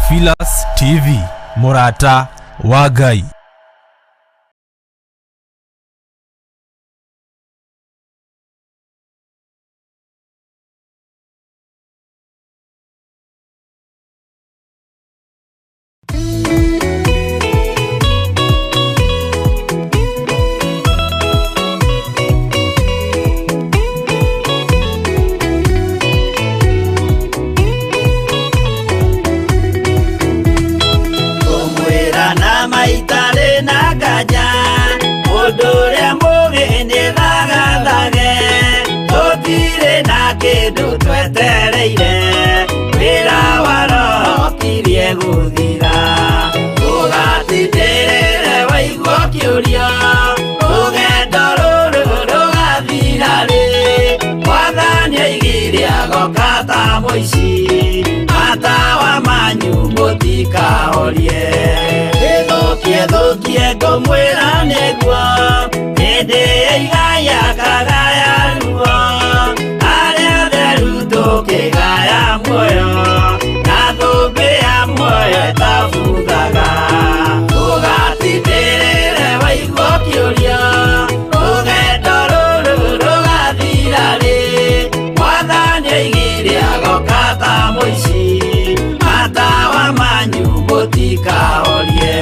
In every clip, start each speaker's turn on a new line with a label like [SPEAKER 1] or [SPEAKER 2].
[SPEAKER 1] Theophilus TV, Murata wa Ngai.
[SPEAKER 2] Maitare na gaja odore mugini thagathage tutire na kindu twetereire wira warokirie guthira ugatiterere waigua kiurio rugendo ruru rugathira ri mwathani aigire agoka ta muici matawa manyu mutikahorie Thukie ngomwira niguo hindi igaya kagaya ruo aria theru tukigaya muoyo na thumbi ya muoyo tabuthaga ugatithirire waigua kiurio rugendo ruru rugathira ri mwathani aigire agoka ta muici matawa manyu mutikahorie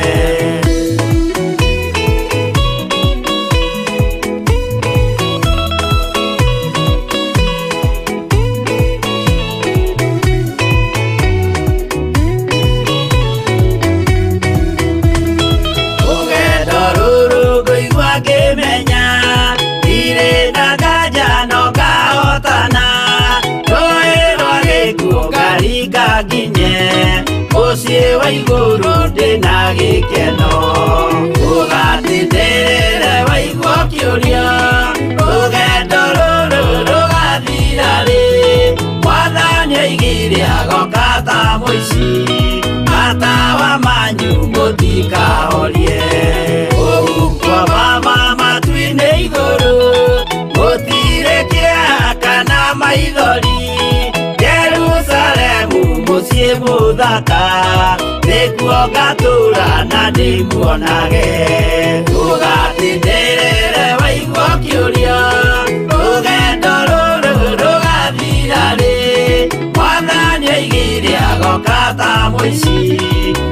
[SPEAKER 2] Mucie wa iguru ndina gikeno ugatithirire waigua kiurio rugendo ruru rugathira ri mwathani aigire agoka ta muici matawa manyu mutikahorie ugukwa mama matu-ini iguru gutire kĩeha kana maithori mucie muthaka nikuo ngatura na ndimuonage ugatithirire waigua kiurio rugendo ruru rugathira ri mwathani aigire agoka ta muici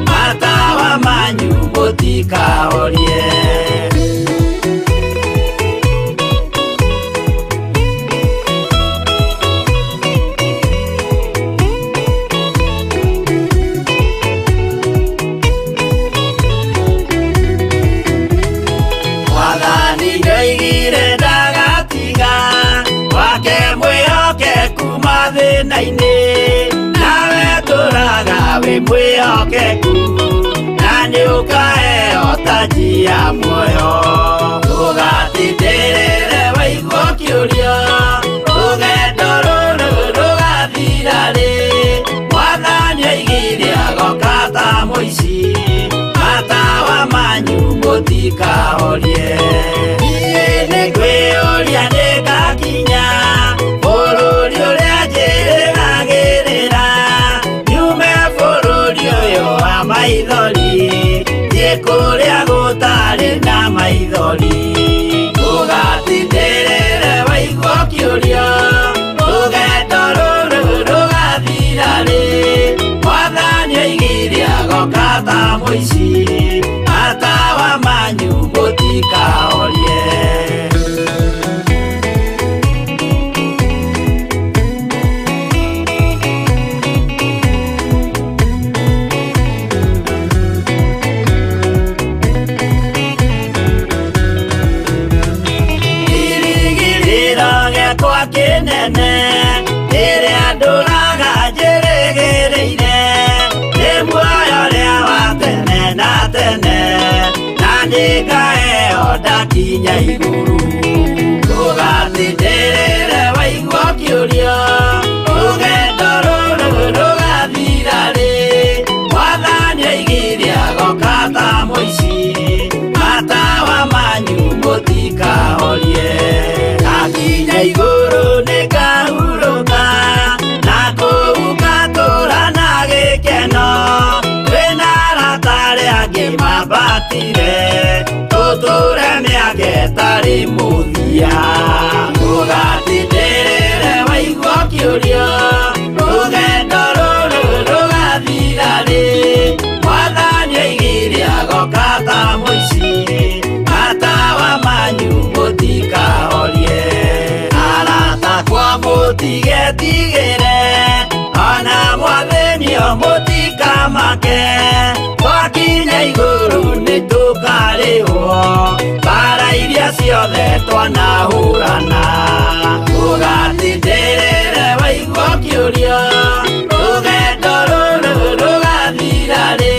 [SPEAKER 2] matawa manyu mutikahorie nawe turaga wi mwihokeku na niukaheo taji ya muoyo ugatithirire waigua kiurio rugendo ruru rugathira ri mwathani aigire agoka ta muici matawa manyu mutikahorie niĩ nĩngwĩyũria nĩngakinya bũrũri ũrĩa njĩrĩgagĩrĩra nyume bũrũri ũyũ wa maithori thiĩ kũrĩa gũtarĩ na maithori ugatithirire waigua kiurio rugendo ruru rugathira ri mwathani aigire agoka ta muici matawa manyu mutikahorie kinene iria nduraga njirigiriire ni muoyo ria wa tene na tene na ndingaheo ndakinya iguru ugatithirire waigua kiurio rugendo ruru rugathira ri mwathani aigire agoka ta muici matawa manyu mutikahorie akinya iguru nikahurũka na kũu ngatura na gĩkeno kĩũria rũgendo rũrũ rũgathira rĩ mwathani oigire agoka ta mũici matawa manyu mũtikahorie aratakwa mũtigetigĩre ona mwathenio mũtikamake twakinya igũrũ nĩtũkarĩhwo bara iria ciothe twanahũrana ũgatindĩrĩre waigua kĩũria rũgendo rũrũ rũgathira rĩ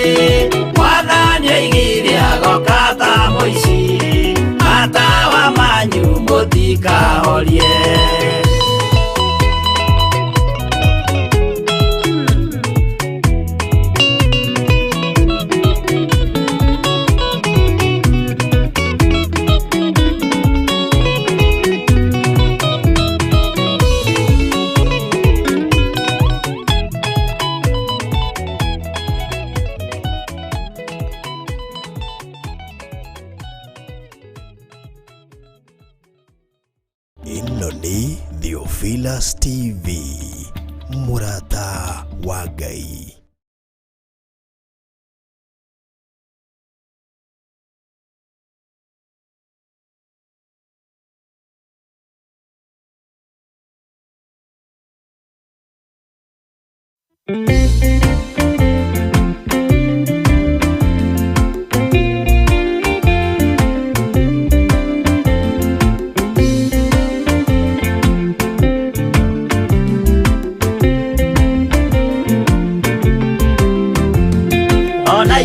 [SPEAKER 2] mwathani oigire agoka ta mũici matawa manyu mũtikahorie
[SPEAKER 3] Ĩno nĩ Theophilus TV, mũrata wa Ngai.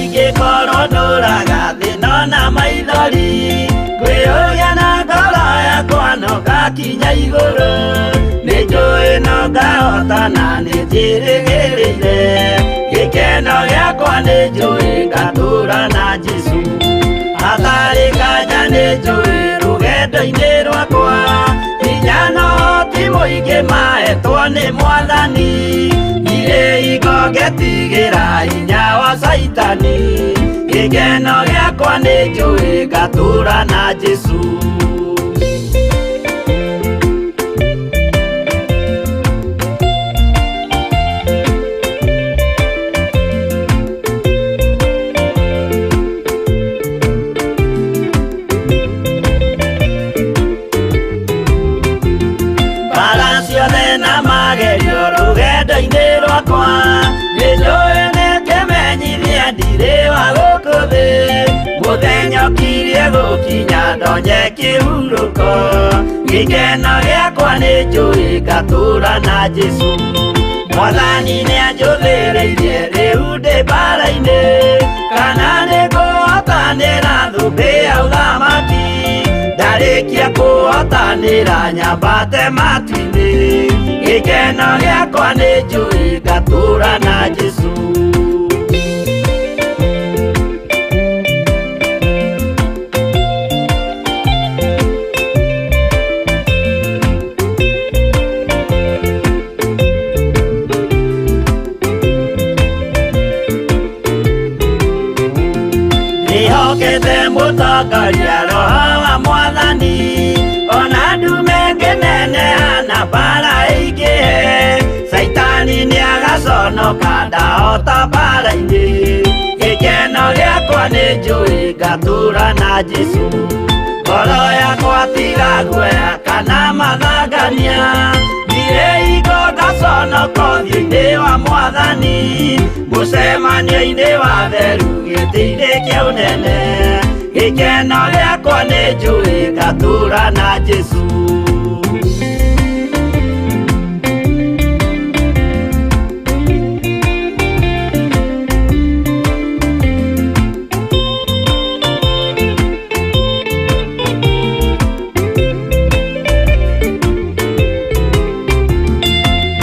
[SPEAKER 2] ingĩkorwo ndũraga thĩna na maithori kwĩyũria na ngoro yakwa no ngakinya igũrũ nĩnjũĩ no ngahotana nĩnjĩrĩgĩrĩire gĩkeno gĩakwa nĩnjũĩ ngatũũra na Jesũ hatarĩ kanya nĩnjũĩ rũgendo-inĩ rwakwa hinya no ti mũingĩ mahetwo nĩ mwathani irĩ ingo ngetigĩra hinya wa Saitani gĩkeno gĩakwa nĩnjũĩ ngatũũra na Jesũ rũgendo-inĩ rwakwa nĩnjũĩ nĩkĩmenyithia ndirĩ wa gũkũ thĩ mũthenya ũkirie gũkinya ndonye kĩhurũko gĩkeno gĩakwa nĩnjũĩ ngatũũra na Jesũ mwathani nĩanjũthĩrĩirie rĩu ndĩ mbara-inĩ kana nĩngũhotanĩra thũmbĩ ya ũthamaki ndarĩkia kũhotanĩra nyambate matu-inĩ gĩkeno gĩakwa nĩnjũĩ ngatũũra na Jesũ nĩhokete mũtongoria roho wa mwathani ona ndume ngĩneneha na mbara ĩingĩhe Saitani nĩagaconoka ndahota mbara-inĩ gĩkeno gĩakwa nĩnjũĩ ngatũũra na Jesũ ngoro yakwa tiga guoya kana mathangania ndirĩ ingo ngaconoka ũthiũ-inĩ wa mwathani mũcemanio-inĩ wa theru gĩtĩ-inĩ kĩa ũnene gĩkeno gĩakwa nĩnjũĩ ngatũũra na Jesũ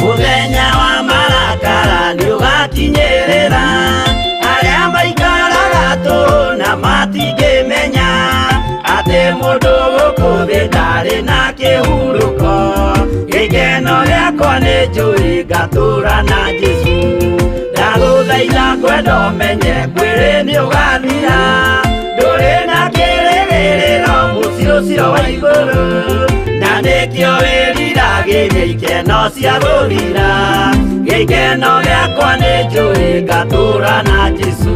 [SPEAKER 2] mũthenya wa marakara nĩũgakinyĩrĩra arĩa maikaraga tũhũ na matingĩmenya atĩ mũndũ gũkũ thĩ ndarĩ na kĩhurũko gĩkeno gĩakwa nĩnjũĩ ngatũũra na Jesũ ndagũthaitha ngwenda ũmenye mwĩrĩ nĩũgathira ndũrĩ na kĩrĩgĩrĩro mũciĩ ũcio wa igũrũ na nĩkĩo wĩriraga nĩndagĩire ikeno cia gũthira gĩkeno gĩakwa nĩ njũĩ ngatũũra na Jesũ.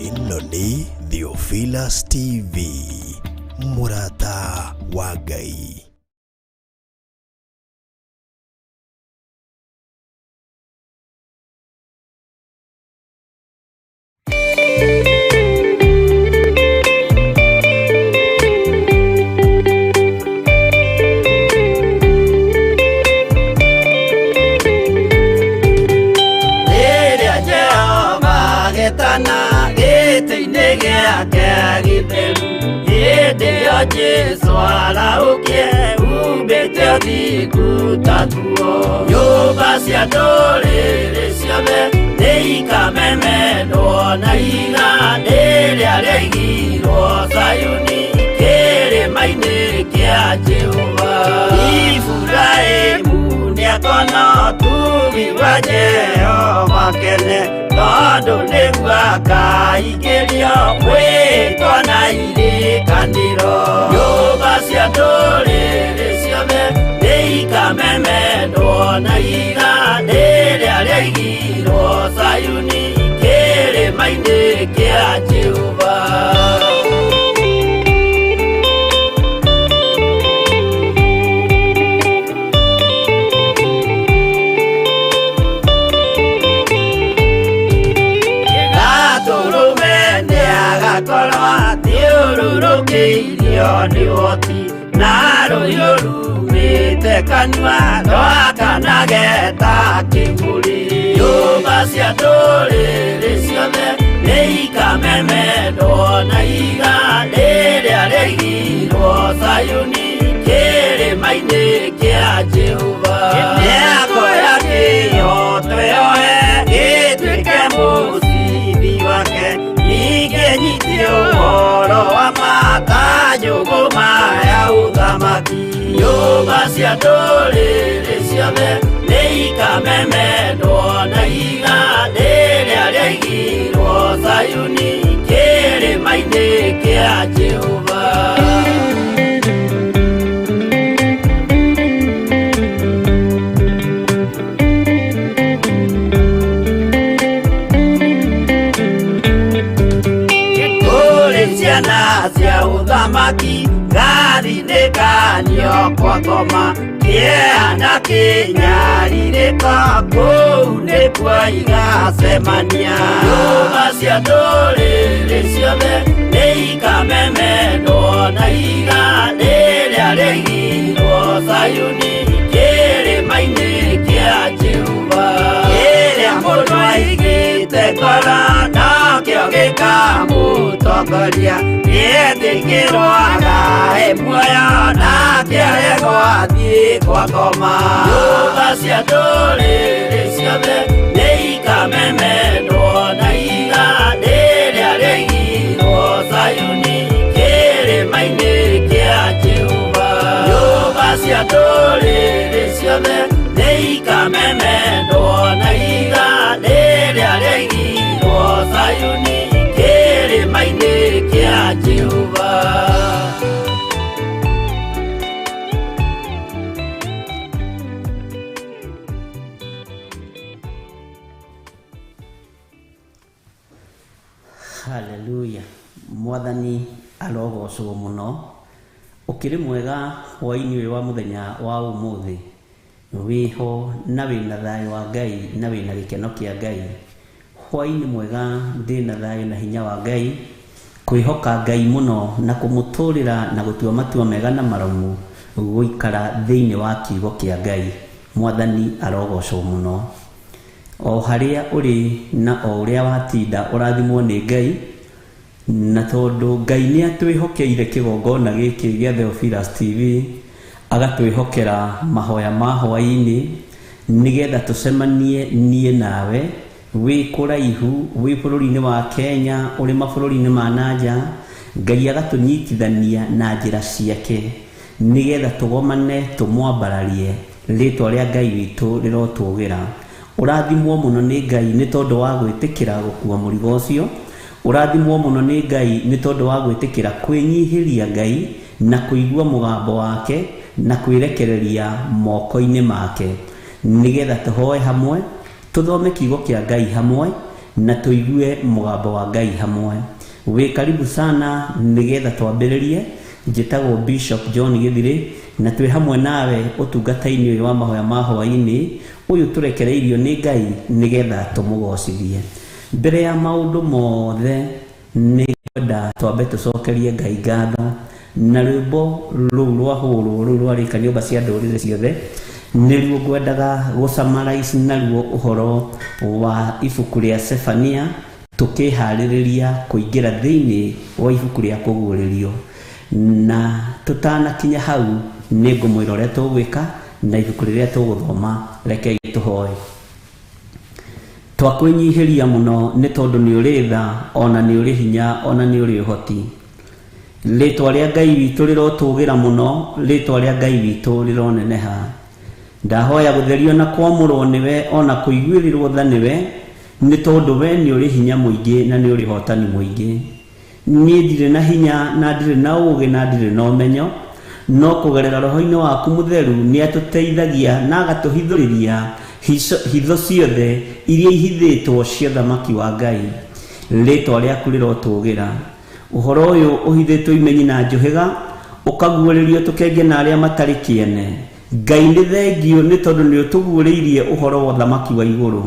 [SPEAKER 3] Ĩno nĩ Theophilus TV, mũrata wa Ngai.
[SPEAKER 2] Rĩrĩa Jehova agĩtana gĩtĩ-inĩ gĩake gĩtheru, hĩndĩ ĩyo Jesũ araũkie humbĩte ũthingu ta tuo. Nyũmba cia ndũrĩrĩ ciothe nĩikamemendwo na ihiga rĩrĩa rĩaigirwo Zayuni kĩrĩma-inĩ kĩa Jehova. Iburahĩmu nĩakona ũtugi wa Jehova kene, tondũ nĩguo akaingĩrio gwĩtwo na irĩkanĩro. Nyũmba cia ndũrĩrĩ ciothe nĩikamemendwo na ihiga rĩrĩa rĩaigirwo Zayuni kĩrĩma-inĩ kĩa Jehova. Agakorwo athiũrũrũkĩirio nĩ ũhoti, na rũhiũ rumĩte kanua rwakanageta kĩng'ũrĩ. Nyũmba cia ndũrĩrĩ ciothe nĩikamemendwo na ihiga rĩrĩa rĩaigirwo Zayuni kĩrĩma-inĩ kĩa Jehova. Nĩakoya kĩyo twĩoe gĩtuĩke mũcibi wake, ningĩ nyitio ũhoro wa makanjũgũ maya ũthamaki. Nyũmba cia ndũrĩrĩ ciothe nĩikamemendwo na ihiga rĩrĩa rĩaigirwo Zayuni kĩrĩma-inĩ kĩa Jehova. Ciana cia ũthamaki gathinĩkanio kwa ngoma, kĩeha kĩnyarirĩko kũu nĩkuo igacemania. Nyũmba cia ndũrĩrĩ ciothe nĩikamemendwo na ihiga rĩrĩa rĩaigirwo Zayuni kĩrĩma-inĩ kĩa Jehova. Kĩrĩa mũndũ aigĩte ngoro nakĩo gĩkamũtongoria, gĩetĩkĩrwaga muoyo nakĩo gĩgwathiĩ kwa ngoma. Nyũmba cia ndũrĩrĩ ciothe nĩikamemendwo na ihiga rĩrĩa rĩaigirwo Zayuni kĩrĩma-inĩ kĩa Jehova. Nyũmba cia ndũrĩrĩ ciothe nĩikamemendwo na ihiga rĩrĩa rĩaigirwo Zayuni kĩrĩma-inĩ kĩa Jehova.
[SPEAKER 4] Haleluya. Mwathani arogocwo muno. Ukiri mwega hwaini ũyũ wa mũthenya wa ũmũthĩ, wĩho na wĩna thayũ wa Ngai na wĩna gĩkeno kĩa Ngai. Hwaini mwega ndĩna thayũ na hinya wa Ngai, kwĩhoka Ngai mũno na kũmũtũrĩra na gũtua matua mega na maramu, gũikara thĩinĩ wa kiugo kĩa Ngai. Mwathani arogocwo muno. O harĩa ũrĩ na o ũrĩa watinda ũrathimwo nĩ Ngai, na tondũ Ngai nĩ atwĩhokeire kĩgongona gĩkĩ gĩa Theophilus TV, agatwĩhokera mahoya ma hwainĩ, nigetha tucemanie nie nawe wi kuraihu wi bururi-ini wa Kenya uri mabũrũri-inĩ ma nanja Ngai agatunyitithania na njĩra ciake nigetha tugomane tumwambararie ritwa ria Ngai witu rirotũgĩra. Ũrathimwo mũno nĩ Ngai nĩ tondũ wa gwĩtĩkĩra gũkua mũrigo ũcio. Ũrathimwo mũno nĩ Ngai nĩ tondũ wa gwĩtĩkĩra kwĩnyihĩria Ngai na kũigua mũgambo wake na kwĩrekereria moko-inĩ make nigetha tũhoe hamwe, tuthome kiugo kĩa Ngai hamwe na tuigue mũgambo wa Ngai hamwe. Wĩ karibu sana nigetha twambĩrĩrie. Njĩtagwo Bishop John Gĩthirĩ na twĩ hamwe nawe ũtungata-inĩ ũyũ wa mahoya ma hwaĩ-inĩ ũyũ tũrekereirio nĩ Ngai nigetha tũmũgocithie. Mbere ya maũndũ mothe nĩ kwenda twambe tũcokerie Ngai ngatho na rwĩmbo rũu rwahũrwo rũu rwarĩka nyũmba cia ndũrĩrĩ ciothe nĩruo ngwendaga gũsummarize naruo ũhoro wa ibuku rĩa Sefania tũkĩharĩrĩria kũingĩra thĩinĩ wa ibuku rĩa kũguũrĩrio. Na tutanakinya hau nĩ ngũmwĩra ũrĩa tũgwĩka na ibuku rĩrĩa tũgũthoma. Rekei tũhoe. Twakwĩnyihĩria mũno nĩ tondũ nĩ ũrĩ tha ona nĩ ũrĩ hinya ona nĩ ũrĩ ũhoti. Rĩtwa rĩa Ngai witũ rĩrotũgĩra mũno, rĩtwa rĩa Ngai witũ rĩroneneha. Ndahoya gũtherio na kwamũrwo nĩwe ona kũiguĩrĩrwo tha nĩwe nĩ tondũ we nĩ ũrĩ hinya mũingĩ na nĩ ũrĩ hotani mũingĩ. Niĩ ndirĩ na hinya na ndirĩ na ũũgĩ na ndirĩ na ũmenyo, no kũgerera roho-inĩ waku mũtheru nĩ atũteithagia na agatũhithũrĩria hitho ciothe iria ihithĩtwo cia thamaki wa Ngai. Rĩtwa rĩaku rĩrotũgĩra. Ũhoro ũyũ ũhithĩtwo imenyi na njũhĩga ũkaguũrĩrio tũkenge na arĩa matarĩ kĩene. Ngai nĩ thengio nĩ tondũ nĩ ũtũguũrĩirie ũhoro wa thamaki wa igũrũ.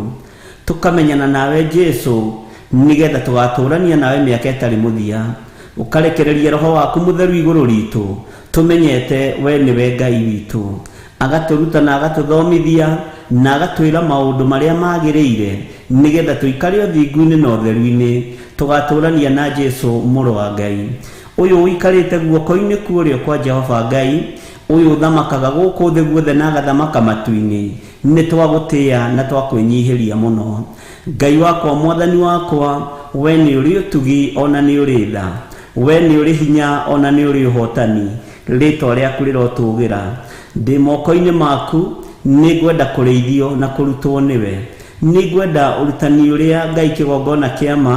[SPEAKER 4] Tũkamenyana nawe Jesũ nigetha tũgatũrania nawe mĩaka ĩtarĩ mũthia. Ũkarekereria roho waku mũtheru igũrũ ritũ tũmenyete we nĩwe Ngai witũ. Agatũruta na agatũthomithia na agatwĩra maũndũ marĩa magĩrĩire nigetha tũikare ũthingu-inĩ na ũtheru-inĩ tũgatũrania na Jesũ mũrũ wa Ngai. Ũyũ ũikarĩte guoko-inĩ kũrĩa kwa Jehova Ngai, ũyũ ũthamakaga gũkũ thĩ guothe na agathamaka matu-inĩ, nĩ twagũtĩĩa na twakwĩnyihĩria mũno. Ngai wakwa mwathani wakwa, we nĩ ũrĩ ũtugi ona nĩ ũrĩ tha, we nĩ ũrĩ hinya ona nĩ ũrĩ ũhotani. Rĩtwa rĩaku rĩrotũgĩra. Ndĩ moko-inĩ maku nĩ ngwenda kũrĩithio na kũrutwo nĩwe. Nĩ ngwenda ũrutani ũrĩa Ngai kĩgongona kĩama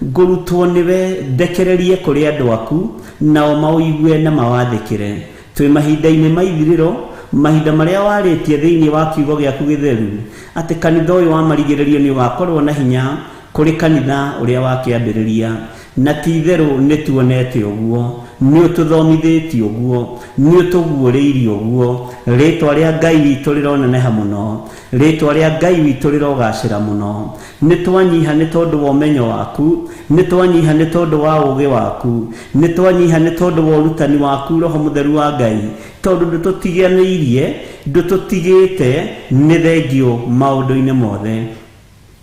[SPEAKER 4] ngũrutwo nĩwe ndekererie kũrĩ andũ aku nao maũigue na mawathĩkĩre. Twĩ mahinda-inĩ ma ithirĩro, mahinda marĩa warĩtie thĩinĩ wa kiugo gĩaku gĩtheru atĩ kanitha ũyũ wa marigĩrĩrio nĩ ũgakorwo na hinya kũrĩ kanitha ũrĩa wakĩambĩrĩria. Na ti itherũ nĩ tuonete ũguo, nĩ ũtũthomithĩtie ũguo, nĩ ũtũguũrĩirie ũguo. Rĩtwa rĩa Ngai witũ rĩroneneha mũno, rĩtwa rĩa Ngai witũ rĩrogacĩra mũno. Nĩ twanyiha nĩ tondũ wa ũmenyo waku, nĩ twanyiha nĩ tondũ wa ũũgĩ waku, nĩ twanyiha nĩ tondũ wa ũrutani waku Roho Mũtheru wa Ngai, tondũ ndũtũtiganĩirie, ndũtũtigĩte, nĩ thengio maũndũ-inĩ mothe.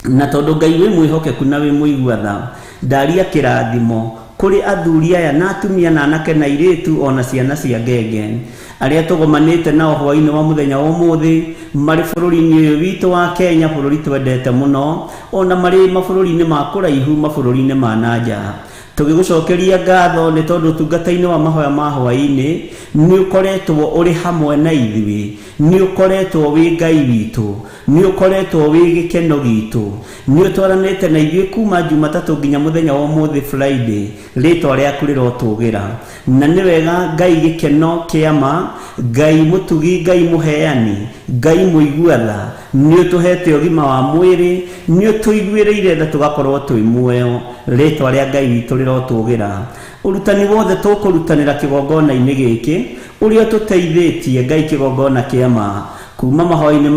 [SPEAKER 4] Na tondũ Ngai wĩ mwĩhokeku na wĩ mũigua tha, ndaria kĩrathimo kũrĩ athuri aya na atumia na anake na airĩtu ona ciana cia ngenge arĩa tũgomanĩte nao hwaĩ-inĩ wa mũthenya wa ũmũthĩ marĩ bũrũri-inĩ ũyũ witũ wa Kenya, bũrũri twendete mũno, ona marĩ mabũrũri-inĩ ma kũraihu, mabũrũri-inĩ ma nanja. Tũgĩgũcokeria ngatho nĩ tondũ ũtungata-inĩ wa mahoya ma hwaĩ-inĩ nĩ ũkoretwo ũrĩ hamwe na ithuĩ, nĩ ũkoretwo wĩ Ngai witũ, nĩ ũkoretwo wĩ gĩkeno gitũ, nĩ ũtwaranĩte na ithuĩ kuma Jumatatũ nginya mũthenya wa ũmũthĩ Friday. Rĩtwa rĩaku rĩrotũgĩra, na nĩ wega Ngai gĩkeno kĩama, Ngai mũtugi, Ngai mũheani, Ngai mũigua tha, nĩ ũtũhete ũgima wa mwĩrĩ, nĩ ũtũiguĩrĩire tha tũgakorwo twĩ muoyo. Rĩtwa rĩa Ngai witũ rĩrotũgĩra. Ũrutani wothe tũkũrutanĩra kĩgongona-inĩ gĩkĩ ũrĩa tũteithĩtie Ngai kĩgongona kĩama kuma mahoya-inĩ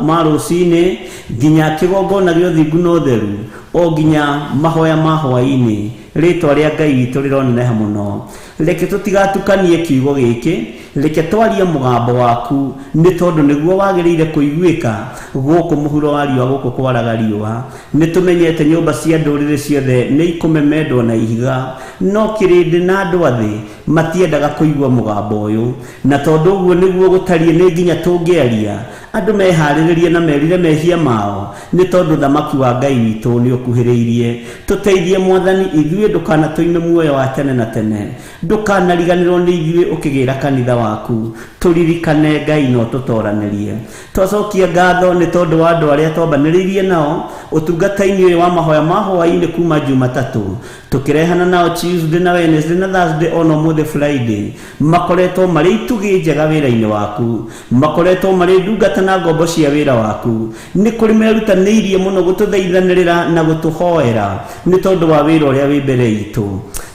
[SPEAKER 4] ma rũcinĩ nginya kĩgongona gĩa ũthingu na ũtheru, o nginya mahoya ma hwaĩ-inĩ. Rĩtwa rĩa Ngai witũ rĩroneneha mũno. Reke tũtigatukanie kiugo gĩkĩ, reke twarie mũgambo waku nĩ tondũ nĩguo wagĩrĩire kũiguĩka gũkũ mũhuro wa riũa, gũkũ kwaraga riũa. Nĩ tũmenyete nyũmba cia ndũrĩrĩ ciothe nĩ ikũmemendwo na ihiga, no kĩrĩndĩ na andũ athĩ matiendaga kũigua mũgambo ũyũ, na tondũ ũguo nĩguo gũtariĩ nĩ nginya tũngĩaria andu mehariririe na merire mehia mao ni tondu thamaki wa Ngai witu ni ukuhiriirie tuteithie mwathani ithuĩ ndukana tuime muoyo wa tene na tene ndukanariganirwo ni ithuĩ ukigira kanitha waku turirikane Ngai no tutoranirie twacokia ngatho ni tondu wa andu aria twambanĩrĩirie nao utungata-inĩ ũyũ wa mahoya ma hwaĩ-inĩ kuma Jumatatu tukirehana nao Tuesday na Wednesday na Thursday ono mũthĩ Friday makoretwo marĩ itugĩ njega wĩra-inĩ waku makoretwo marĩ ndungata na ngombo cia wĩra waku nĩ kũrĩ merutanĩirie mũno gũtũthaithanĩrĩra na gũtũhoera nĩ tondũ wa wĩra ũrĩa wĩ mbere itũ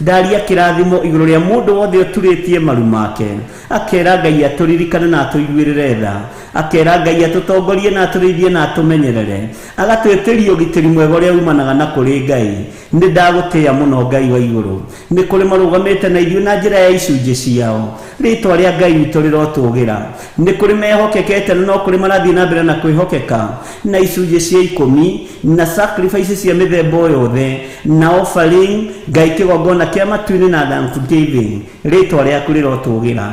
[SPEAKER 4] ndaria kĩrathimo igũrũ rĩa mũndũ wothe ũturĩtie maru make akera Ngai atũririkane na atũiguĩrĩre tha akera Ngai atũtongorie na atũrĩithie na atũmenyerere agatwĩtĩria ũgitĩri mwega ũrĩa umanaga na kũrĩ Ngai nĩ ndagũtĩĩa mũno Ngai wa igũrũ nĩ kũrĩ marũgamĩte na ithuĩ na njĩra ya icunjĩ ciao rĩtwa rĩa Ngai witũ rĩrotũgĩra nĩ kũrĩ mehokekete no kũrĩ marathiĩ na mbere na kwĩhokeka na icunjĩ cia 10 na sacrifice cia mĩthemba yothe na offering Ngai kĩgongona kĩa matu-inĩ na thanksgiving rĩtwa rĩaku rĩrotũgĩra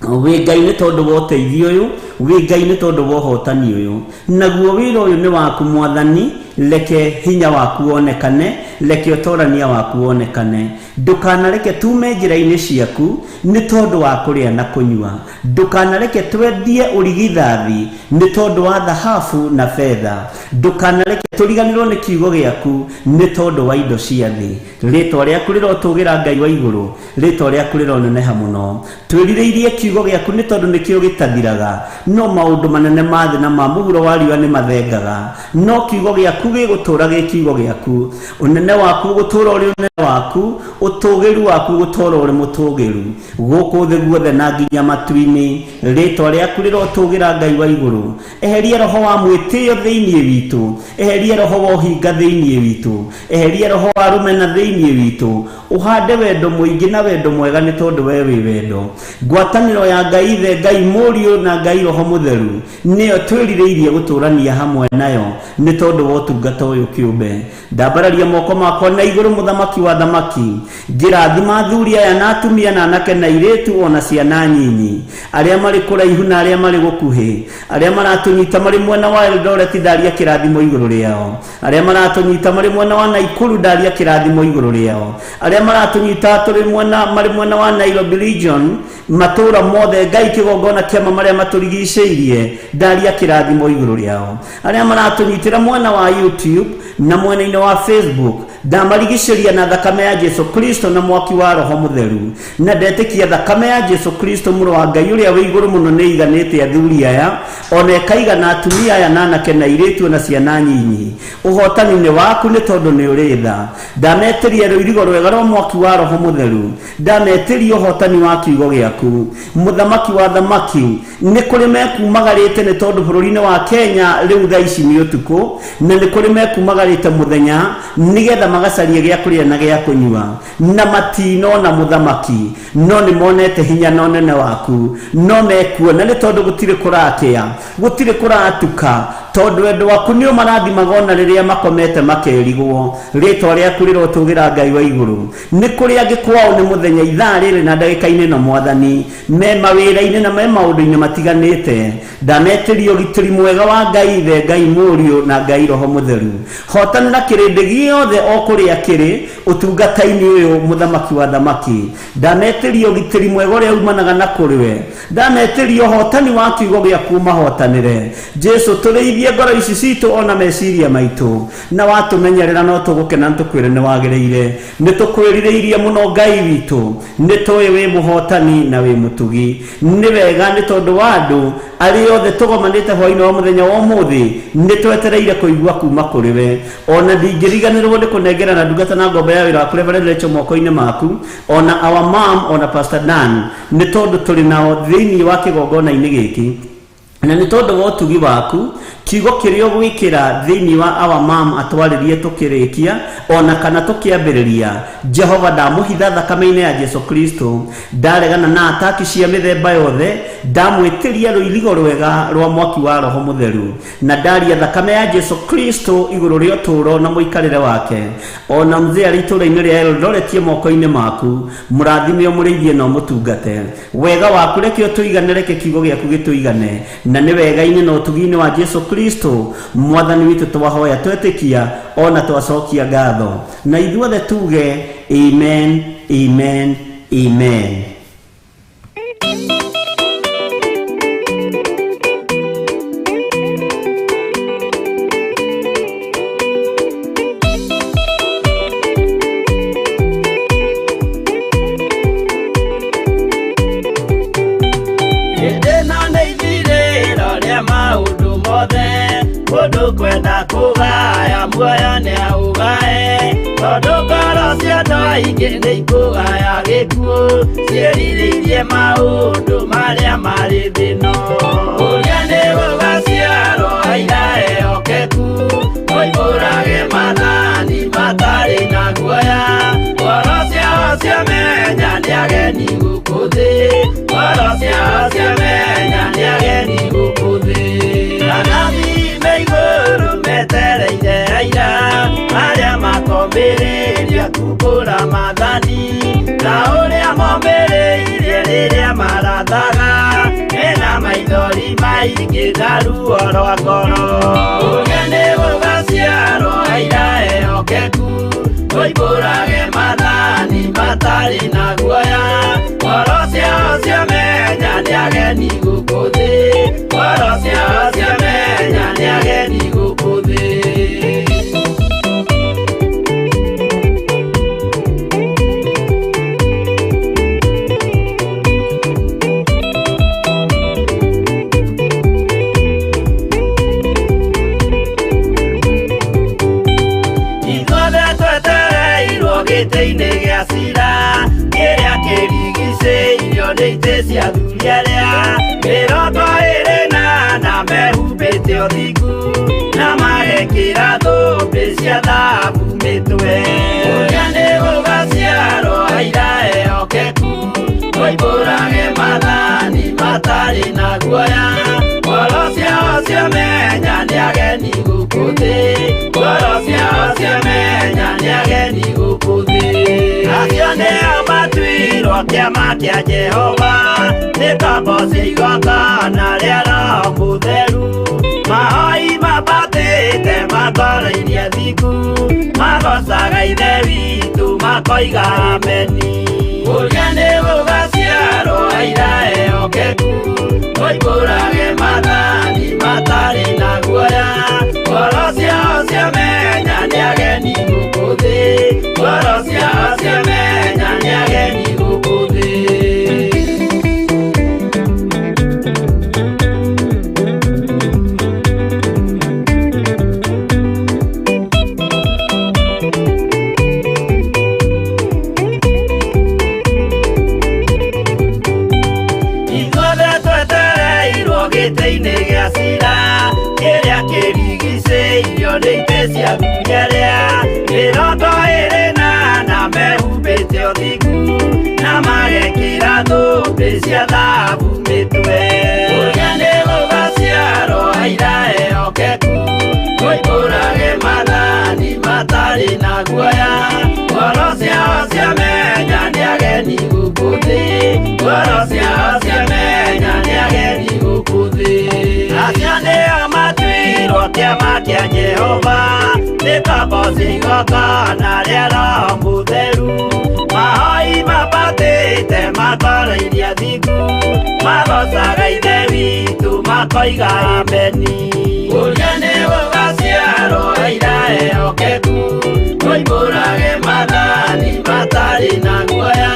[SPEAKER 4] wĩ Ngai nĩ tondũ wa ũteithio ũyũ wĩ Ngai nĩ tondũ wa ũhotani ũyũ naguo wĩra ũyũ nĩ waku mwathani leke hinya waku wonekane leke ũtorania waku wonekane ndukanareke tume njĩra-inĩ ciaku nĩ tondũ wa kũrĩa na kũnyua ndukanareke twendie ũrigithathi nĩ tondũ wa thahabu na fedha ndukanareke tũriganĩrwo nĩ kiugo gĩaku nĩ tondũ wa indo cia thĩ rĩtwa rĩaku rĩrotũgĩra Ngai wa igũrũ rĩtwa rĩaku rĩroneneha mũno twĩrirĩirie kiugo gĩaku nĩ tondũ nĩkĩo gĩtathiraga no maũndũ manene ma thĩ na ma mũhuro wa riũa nĩ mathengaga no kiugo gĩaku gĩgũtũra gĩ kiugo gĩaku ũnene waku gũtũra ũrĩ ũnene waku ũtũgĩru waku gũtũra ũrĩ mũtũgĩru gũkũ thĩ guothe na nginya matu-inĩ rĩtwa rĩaku rĩrotũgĩra Ngai wa igũrũ eheria roho wa mwĩtĩo thĩinĩ witũ eheria roho wa ũhinga thĩinĩ witũ eheria roho wa rũmena thĩinĩ witũ ũhande wendo mũingĩ na wendo mwega nĩ tondũ we wĩ wendo ngwatanĩro ya Ngai ithe Ngai mũriũ na Ngai roho mũtheru nĩyo twĩrirĩirie gũtũrania hamwe nayo nĩ tondũ wa ũtungata ũyũ kĩũmbe ndambararia moko makwa na igũrũ mũthamaki wa thamaki ngĩrathima athuri aya na atumia na anake na airĩtu ona ciana nyinyi arĩa marĩ kũraihu na arĩa marĩ gũkuhĩ arĩa maratũnyita marĩ mwena wa Eldoret ndaria kĩrathimo igũrũ rĩao arĩa maratũnyita marĩ mwena wa Naikuru ndaria kĩrathimo igũrũ rĩao arĩa maratũnyita marĩ mwena wa Nairobi region matũra mothe Ngai kĩgongona kĩama marĩa matũrigicĩirie ndaria kĩrathimo igũrũ rĩao arĩa maratũnyitĩra mwena wa YouTube na mwena-inĩ wa Facebook ndamarigicĩria na thakame ya Jesu Kristo na mwaki wa roho mũtheru na ndetĩkia thakame ya Jesu Kristo mũrũ wa Ngai ũrĩa wĩ igũrũ mũno nĩ iganĩte athuri aya ona ĩkaigana atumia aya na anake na airĩtu na ciana nyinyi ũhotani-inĩ waku nĩ tondũ nĩ ũrĩ tha ndametĩria rũirigo rwega rwa mwaki wa roho mũtheru ndametĩria ũhotani wa kiugo gĩaku mũthamaki wa thamaki nĩ kũrĩ mekumagarĩte nĩ tondũ bũrũri-inĩ wa Kenya rĩu thaa ici nĩ ũtukũ na nĩ kũrĩ mekumagarĩte mũthenya nĩgetha magacaria gĩa kũrĩa na gĩa kũnyua na matino na mũthamaki no nĩ monete hinya na ũnene waku no mekuona nĩ tondũ gũtirĩ kũratĩa gũtirĩ kũratuka tondu wendo waku nĩ ũmarathimaga ona rĩrĩa makomete makerigwo rĩtwa rĩaku rĩrotũgĩra Ngai wa igũrũ nĩ kũrĩ angĩ kwao nĩ mũthenya ithaa rĩrĩ na ndagĩka-inĩ na mwathani me mawĩra-inĩ na me maũndũ-inĩ matiganĩte ndametĩria ũgitĩri mwega wa Ngai ithe Ngai mũriũ na Ngai roho mũtheru hotanĩra kĩrĩndĩ gĩothe o kũrĩa kĩrĩ ũtungata-inĩ ũyũ mũthamaki wa thamaki ndametĩria ũgitĩri mwega ũrĩa umanaga na kũrĩwe ndametĩria ũhotani wa kiugo gĩaku mahotanĩre Jesu tũrĩithie ngoro ici citũ ona meciria maitũ na watũmenyerera no tũgũkena tũkwĩre nĩ wagĩrĩire nĩ tũkwĩrirĩirie mũno Ngai witũ nĩ tũĩ wĩ mũhotani na wĩ mũtugi nĩ wega nĩ tondũ wa andũ arĩa othe tũgomanĩte hwaĩ-inĩ wa mũthenya wa ũmũthĩ nĩ twetereire kũigua kuma kũrĩ we ona ndingĩriganĩrwo nĩ kũnengerana ndungata na ngombo ya wĩra waku Reverend Rachel moko-inĩ maku ona our mom ona Pastor Dan nĩ tondũ tũrĩ nao thĩinĩ wa kĩgongona-inĩ gĩkĩ na nĩ tondũ wa ũtugi waku kiugo kirio gwikira thiini wa our mom atwaririe tukirikia ona kana tukiambiriria Jehova ndamuhitha thakame-ini ya Jesu Kristo ndaregana na ataki cia mithemba yothe ndamwitiria ruiligo rwega rwa mwaki wa roho mutheru na ndaria thakame ya Jesu Kristo iguru rio turo na muikarire wake ona mzee aritura-ini ria Eldoret moko-ini maku murathimio murithie no mutungate wega waku reke tuigane reke kiugo giaku gituigane na ni wega-ini no tugi-ini wa Jesu Kristo mwathani witu twahoya twetikia ona twacokia ngatho na ithuothe tuge amen amen amen.
[SPEAKER 2] Mundu kwenda kugaya muoyo ni augae tondu ngoro cia andu aingi ni ikugaya gikuo ciĩrirĩirie maundu maria mari thino uria ni gugaciarwo aira ehokeku moimbũrage mathani matari na guoya ngoro ciao ciamenya ni ageni gũkũ thĩ ngoro ciao ciamenya ni ageni gũkũ thĩ metereire aira aria makomĩrĩria kumbũra mathani na ũrĩa momĩrĩirie rĩrĩa marathaga mena maithori maingĩ na ruo rwa ngoro ũrĩa nĩ gũgaciarwo aira ehokeku moimbũrage mathani matarĩ na guoya ngoro ciao ciamenya nĩ ageni gũkũ thĩ ngoro ciao ciamenya nĩ ageni gũkũ thĩ. Ithuothe twetereirwo gĩtĩ-inĩ gĩa cira kĩrĩa kĩrigicĩirio nĩ itĩ cia athuri arĩa mĩrongo ĩrĩ na mehumbĩte ũthingu na magekĩra thũmbĩ cia thahabu mĩtwe ũrĩa nĩ gũgaciarwo aira ehokeku moimbũrage mathani matarĩ na guoya ngoro ciao ciamenya nĩ ageni gũkũ thĩ ngoro ciao ciamenya nĩ ageni gũkũ thĩ acio nĩo matuirwo kĩama kĩa Jehova nĩ ngombo cia igongona rĩa Roho Mũtheru mahoi mabatĩte makoro-irie thingu magocaga ithe witũ makoiga ameni ũrĩa nĩ gũgaciarwo aira ehokeku moimbũrage mathani matarĩ na guoya ngoro ciao ciamenya nĩ ageni gũkũ thĩ ngoro ciao ciamenya nĩ ageni gũkũ thĩ. Gĩtĩ-inĩ gĩa cira kĩrĩa kĩrigicĩirio nĩ itĩ cia athuri arĩa mĩrongo ĩrĩ na mehumbĩte ũthingu na magekĩra thũmbĩ cia thahabu mĩtwe ũrĩa nĩ gũgaciarwo aira ehokeku moimbũrage mathani matarĩ na guoya ngoro ciao ciamenya nĩ ageni gũkũ thĩ ngoro ciao ciamenya nĩ ageni gũkũ thĩ acio nĩo matuirwo kĩama kĩa Jehova nĩ ngombo cia igongona rĩa Roho Mũtheru mahoi mabatĩte makoro-irie thingu magocaga ithe witũ makoiga ameni ũrĩa nĩ gũgaciarwo aira ehokeku moimbũrage mathani matarĩ na guoya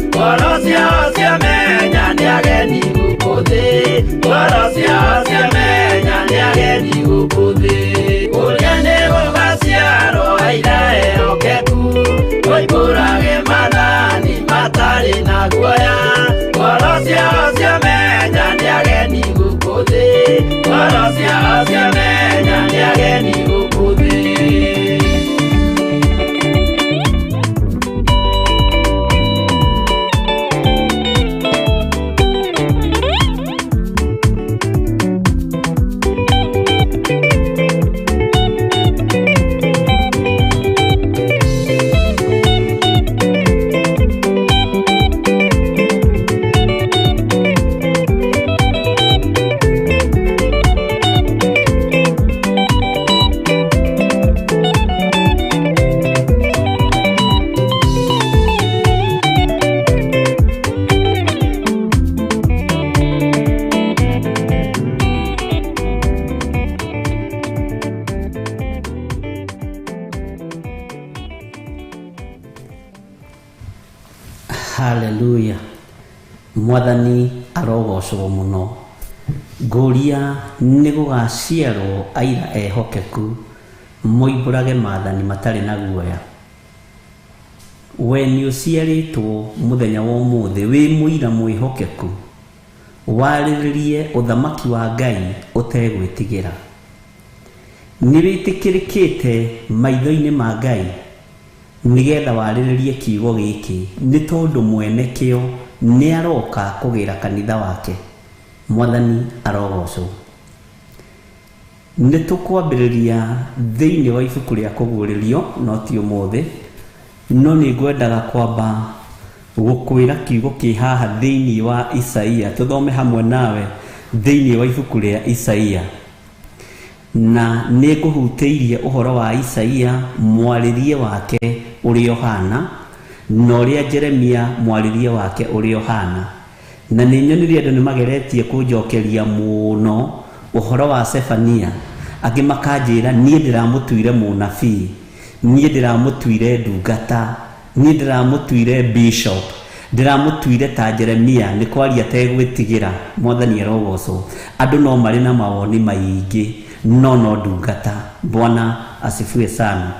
[SPEAKER 2] ngoro ciao ciamenya nĩ ageni gũkũ thĩ ngoro ciao ciamenya nĩ ageni gũkũ thĩ ũrĩa nĩ gũgaciarwo aira ehokeku moimbũrage mathani matarĩ na guoya ngoro ciao ciamenya nĩ ageni gũkũ thĩ ngoro ciao ciamenya
[SPEAKER 4] Haleluya. Mwathani arogocwo muno. Nguria nĩ gũgaciarwo aira ehokeku moimbũrage maathani matarĩ na guoya. We nĩ ũciarĩtwo mũthenya wa ũmũthĩ wĩ mũira mwĩhokeku, warĩrĩrie ũthamaki wa Ngai ũtegwĩtigĩra. Nĩ wĩtĩkĩrĩkĩte maitho-inĩ ma Ngai nĩgetha warĩrĩrie kiugo gĩkĩ, nĩ tondũ mwene kĩo nĩ aroka kũgĩra kanitha wake. Mwathani arogocwo. Nĩ tũkwambĩrĩria thĩinĩ wa ibuku rĩa kũguũrĩrio, no ti ũmũthĩ, no nĩ ngwendaga kwamba gũkwĩra kiugo kĩ haha thĩinĩ wa Isaia. Tũthome hamwe nawe thĩinĩ wa ibuku rĩa Isaia, na nĩ ngũhutĩirie ũhoro wa Isaia mwarĩrie wake ũrĩa ũhana, na ũrĩa Jeremia mwarĩrie wake ũrĩa ũhana. Na nĩ nyonire andũ nĩ mageretie kũnjokeria mũno ũhoro wa Sefania. Angĩ makanjĩra niĩ ndĩramũtuire mũnabii, niĩ ndĩramũtuire ndungata, niĩ ndĩramũtuire bishop, ndĩramũtuire ta Jeremia, nĩ kwaria tegwĩtigĩra. Mwathani arogocwo. Andũ no marĩ na mawoni maingĩ, no ndungata. Bwana asifiwe sana.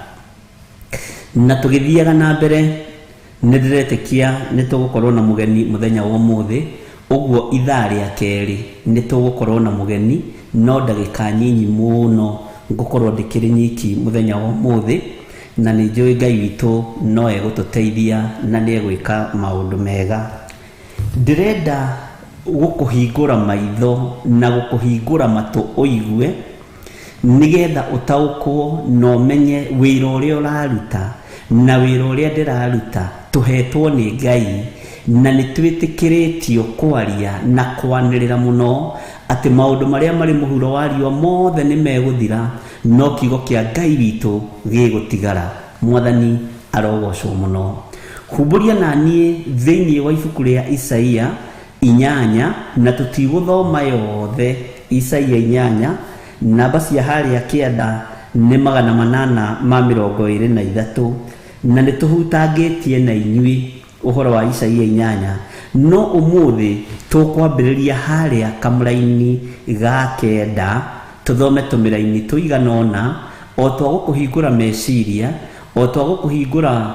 [SPEAKER 4] Na tũgĩthiaga na mbere, nĩ ndĩretĩkia nĩ tũgũkorwo na mũgeni mũthenya wa ũmũthĩ. Ũguo ithaa rĩa kerĩ nĩ tũgũkorwo na mũgeni, no ndagĩka nyinyi mũno ngũkorwo ndĩkĩrĩ nyiki mũthenya wa ũmũthĩ, na nĩ njũĩ Ngai witũ no egũtũteithia na nĩ egwĩka maũndũ mega. Ndĩrenda gũkũhingũra maitho na gũkũhingũra matũ ũigue, nĩgetha ũtaũkwo na ũmenye wĩra ũrĩa ũraruta na wĩra ũrĩa ndĩraruta tũhetwo nĩ Ngai, na nĩ twĩtĩkĩrĩtio kwaria na kwanĩrĩra mũno atĩ maũndũ marĩa marĩ mũhuro wa riũa mothe nĩ megũthira, no kiugo kĩa Ngai witũ gĩgũtigara. Mwathani arogocwo mũno. Humbũria na niĩ thĩinĩ wa ibuku rĩa Isaia 8, na tũtigũthoma yothe Isaia 8, namba cia harĩa kĩanda nĩ 823, na nĩ tũhutangĩtie na inyuĩ ũhoro wa Isaia 8, no ũmũthĩ tũkwambĩrĩria harĩa kamũraini ga kenda, tũthome tũmĩraini tũiganona, o twa gũkũhingũra meciria, o twa gũkũhingũra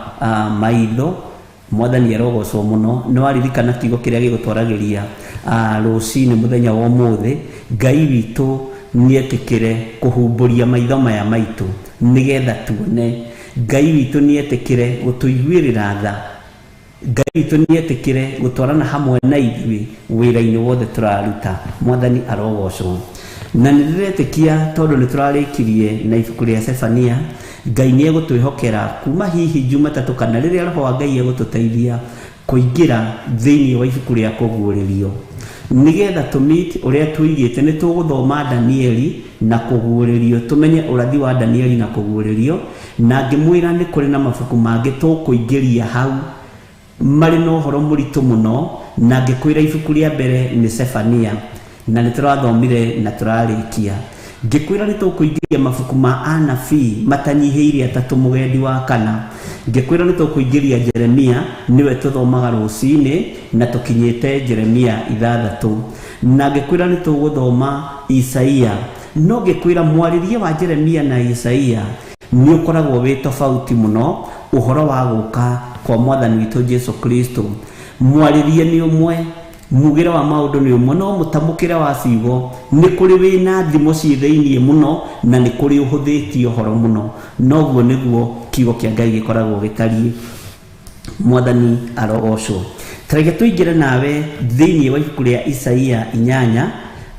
[SPEAKER 4] maitho. Mwathani arogocwo mũno. Nĩ waririkana kiugo kĩrĩa gĩgũtwaragĩria rũcinĩ mũthenya wa ũmũthĩ. Ngai witũ nĩ etĩkĩre kũhumbũria maitho maya maitũ nĩgetha tuone. Ngai witũ nĩ etĩkĩre gũtũiguĩrĩra tha. Ngai witũ nĩ etĩkĩre gũtwarana hamwe na ithuĩ wĩra-inĩ wothe tũraruta. Mwathani arogocwo. Na nĩ ndĩretĩkia tondũ nĩ tũrarĩkirie na ibuku rĩa Sefania, Ngai nĩ egũtwĩhokera kuma hihi Jumatatũ kana rĩrĩa Roho wa Ngai egũtũteithia kũingĩra thĩinĩ wa ibuku rĩa kũguũrĩrio, nĩgetha tũmit ũrĩa tũigĩte. Nĩ tũgũthoma Danieli na kũguũrĩrio, tũmenye ũrathi wa Danieli na kũguũrĩrio, na ngĩmwĩra nĩ kũrĩ na mabuku mangĩ tũkũingĩria hau marĩ na ũhoro mũritũ mũno, na ngĩkwĩra ibuku rĩa mbere nĩ Sefania, na nĩ tũrathomire na tũrarĩkia. Ngĩkwĩra nĩ tũkũingĩria mabuku ma anabii matanyihĩire 3 mũgendi wa 4. Ngĩkwĩra nĩ tũkũingĩria Jeremia, nĩwe tũthomaga rũcinĩ na tũkinyĩte Jeremia 6, na ngĩkwĩra nĩ tũgũthoma Isaia. No ngĩkwĩra mwarĩrie wa Jeremia na Isaia nĩ ũkoragwo wĩ tofauti mũno, ũhoro wa gũka kwa Mwathani witũ Jesu Kristo. Mwarĩrie nĩ ũmwe, mugĩre wa maũndũ nĩ ũmwe, no mũtamũkĩre wa ciugo nĩ kũrĩ wĩna thimo ciĩ thĩinĩ mũno, na nĩ kũrĩ ũhũthĩtie ũhoro mũno. Noguo nĩguo kiugo kĩa Ngai gĩkoragwo gĩtariĩ. Mwathani arogocwo. Tareke tũingĩre nawe thĩinĩ wa ibuku rĩa Isaia 8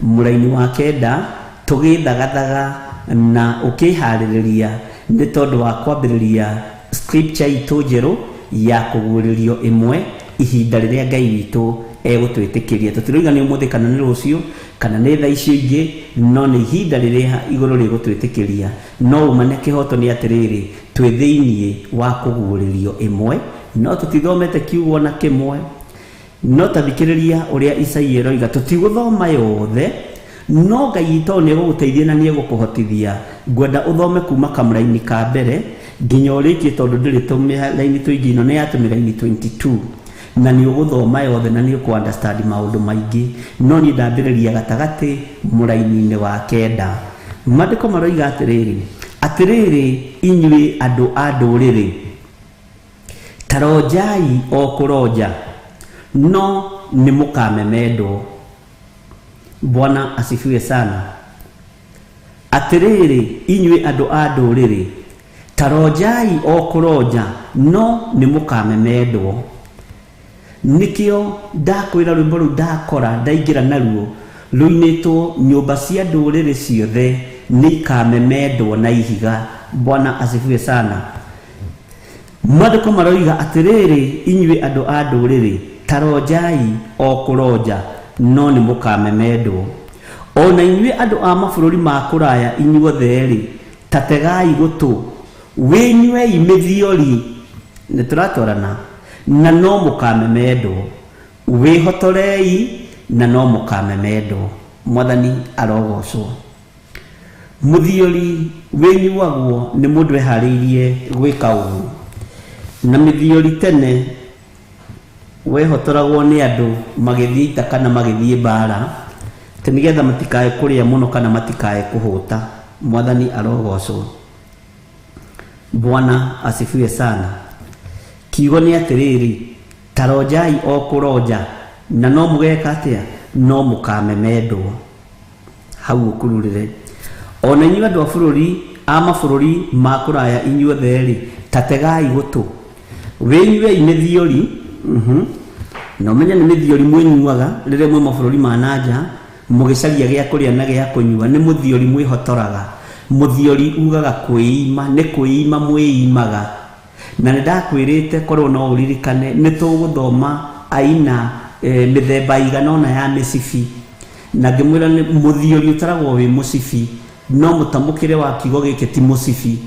[SPEAKER 4] mũraini wa 9, tũgĩthagathaga na ũkĩharĩrĩria nĩ tondũ wa kwambĩrĩria scripture itũ njerũ ya kũguũrĩrio 1, ihinda rĩrĩa Ngai witũ egũtwĩtĩkĩria. Tũtiroiga nĩ ũmũthĩ kana nĩ rũciũ kana nĩ thaa icio ingĩ, no nĩ ihinda rĩrĩa igũrũ rĩgũtwĩtĩkĩria. No umane kĩhoto nĩ atĩrĩrĩ, twĩ thĩinĩ wa kũguũrĩrio 1, no tũtithomete kiugo na kĩmwe, no tathikĩrĩria ũrĩa Isaia eroiga. Tũtigũthoma yothe, no Ngai witũ nĩ egũgũteithia na nĩ egũkũhotithia. Ngwenda ũthome kuma kamũraini ka mbere nginya ũrĩkie, tondũ ndĩrĩ tũmĩraini tũingĩ, ino nĩ ya tũmĩraini 22. na ni uguthoma yothe na ni ku understand maundu maingi no ni ndambiriria gatagati muraini-ini wa kenda. Mandiko maroiga atiriri inyui andu a nduriri tarojai o kuroja no ni mukamemendwo. Bwana asifiwe sana. Atiriri inyui andu a nduriri tarojai o kuroja no ni mukamemendwo. Nikio ndakwira rwimbo ru ndakora ndaingira naruo ruinitwo nyumba cia nduriri ciothe ni kamemendwo na ihiga. Bwana asifiwe sana. Mandiko maroiga atiriri inyui andu a nduriri tarojai o kuroja no ni mukamemendwo. Ona inyui andu a mabũrũri ma kũraya inyuothe tategai gutu winywei mithiori nituratorana na no mukamemendwo. Wihotorei na no mukamemendwo. Mwathani arogocwo. Muthiori winyuagwo ni mundu ehariirie gwika ugu na mithiori tene wehotoragwo ni andu magithii ita kana magithii mbara te nigetha matikae kuria muno kana matikae kuhuta. Mwathani arogocwo. Bwana asifiwe sana. Kiugo ni atiriri tarojai o kuroja na no mugeka atia no mukamemendwo. Hau ukururire ona inyuĩ andu a bũrũri a mabũrũri ma kũraya inyuothe tategai gutu winyuei mithiori no menya ni mithiori mwinyuaga rĩrĩa mwe mabũrũri ma nanja mugicaria gĩa kũrĩa na gĩa kũnyua ni muthiori mwihotoraga. Muthiori ugaga kwĩima ni kwĩima mwĩimaga na ndakwĩrĩte korwo no uririkane ni tũgũthoma aina mithemba igana ona ya mĩcibi na ngĩmwĩra ni muthiori ũtaragwo wĩ mũcibi no mũtamũkĩre wa kiugo gĩkĩ ti mũcibi.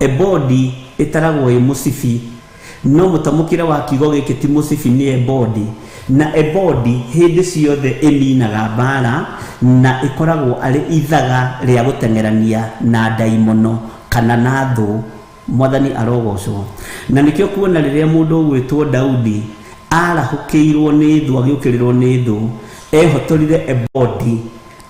[SPEAKER 4] Ebodi ĩtaragwo ĩ mũcibi no mũtamũkĩre wa kiugo gĩkĩ ti mũcibi ni ebodi. Na ebodi hindi ciothe ĩminaga mbara na ĩkoragwo arĩ ithaga rĩa gũteng'erania na ndaimono kana na thũ. Mwathani arogocwo. Na nikio kuona rĩrĩa mũndũ ũgwĩtwo Daudi arahũkĩirwo nĩ thũ agĩũkĩrĩrwo nĩ thũ ehotorire ebodi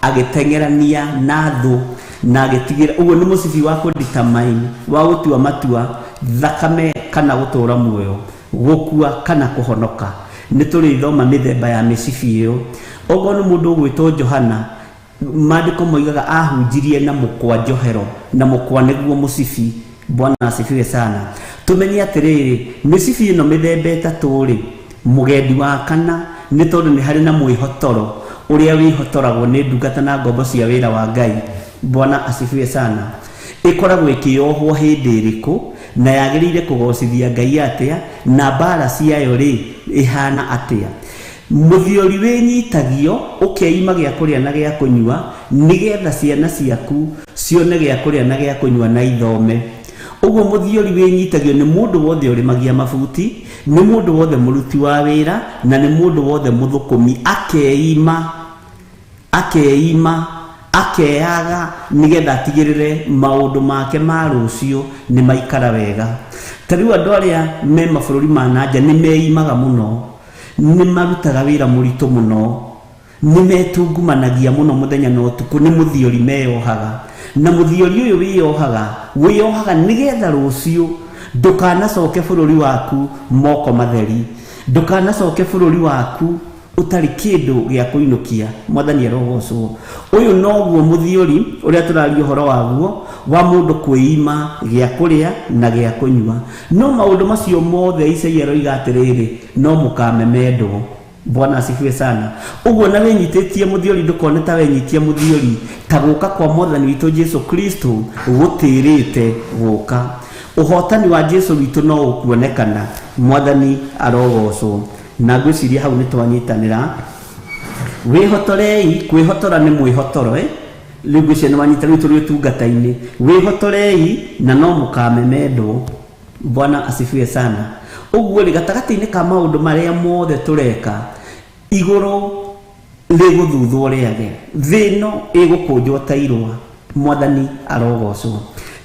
[SPEAKER 4] agĩteng'erania na thũ na agĩtigĩra. Ũguo nĩ mũcibi wa kũdetermine wa gũtua matua thakame kana gũtũra muoyo gũkua kana kũhonoka. Nĩ tũrĩthoma mĩthemba ya mĩcibi ĩyo. Ogo nĩ mũndũ ũgwĩtwo Johana mandĩko moigaga ahunjirie na mũkwa njohero na mũkwa nĩguo mũcibi. Bwana asifiwe sana. Tumenye atiriri mĩcibi ĩno mĩthemba ĩtatũ mugendi wa kana nĩ tondũ nĩ harĩ na mwĩhotoro ũrĩa wĩhotoragwo nĩ ndungata na ngombo cia wĩra wa Ngai. Bwana asifiwe sana. Ĩkoragwo ĩkĩohwo hĩndĩ ĩrĩkũ na yagĩrĩire kũgocithia Ngai atĩa na mbara ciayo ihana atĩa. Muthiori wĩnyitagio ũkeima gĩa kũrĩa na gĩa kũnyua nigetha ciana ciaku cione gĩa kũrĩa na gĩa kũnyua na ithome. Ũguo muthiori wĩnyitagio nĩ mũndũ wothe ũrĩmagia mabuti, nĩ mũndũ wothe mũruti wa wĩra na nĩ mũndũ wothe mũthũkũmi akeima akeaga nigetha atigĩrĩre maũndũ make ma rũciũ nĩ maikara wega. Tarĩu andũ arĩa me mabũrũri ma nanja nĩ meimaga mũno, nĩ marutaga wĩra mũritũ mũno, nĩ metungumanagia mũno mũthenya na ũtukũ, nĩ muthiori meyohaga. Na muthiori ũyũ wĩyohaga nigetha rũciũ ndũkanacoke bũrũri waku moko matheri, ndũkanacoke bũrũri waku utari kindu gĩa kũinũkia. Mwathani arogocwo. Ũyũ noguo muthiori ũrĩa tũraria ũhoro waguo wa mũndũ kwĩima gĩa kũrĩa na gĩa kũnyua. No maũndũ macio mothe Isaia aroiga atĩrĩrĩ no mũkamemendwo. Bwana asifiwe sana. Ũguo na wĩnyitĩtie muthiori ndũkone ta wĩnyitie muthiori ta gũka kwa Mwathani witũ Jesu Kristo gũtĩrĩte gũka. Ũhotani wa Jesu witũ no ũkuonekana. Mwathani arogocwo. Na ngwĩciria hau nĩ twanyitanĩra. Wĩhotorei, kwĩhotora nĩ mwĩhotoro rĩu ngwĩciria nĩ wanyitanĩra tũrĩ ũtungata-inĩ. Wĩhotorei na no mũkamemendwo. Bwana asifiwe sana. Ũguo gatagatĩ-inĩ ka maũndũ marĩa mothe tũreka igũrũ rĩgũthuthwo rĩage, thĩ ĩno ĩgũkũnjwo ta irũa. Mwathani arogocwo.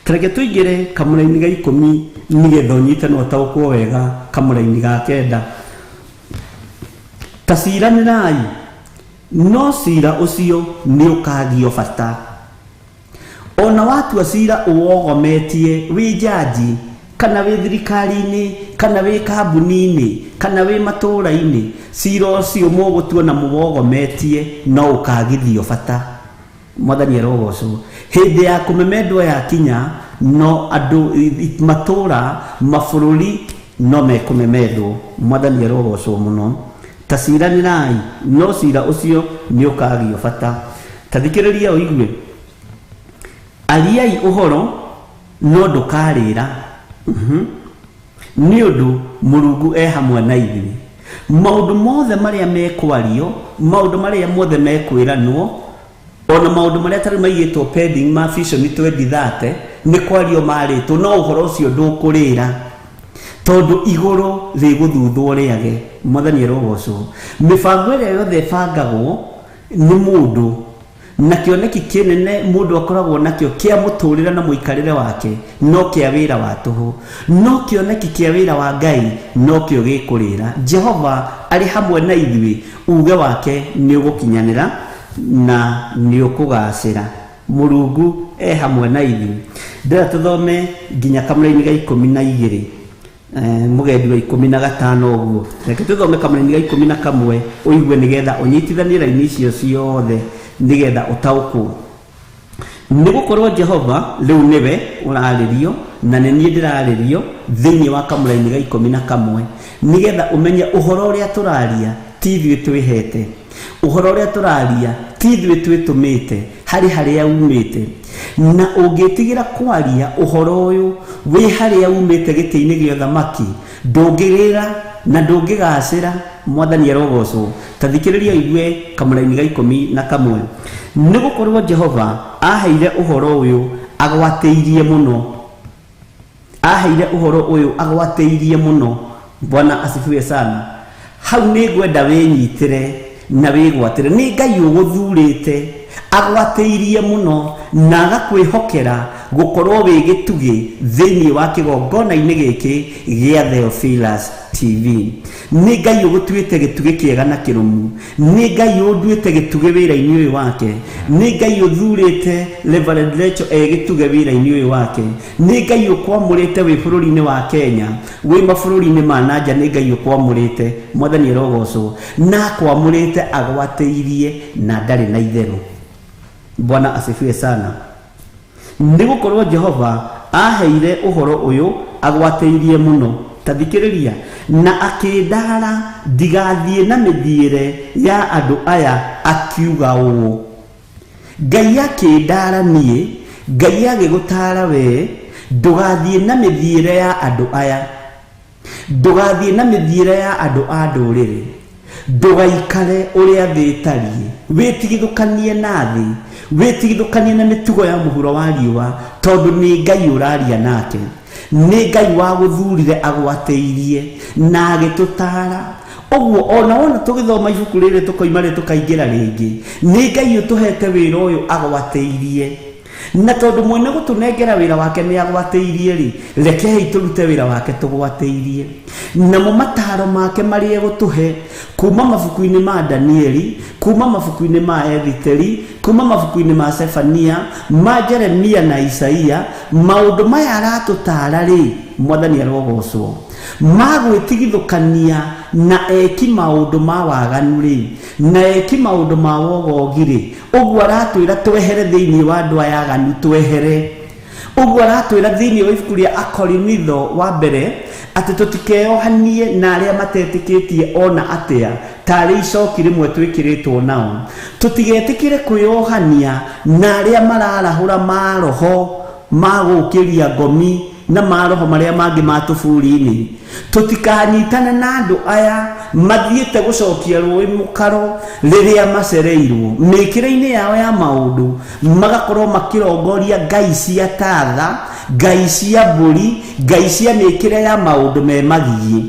[SPEAKER 4] Tareke tũingĩre kamũra-inĩ ga 10 nigetha ũnyitanĩrwo ũtaũkwo wega kamũra-inĩ ga 9. Taciranirai no cira ucio ni ukagio bata ona watu acira uwogometie wi jaji kana wi thirikari-ini kana wi kambuni-ini kana wi matura-ini cira ucio mugutua na muwogometie no ukagithio bata mwathani arogocwo hindi ya kumemendwa ya kinya no andu matura mabũrũri no mekumemendwo mwathani arogocwo muno taciranirai no cira ucio ni ukagio bata tathikiriria uigue ariai uhoro no ndukarira ni undu Murungu hamwe na ithuĩ maundu mothe maria mekwario maundu maria mothe mekwiranwo ona maundu maria tari maigitwo pending ma Vision 2030 ni kwario maritwo no uhoro ucio ndukurira tondu iguru riguthuthwo riage mwathani arogocwo mibango iria yothe bangagwo ni mundu na kioneki kinene mundu akoragwo nakio kia muturira na muikarire wake no kia wira wa tuhu no kioneki kia wira wa Ngai no kio gikurira Jehova ari hamwe na ithuĩ uge wake ni ugukinyanira na ni ukugacira Murungu hamwe na ithuĩ ndira tuthome nginya kamũra-inĩ ga 12 mugendi wa 15 uguo reke tuthome kamũra-inĩ ga 11 uigue nigetha unyitithanie raini icio ciothe nigetha utaukwo nigukorwo Jehova riu niwe uraririo na ni nie ndiraririo thiini wa kamũra-inĩ ga 11 nigetha umenye uhoro uria turaria ti ithuĩ twihete uhoro uria turaria ti ithuĩ twitumite hari haria umite na ungitigira kwaria uhoro uyu wi haria umite giti-ini gĩa thamaki ndungirira na ndungigacira mwathani arogocwo tathikiriria igue kamũra-inĩ ga 11 nigukorwo Jehova aheire uhoro uyu agwatĩirie muno Bwana asifiwe sana hau ni ngwenda winyitire na wigwatire ni Ngai uguthurite agwatĩirie muno na agakwĩhokera gukorwo wi gitugi thiini wa kigongona-ini giki gia Theophilus TV ni Ngai ugutuite gitugi kiega na kirumu ni Ngai unduite gitugi wira-ini uyu wake ni Ngai uthurite Reverend Rachel gitugi wira-ini uyu wake ni Ngai ukwamurite wi bũrũri-ini wa Kenya wi mabũrũri-ini ma nanja ni Ngai ukwamurite mwathani arogocwo na kwamurite agwatĩirie na ndari na itheru Bwana asifiwe sana nigukorwo Jehova aheire uhoro uyu agwatĩirie muno tathikiriria na akindara ndigathie na mithiire ya andu aya akiuga uu Ngai akindara nie Ngai agigutara we ndugathie na mithiire ya andu aya ndugathie na mithiire ya andu a ndũrĩrĩ ndugaikare uria thĩtarie witigithukanie na thĩ witigithukanie na mitugo ya muhuro wa riũa tondu ni Ngai uraria nake ni Ngai wa guthurire agwatĩirie na agitutara oguo ona wona tugithoma ibuku rĩrĩ tukoima rĩ tukaingĩra rĩngĩ ni Ngai utuhete wĩra ũyũ agwatĩirie na tondu mwene gutunengera wĩra wake ni agwatĩirie ri rekei turute wĩra wake tugwatĩirie na mo mataro make marie gutuhe kuma mabuku-ini ma Danieli kuma mabuku-ini ma Esiteri kuma mabuku-ini ma Sefania ma Jeremia na Isaia maundu maya aratutara ri mwathani arogocwo magwitigithukania na eki maundu ma waganu ri na eki maundu ma wogogi ri uguo aratwira twehere thiini wa andu aya aganu twehere uguo aratwira thiini wa ibuku ria Akorinitho wa mbere ati tutikeohanie na aria matetikitie ona atia tari icoki rimwe twikiritwo nao tutigetikire kwiohania na aria mararahura maroho magukiria ngomi na maroho maria mangi matuburi-ini tutikanyitana na andu aya mathiite gucokia rũĩ mũkaro riria macereirwo mikire-ini yao ya maundu magakorwo makirongoria ngai cia tatha ngai cia mbũri ngai cia mikire ya maundu me magigi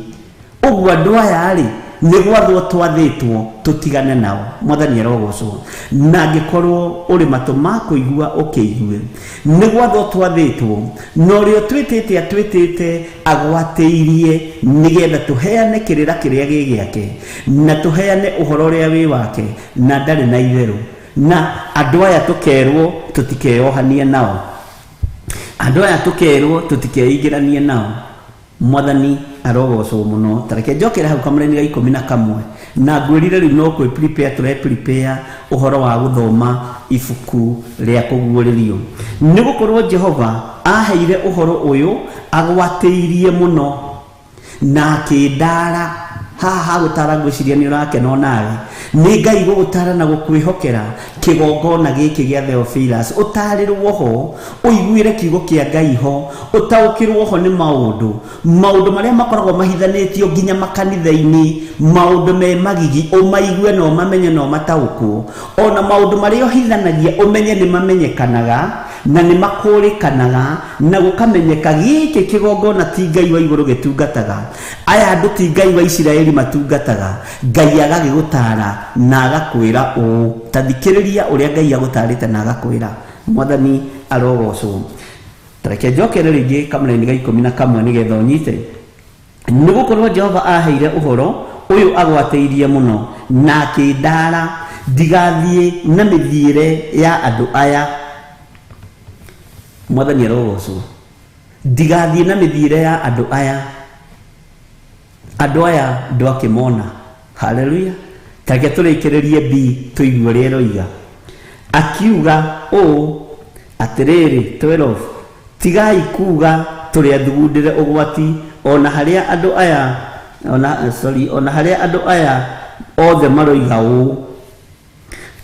[SPEAKER 4] uguo andu aya ri nĩ gwathwo twathĩtwo tũtigane nao. Mwathani arogocwo. Na angĩkorwo ũrĩ matũ ma kũigua ũkĩigue, nĩ gwathwo twathĩtwo, na ũrĩa twĩtĩte atwĩtĩte agwatĩirie nĩgetha tũheane kĩrĩra kĩrĩa gĩ gĩake na tũheane ũhoro ũrĩa wĩ wake na ndarĩ na itherũ. Na andũ aya tũkerwo tũtikeohanie nao, andũ aya tũkerwo tũtikeingĩranie nao. Mwathani arogocwo muno. Tareke njokera hau kamũra-inĩ ga 11 na ngwĩrire rĩu no kwĩ prepare prepare ũhoro wa gũthoma ibuku rĩa kũguũrĩrio, nĩ gũkorwo Jehova aheire ũhoro ũyũ agwatĩirie mũno na akĩndara. Haha gũtara ngwĩciria nĩ ũrakena nawe, nĩ Ngai gũgũtara na gũkwĩhokera kĩgongona gĩkĩ gĩa Theophilus. Ũtarĩrwo ho, ũiguĩre kiugo kĩa Ngai ho, ũtaũkĩrwo ho nĩ maũndũ marĩa makoragwo mahithanĩtio nginya makanitha-inĩ, maũndũ me magigi ũmaigue na ũmamenye na ũmataũkwo, ona maũndũ marĩa ũhithanagia ũmenye nĩ mamenyekanaga na nĩ makũrĩkanaga na gũkamenyeka gĩkĩ kĩgongona ti Ngai wa igũrũ gĩtungataga, aya andũ ti Ngai wa Isiraeli matungataga. Ngai agagĩgũtara na agakwĩra ũũ. Ta thikĩrĩria ũrĩa Ngai agũtarĩte na agakwĩra. Mwathani arogocwo. Tareke njokere rĩngĩ kamũra-inĩ ga 11 nĩgetha ũnyite. Nĩ gũkorwo Jehova aheire ũhoro ũyũ agwatĩirie mũno na akĩndara ndigathiĩ na mĩthiĩre ya andũ aya. Mwathani arogocwo. Ndigathiĩ na mĩthiĩre ya andũ aya. Andũ aya ndwakĩmona. Haleluya. Tareke tũrĩkĩrĩrie B tũigue ũrĩa eroiga. Akiuga ũũ atĩrĩrĩ 12, tigai kuuga tũrĩ athugundĩre ũgwati ona harĩa andũ aya ona harĩa andũ aya othe maroiga ũũ,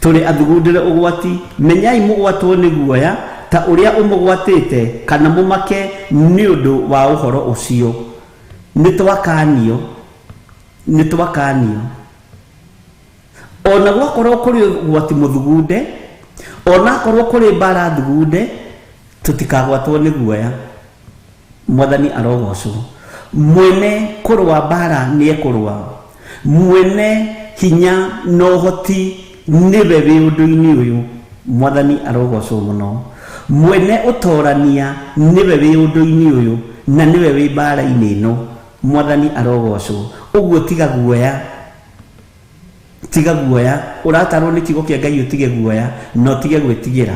[SPEAKER 4] tũrĩ athugundĩre ũgwati. Menyai mũgwatwo nĩ guoya ta ũrĩa ũmũgwatĩte, kana mũmake nĩ ũndũ wa ũhoro ũcio. Nĩ twakanio. Ona gwakorwo kũrĩ ũgwati mũthugunde, ona korwo kũrĩ mbara thugunde, tũtikagwatwo nĩ guoya. Mwathani arogocwo. Mwene kũrũa mbara nĩ ekũrũa, mwene hinya na ũhoti nĩwe wĩ ũndũ-inĩ ũyũ. Mwathani arogocwo mũno. Mwene ũtorania nĩwe wĩ ũndũ-inĩ ũyũ na nĩwe wĩ mbara-inĩ ĩno. Mwathani arogocwo. Ũguo tiga guoya, tiga guoya. Ũratarwo nĩ kiugo kĩa Ngai ũtige guoya no tige gwĩtigĩra,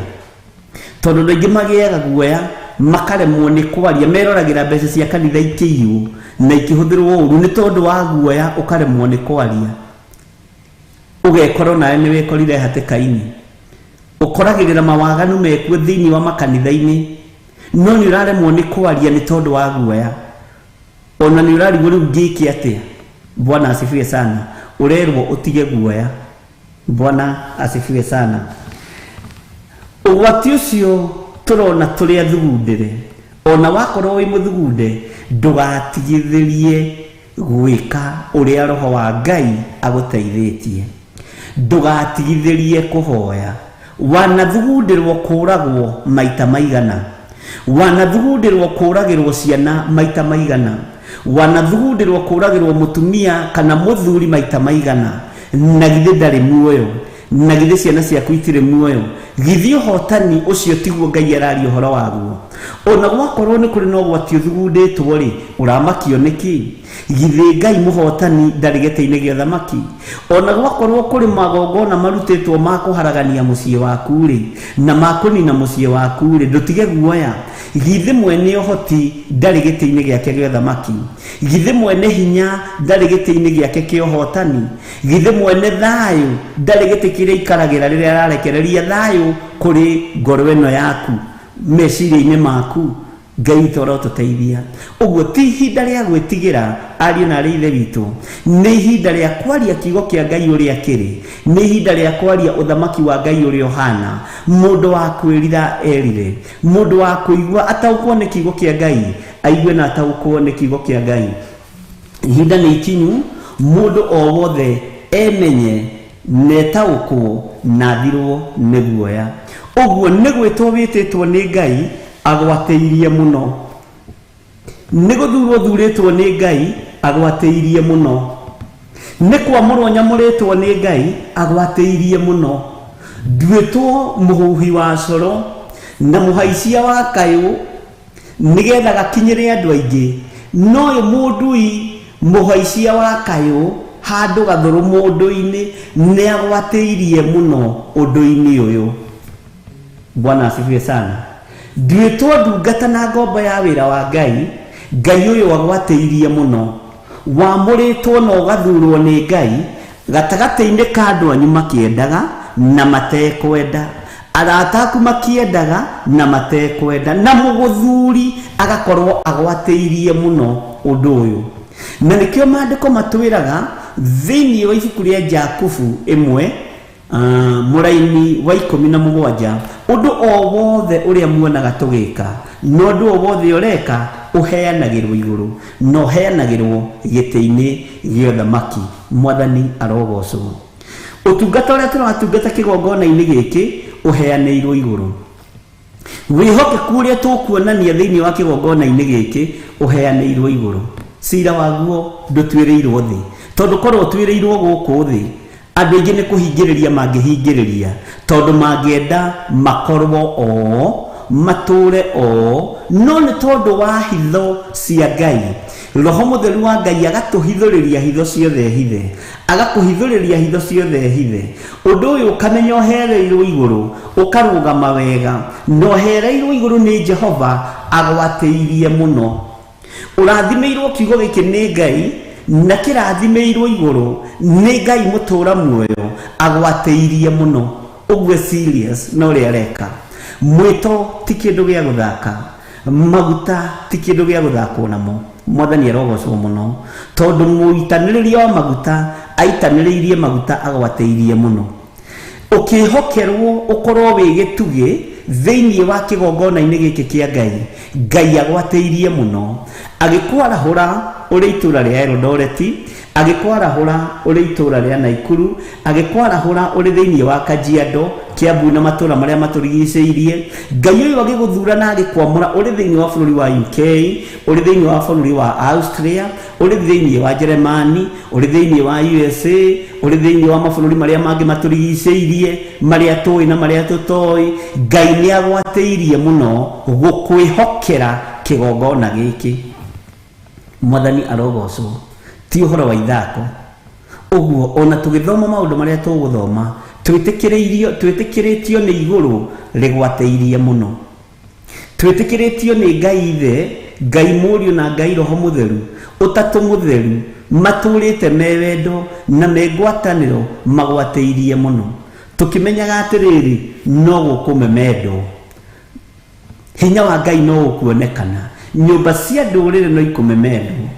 [SPEAKER 4] tondũ andũ aingĩ magĩaga guoya makaremwo nĩ kwaria, meroragĩra mbeca cia kanitha ikĩiywo na ikĩhũthĩrwo ũru. Nĩ tondũ wa guoya ũkaremwo nĩ kwaria, ũgekorwo nawe nĩ wĩkorire hatĩka-inĩ, ũkoragĩrĩra mawaganu mekuo thĩinĩ wa makanitha-inĩ, no nĩ ũraremwo nĩ kwaria nĩ tondũ wa guoya. Ona nĩ ũrarigwo rĩu ngĩke atĩa. Bwana asifiwe sana. Ũrerwo ũtige guoya. Bwana asifiwe sana. Ũgwati ũcio tũrona tũrĩ athugundĩre, ona wakorwo wĩ mũthugunde, ndũgatigithĩrie gwĩka ũrĩa Roho wa Ngai agũteithĩtie. Ndũgatigithĩrie kũhoya. Wanathugundĩrwo kũragwo maita maigana, wanathugundĩrwo kũragĩrwo ciana maita maigana, wanathugundĩrwo kũragĩrwo mũtumia kana mũthuri maita maigana, na githĩ ndarĩ muoyo, na githĩ ciana ciaku itirĩ muoyo. Githĩ ũhotani ũcio tiguo Ngai araria ũhoro waguo. Ona gwakorwo nĩ kũrĩ na ũgwati ũthugundĩtwo rĩ, ũramakio nĩkĩ? Githĩ Ngai mũhotani ndarĩ gĩtĩ-inĩ gĩa thamaki? Ona gwakorwo kũrĩ magongona marutĩtwo ma kũharagania mũciĩ waku rĩ, na ma kũnina mũciĩ waku rĩ, ndũtige guoya. Githĩ mwene ũhoti ndarĩ gĩtĩ-inĩ gĩake gĩa thamaki? Githĩ mwene hinya ndarĩ gĩtĩ-inĩ gĩake kĩa ũhotani? Githĩ mwene thayũ ndarĩ gĩtĩ kĩrĩa ikaragĩra rĩrĩa ararekereria thayũ kũrĩ ngoro ĩno yaku, meciria-inĩ maku? Ngai tũrotũteithia. Ũguo ti ihinda rĩa gwĩtigĩra, ariũ na arĩ ithe witũ. Nĩ ihinda rĩa kwaria kiugo kĩa Ngai ũrĩa kĩrĩ, nĩ ihinda rĩa kwaria ũthamaki wa Ngai ũrĩa ũhana. Mũndũ wa kwĩrira erire, mũndũ wa kũigua ataũkwo nĩ kiugo kĩa Ngai aigue na ataũkwo nĩ kiugo kĩa Ngai. Ihinda nĩ ikinyu, mũndũ o wothe emenye netaũkwo na thirwo nĩ guoya. Ũguo nĩ gwĩtwo wĩtĩtwo nĩ Ngai agwatĩirie mũno, nĩ gũthurwo thurĩtwo nĩ Ngai agwatĩirie mũno. nĩ kwamũrwo nyamũrĩtwo nĩ Ngai agwatĩirie mũno, nduĩtwo mũhuhi wa coro na mũhaicia wa kayũ nĩgetha gakinyĩre andũ aingĩ, no ũyũ mũndui mũhaicia wa kayũ handũ gathũrũ mũndũ-inĩ nĩ agwatĩirie mũno ũndũ-inĩ ũyũ. Bwana asifiwe sana. Nduĩtwo ndungata na ngombo ya wĩra wa Ngai, Ngai ũyũ agwatĩirie mũno, wamũrĩtwo na ũgathurwo nĩ Ngai gatagatĩ-inĩ ka andũ anyu makĩendaga na matekwenda, arata aku makĩendaga na matekwenda, na mũgũthuri agakorwo agwatĩirie mũno ũndũ ũyũ. Na nĩkĩo maandĩko matwĩraga thĩinĩ wa ibuku rĩa Jakubu 1 mũraini wa 17, ũndũ o wothe ũrĩa muonaga tũgĩka na ũndũ o wothe ũreka ũheanagĩrwo igũrũ na ũheanagĩrwo gĩtĩ-inĩ gĩa ũthamaki. Mwathani arogocwo. Ũtungata ũrĩa tũratungata kĩgongona-inĩ gĩkĩ ũheanĩirwo igũrũ. Wĩhokeku ũrĩa tũkuonania thĩinĩ wa kĩgongona-inĩ gĩkĩ ũheanĩirwo igũrũ. Cira waguo ndũtuĩrĩirwo thĩ, tondũ korwo ũtuĩrĩirwo gũkũ thĩ, andũ aingĩ nĩ kũhingĩrĩria mangĩhingĩrĩria, tondũ mangĩenda makorwo o matũre o, no nĩ tondũ wa hitho cia Ngai, Roho Mũtheru wa Ngai agatũhithũrĩria hitho ciothe hithe, agakũhithũrĩria hitho ciothe hithe, ũndũ ũyũ ũkamenya ũhereirwo igũrũ, ũkarũgama wega, na ũhereirwo igũrũ nĩ Jehova agwatĩirie mũno. Ũrathimĩirwo kiugo gĩkĩ nĩ Ngai, na kĩrathimĩirwo igũrũ nĩ Ngai mũtũra muoyo agwatĩirie mũno. Ũguo serious na ũrĩa areka. Mwĩto ti kĩndũ gĩa gũthaka, maguta ti kĩndũ gĩa gũthakwo namo. Mwathani arogocwo mũno, tondũ mũitanĩrĩria wa maguta aitanĩrĩirie maguta agwatĩirie mũno. Ũkĩhokerwo ũkorwo wĩ gĩtugĩ thĩinĩ wa kĩgongona-inĩ gĩkĩ kĩa Ngai, Ngai agwatĩirie mũno. Agĩkwarahũra ũrĩ itũra rĩa Eldoreti, agĩkwarahũra ũrĩ itũra rĩa Naikuru, agĩkwarahũra ũrĩ thĩinĩ wa Kajiado, Kiambu na matũra marĩa matũrigicĩirie. Ngai ũyũ agĩgũthura na agĩkwamũra ũrĩ thĩinĩ wa bũrũri wa UK, ũrĩ thĩinĩ wa bũrũri wa Austria, ũrĩ thĩinĩ wa Germany, ũrĩ thĩinĩ wa USA, ũrĩ thĩinĩ wa mabũrũri marĩa mangĩ matũrigicĩirie, marĩa tũĩ na marĩa tũtoĩ. Ngai nĩ agwatĩirie mũno gũkwĩhokera kĩgongona gĩkĩ. Mwathani arogocwo. Ti ũhoro wa ithako. Ũguo ona tũgĩthoma maũndũ marĩa tũgũthoma, twĩtĩkĩrĩtio nĩ igũrũ rĩgwatĩirie mũno. Twĩtĩkĩrĩtio nĩ Ngai Ithe, Ngai Mũriũ na Ngai Roho Mũtheru, ũtatũ mũtheru, matũrĩte me wendo na me ngwatanĩro magwatĩirie mũno. Tũkĩmenyaga atĩrĩrĩ, no gũkũmemendwo. Hinya wa Ngai no ũkuonekana. Nyũmba cia ndũrĩrĩ no ikũmemendwo.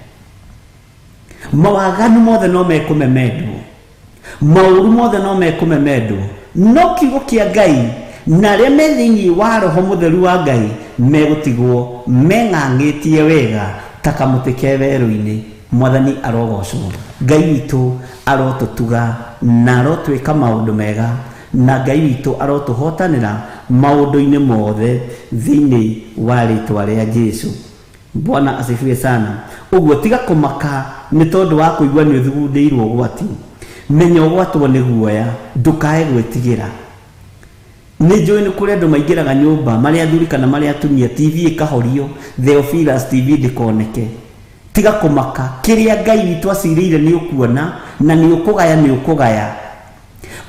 [SPEAKER 4] Mawaganu mothe no mekũmemendwo. Maũru mothe no mekũmemendwo. No kiugo kĩa Ngai na arĩa me thĩinĩ wa Roho Mũtheru wa Ngai megũtigwo meng'ang'ĩtie wega ta kamũtĩ ke werũ-inĩ. Mwathani arogocwo. Ngai witũ arotũtuga na arotwĩka maũndũ mega, na Ngai witũ arotũhotanĩra maũndũ-inĩ mothe thĩinĩ wa rĩtwa rĩa Jesũ. Bwana asifiwe sana. Ũguo tiga kũmaka nĩ tondũ wa kũigua nĩ ũthugundĩirwo ũgwati. Menya ũgwatwo nĩ guoya, ndũkae gwĩtigĩra. Nĩ njũĩ nĩ kũrĩ andũ maingĩraga nyũmba marĩa athuri kana marĩa atumia, TV ĩkahorio, Theophilus TV ndĩkoneke. Tiga kũmaka, kĩrĩa Ngai witũ acirĩire nĩ ũkuona na nĩ ũkũgaya nĩ ũkũgaya.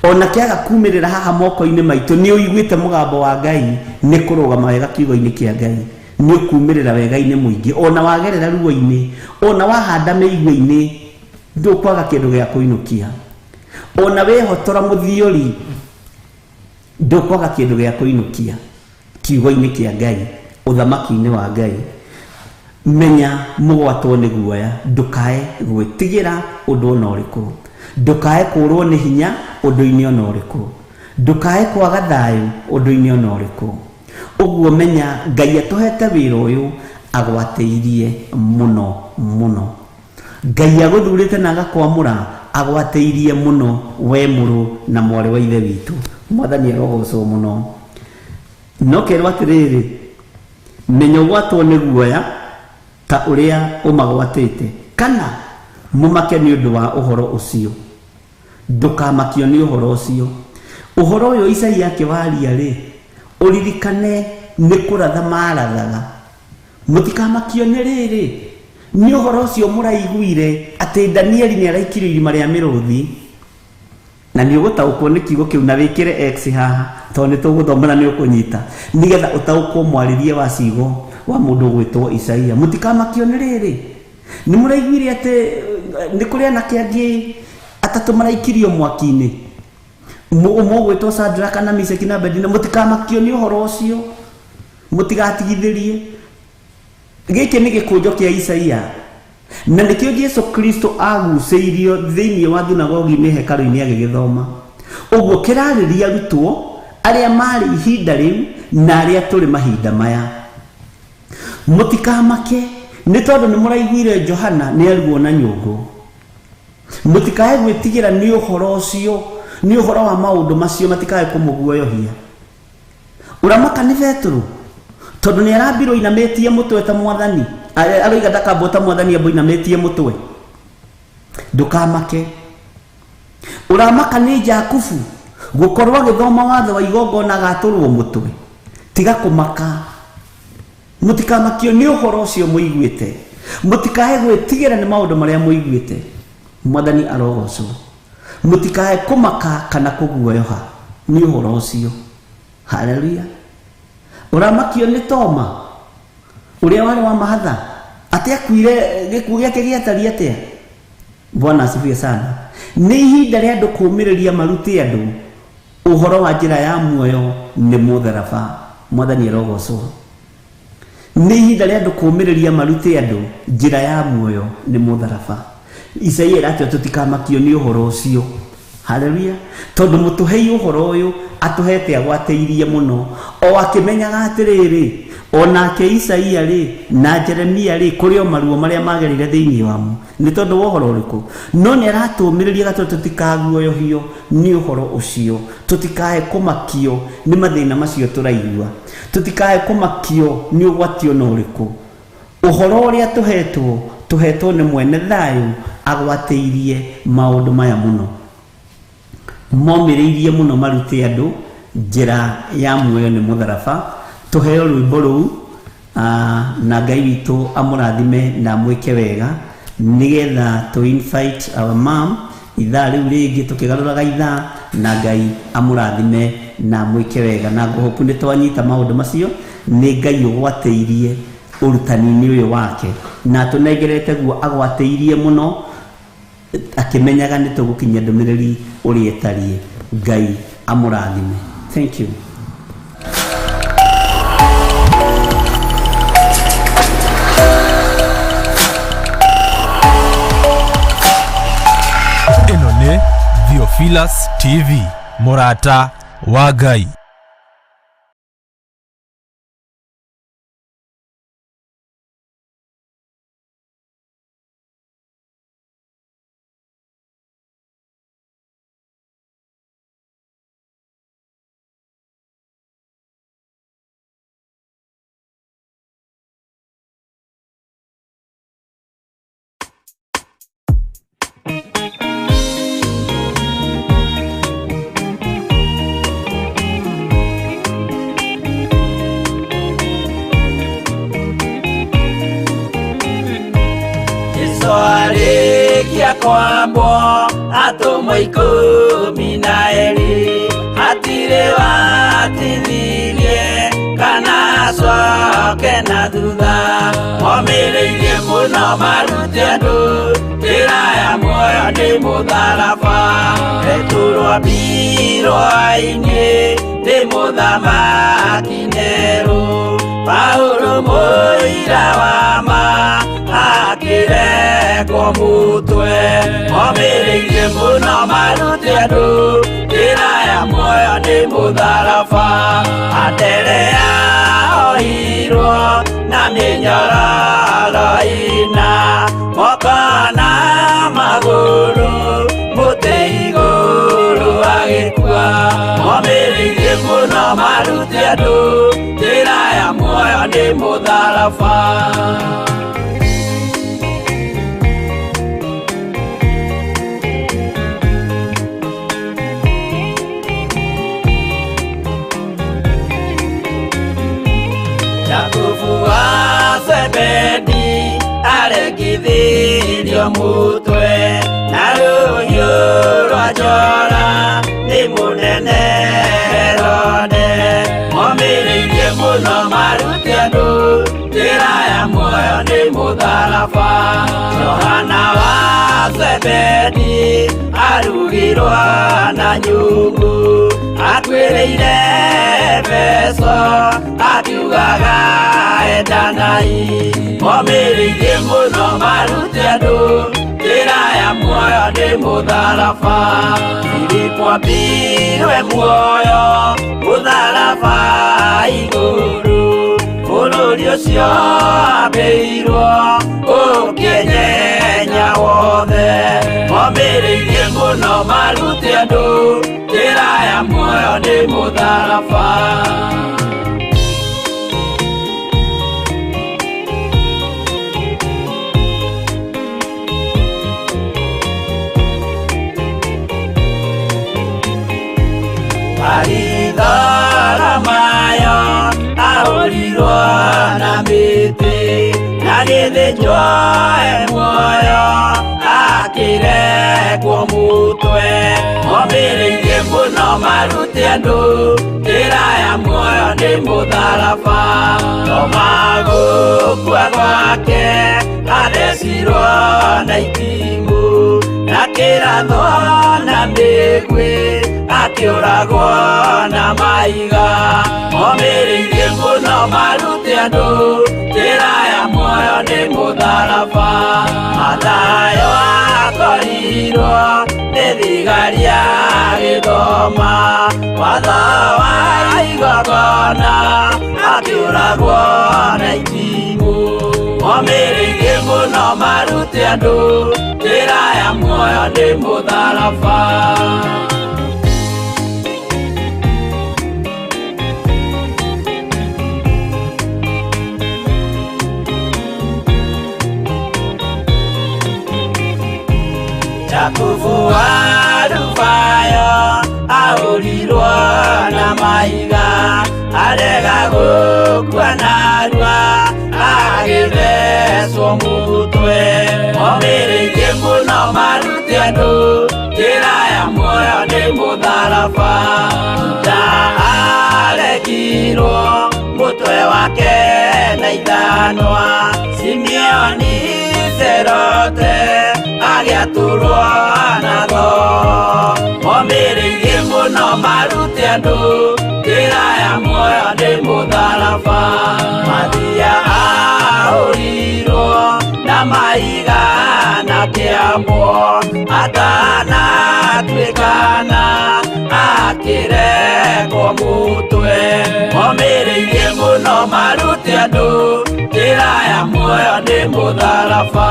[SPEAKER 4] Ona kĩaga kumĩrĩra haha moko-inĩ maitũ, nĩ ũiguĩte mũgambo wa Ngai, nĩ kũrũgama wega kiugo-inĩ kĩa Ngai, nĩ ũkumĩrĩra wega-inĩ mũingĩ. Ona wagerera ruo-inĩ, ona wahanda mĩigua-inĩ, ndũkwaga kĩndũ gĩa kũinũkia. Ona wehotora mũthiori, ndũkwaga kĩndũ gĩa kũinũkia kiugo-inĩ kĩa Ngai, ũthamaki-inĩ wa Ngai. Menya mũgwatwo nĩ guoya, ndũkae gwĩtigĩra ũndũ ona ũrĩkũ, ndũkae kũrwo nĩ hinya ũndũ-inĩ ona ũrĩkũ, ndũkae kwaga thayũ ũndũ-inĩ ona ũrĩkũ. Ũguo menya Ngai atũhete wĩra ũyũ agwatĩirie mũno mũno. Ngai agũthurĩte na agakwamũra agwatĩirie mũno we mũrũ na mwarĩ wa ithe witũ. Mwathani arogocwo mũno. No kerwo atĩrĩrĩ, menya ũgwatwo nĩ guoya ta ũrĩa ũmagwatĩte, kana mumake ni undu wa uhoro ucio ndukamakio ni uhoro ucio uhoro uyo Isaia akiwaria ri uririkane ni kuratha marathaga mutikamakio ni riri ni uhoro ucio muraiguire ati Danieli ni araikirio irima ria miruthi na ni ugutaukwo ni kiugo kiu na wikire x haha to ni tuguthomera ni ukunyita nigetha utaukwo mwaririe wa cigo wa mundu gwitwo Isaia mutikamakio ni riri ni muraiguire ati ni kuria na kiangi atatu maraikirio mwaki-ini gwitwo Shadraka na Meshaki na Abednego mutikamakio ni uhoro ucio mutigatigithirie giki ni gikunjo kia Isaia na nikio Jesu Kristo aguceirio thiini wa thunagogi ni hekalu-ini agigithoma uguo kirariria rutwo aria mari ihinda riu na aria turi mahinda maya mutikamake ni tondu ni muraiguire Johana ni arugwo na nyungu mutikae gwitigira ni uhoro ucio ni uhoro wa maundu macio matikae kumuguoyohia uramaka ni Petro tondu ni arambirwo inametie mutwe ta mwathani aroiga ndakambota mwathani ambo inametie mutwe ndukamake uramaka ni Jakubu gukorwo agithoma watho wa igongona gaturwo mutwe tiga kumaka mutikamakio ni uhoro ucio muiguite mutikae gwitigira ni maundu maria muiguite mwathani arogocwo mutikae kumaka kana kuguoyoha ni uhoro ucio haleluya uramakio ni Toma uria wari wa mahatha ati akuire gikuo giake giatari atia Bwana asifiwe sana ni ihinda ria andu kumiriria marute andu uhoro wa njira ya muoyo ni mutharaba mwathani arogocwo ni ihinda ria andu kumiriria marute andu njira ya muoyo ni mutharaba Isaia ratio tutikamakio ni uhoro ucio haleluya tondu mutuhei uhoro uyu atuhete agwateirie muno o akimenyaga atiriri onake Isaia ri na Jeremia ri kurio maruo maria magerire thiini wamo ni tondu uhoro uriku no ni aratumiriria gato tutikaguoyohio ni uhoro ucio tutikae kumakio ni mathina macio turaigua tutikae kumakio ni ugwatio no uriku uhoro uria tuhetwo ni mwene thayu agwateirie maundu maya muno momiririe muno marute andu njira ya muoyo ni mutharaba tuheo rwimbo ruu na Ngai witu amurathime na mwike wega nigetha to invite our mom ithaa riu ringi tukigaruraga ithaa na Ngai amurathime na mwike wega na nguhopu ni twanyita maundu macio ni Ngai ugwateirie urutani-ini uyu wake na tunengerete guo agwateirie muno akimenyaga ni tugukinya ndumiriri uri etarie Ngai amurathime. Thank you.
[SPEAKER 1] Ino ni Theophilus TV Murata wa Ngai.
[SPEAKER 2] Kwambo atumwo 12 hatire watithirie kana coke na thutha momireirie muno marute andu njira ya muoyo ni mutharaba eturwa mbirwa-ini ni muthamaki Neru Paulo muira wa ma akirekwo mutwe momireirie muno marute andu njira ya muoyo ni mutharaba aterea ohirwo na minyororo ina mokana maguru muti iguru agikua momireirie muno marute andu njira ya muoyo ni mutharaba cio mutwe na rũhiũ rwa njora nĩ mũnene Herode momĩrĩirie mũno marute andũ njĩra ya muoyo nĩ mũtharaba Johana wa Zebedi arugirwo na nyũngũ atuĩrĩire Efeso akiugaga endanai momĩrĩirie mũno marute andũ njĩra ya muoyo nĩ mũtharaba Filipo ambirwe muoyo mũtharaba igũrũ bũrũri ũcio ambĩirwo ũkĩnyenya wothe momĩrĩirie mũno marute andũ njĩra ya muoyo nĩ mũtharaba Mayo ahũrirwo na mĩtĩ na gĩthĩnjwo muoyo akĩrekwo mũtwe momĩrĩirie mũno marute andũ njĩra ya muoyo nĩ mũtharaba gũkua gwake athecirwo na itimũ na kĩratho na mĩguĩ akĩũragwo na maiga momĩrĩirie mũno marute andũ njĩra ya muoyo nĩ mũtharaba Mathayo akorirwo nĩ thigari agĩthoma watho wa igongona akĩũragwo na itimũ momĩrĩirie mũno marute andũ njĩra ya muoyo nĩ mũtharaba Jakubu wa Rufayo ahũrirwo na maiga arega gũkua narua agĩthecwo mũtwe momĩrĩirie mũno marute andũ njĩra ya muoyo nĩ mũtharaba Juda aregirwo mũtwe wake na ithanwa Simeoni Zelote agĩatũrwo na tho momĩrĩirie mũno marute andũ njĩra ya muoyo nĩ mũtharaba Mathia ahũrirwo na maiga na kĩambo atanatuĩkana akĩrekwo mũtwe momĩrĩirie mũno marute andũ njĩra ya muoyo nĩ mũtharaba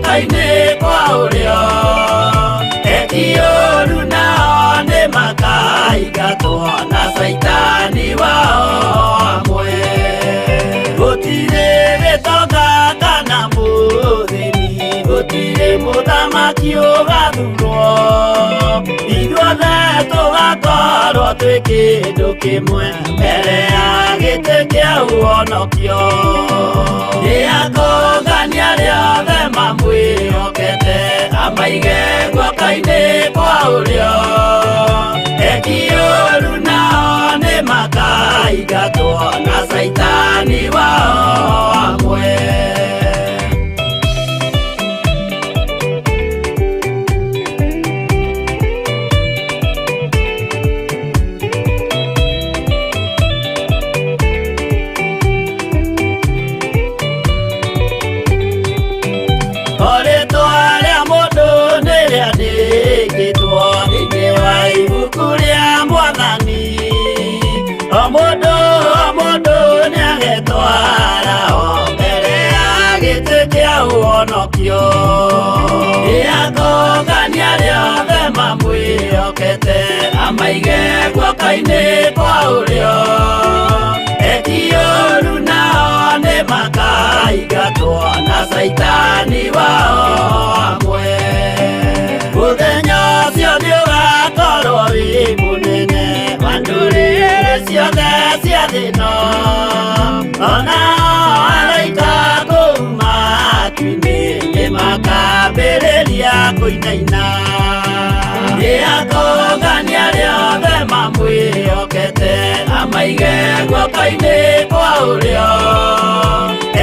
[SPEAKER 2] Kaine kwa ũrĩo etiũru nao nĩ makaigatwo na Saitani wao amwe gũtirĩ gĩtonga kana mũthĩni gũtirĩ mũthamaki ũgathurwo ithuothe tũgakorwo twĩ kĩndũ kĩmwe mbere ya gĩtĩ kĩa ũhonokio nĩakũngania rĩothe mamwĩhokete amaige guoko-inĩ kwa ũrĩo etiũru nao nĩ makaigatwo na Saitani wao amwe ũhonokio Yakongania rĩothe mamwĩhokete amaige guoko-inĩ kwa ũrĩo Eki-ũru nao nĩ makaingatwo na Saitani wao hamwe Mũthenya ũcio nĩũgakorwo wĩ mũnene wa ndũrĩrĩ ciothe cia thĩ ĩno Onao araika kũu matu-inĩ nĩmakambĩrĩria kũinaina Yakongania rĩothe mamwĩhokete amaige guoko-inĩ kwa ũrĩo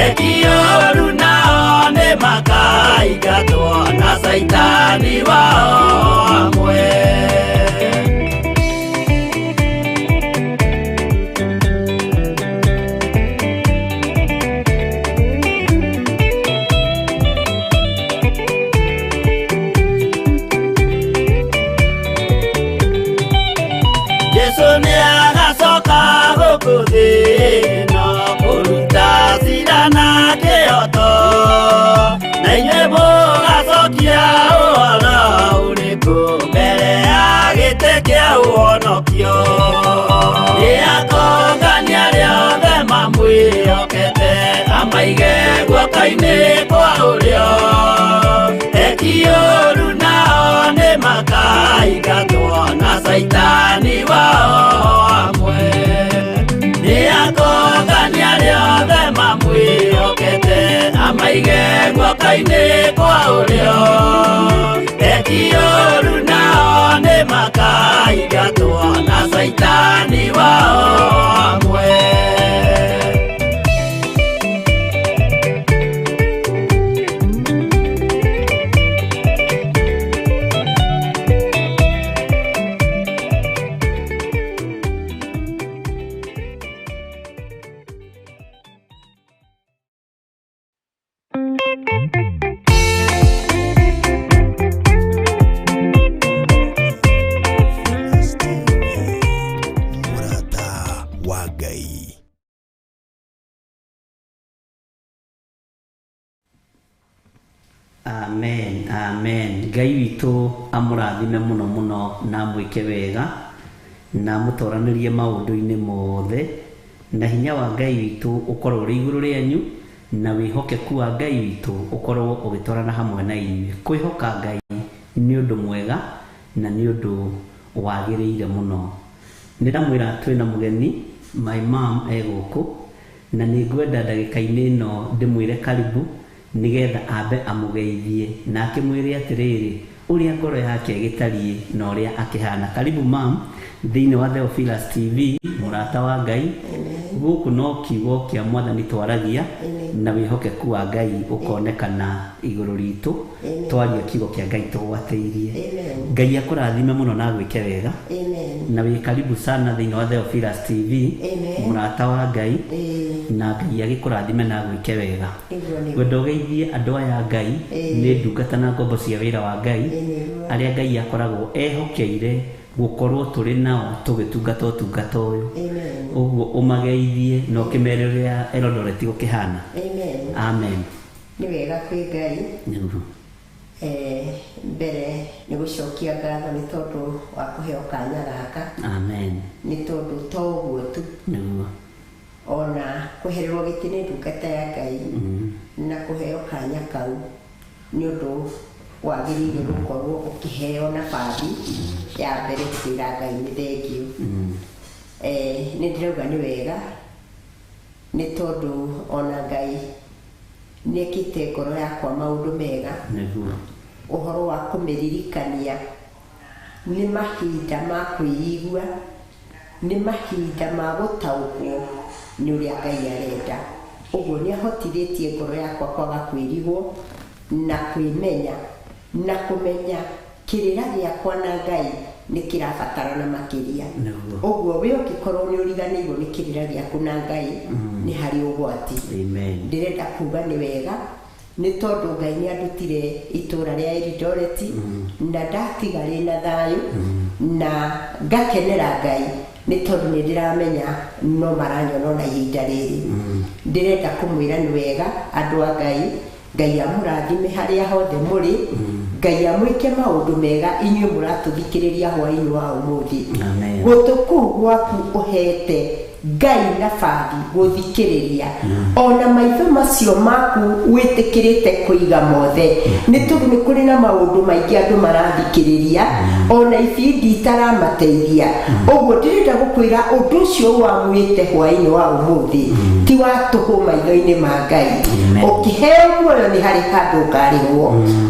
[SPEAKER 2] Eki-ũru nao nĩ makaingatwo na Saitani wao hamwe Agacoka gũkũ thĩ ĩno kũruta cira na kĩhooto na inyuĩ mũgacokia ũhoro ũrĩkũ mbere ya gĩtĩ kĩa ũhonokio Yakongania rĩothe mamwĩhokete amaige guoko-inĩ kwa ũrĩo Eki-ũru nao nĩ makaingatwo na Saitani wao hamwe Yakongania rĩothe mamwĩhokete amaige guoko-inĩ kwa ũrĩo Eki-ũru nao nĩ makaingatwo na Saitani wao hamwe
[SPEAKER 4] Amen, amen. Ngai witũ amũrathime mũno mũno na mwĩke wega na mũtoranĩrie maũndũ-inĩ mothe na hinya wa Ngai witũ ũkorwo ũrĩ igũrũ rĩanyu na wĩhokeku wa Ngai witũ ũkorwo ũgĩtwarana hamwe na inyuĩ. Kwĩhoka Ngai nĩ ũndũ mwega na nĩ ũndũ wagĩrĩire mũno. Nĩndamwĩra twĩna mũgeni my mom egũkũ na nĩngwenda ndagĩka-inĩ ĩno ndĩmwĩre karibu nigetha ambe amũgeithie na akĩmwĩre atĩrĩrĩ ũrĩa ngoro yake gĩtariĩ na ũrĩa akĩhana. Karibu mam thĩinĩ wa Theophilus TV mũrata wa Ngai gũkũ no kiugo kĩa Mwathani twaragia na wĩhokeku wa Ngai ũkonekana igũrũ ritũ twaria kiugo kĩa Ngai tũgwatĩirie. Ngai akũrathime mũno na gwĩke wega na wĩ karibu sana thĩinĩ wa Theophilus TV mũrata wa Ngai na Ngai agĩkũrathime na gwĩke wega. Wendo geithie andũ aya Ngai nĩ ndungata na ngombo cia wĩra wa Ngai arĩa Ngai akoragwo ehokeire gũkorwo tũrĩ nao tũgĩtungata ũtungata ũyũ. Ũguo ũmageithie na ũkĩmere ũrĩa Eldoret gũkĩhana. Amen.
[SPEAKER 5] Nĩ wega kwĩ Ngai mbere nĩ gũcokia ngatho nĩ tondũ wa kũheo kanya gaka.
[SPEAKER 4] Amen.
[SPEAKER 5] Nĩ tondũ to ũguo tu ona kũhererwo gĩtĩ nĩ ndungata ya Ngai na kũheo kanya kau nĩ ũndũ wagĩrĩire gũkorwo ũkĩheo nabathi ya mbere kwĩra Ngai nĩ thengio. Nĩ ndĩrauga nĩ wega nĩ tondũ ona Ngai nĩ ekĩte ngoro yakwa maũndũ mega ũhoro wa kũmĩririkania nĩ mahinda ma kwĩigua nĩ mahinda ma gũtaũkwo nĩ ũrĩa Ngai arenda. Ũguo nĩ ahotithĩtie ngoro yakwa kwaga kwĩrigwo na kwĩmenya na kũmenya kĩrĩra gĩakwa na Ngai nĩ kĩrabatarana makĩria. Ũguo wĩ ũngĩkorwo nĩ ũriganĩirwo nĩ kĩrĩra gĩaku na Ngai nĩ harĩ ũgwati. Ndĩrenda kuga nĩ wega nĩ tondũ Ngai nĩ andutire itũũra rĩa Eldoret na ndatiga rĩna thayũ na ngakenera Ngai nĩ tondũ nĩ ndĩramenya no maranyona na ihinda rĩrĩ. Ndĩrenda kũmwĩra nĩ wega andũ a Ngai Ngai amũrathime harĩa hothe mũrĩ Ngai amwĩke maũndũ mega inyuĩ mũratũthikĩrĩria hwaĩ-inĩ wa ũmũthĩ gũtũ kũu gwaku ũhete Ngai nabathi gũthikĩrĩria ona maitho macio maku wĩtĩkĩrĩte kũiga mothe nĩ tondũ nĩ kũrĩ na maũndũ maingĩ andũ marathikĩrĩria ona ibindi itaramateithia ũguo ndĩrenda gũkwĩra ũndũ ũcio wamwĩte hwaĩ-inĩ wa ũmũthĩ ti wa tũhũ maitho-inĩ ma Ngai ũkĩheo muoyo nĩ harĩ handũ ũkarĩhwo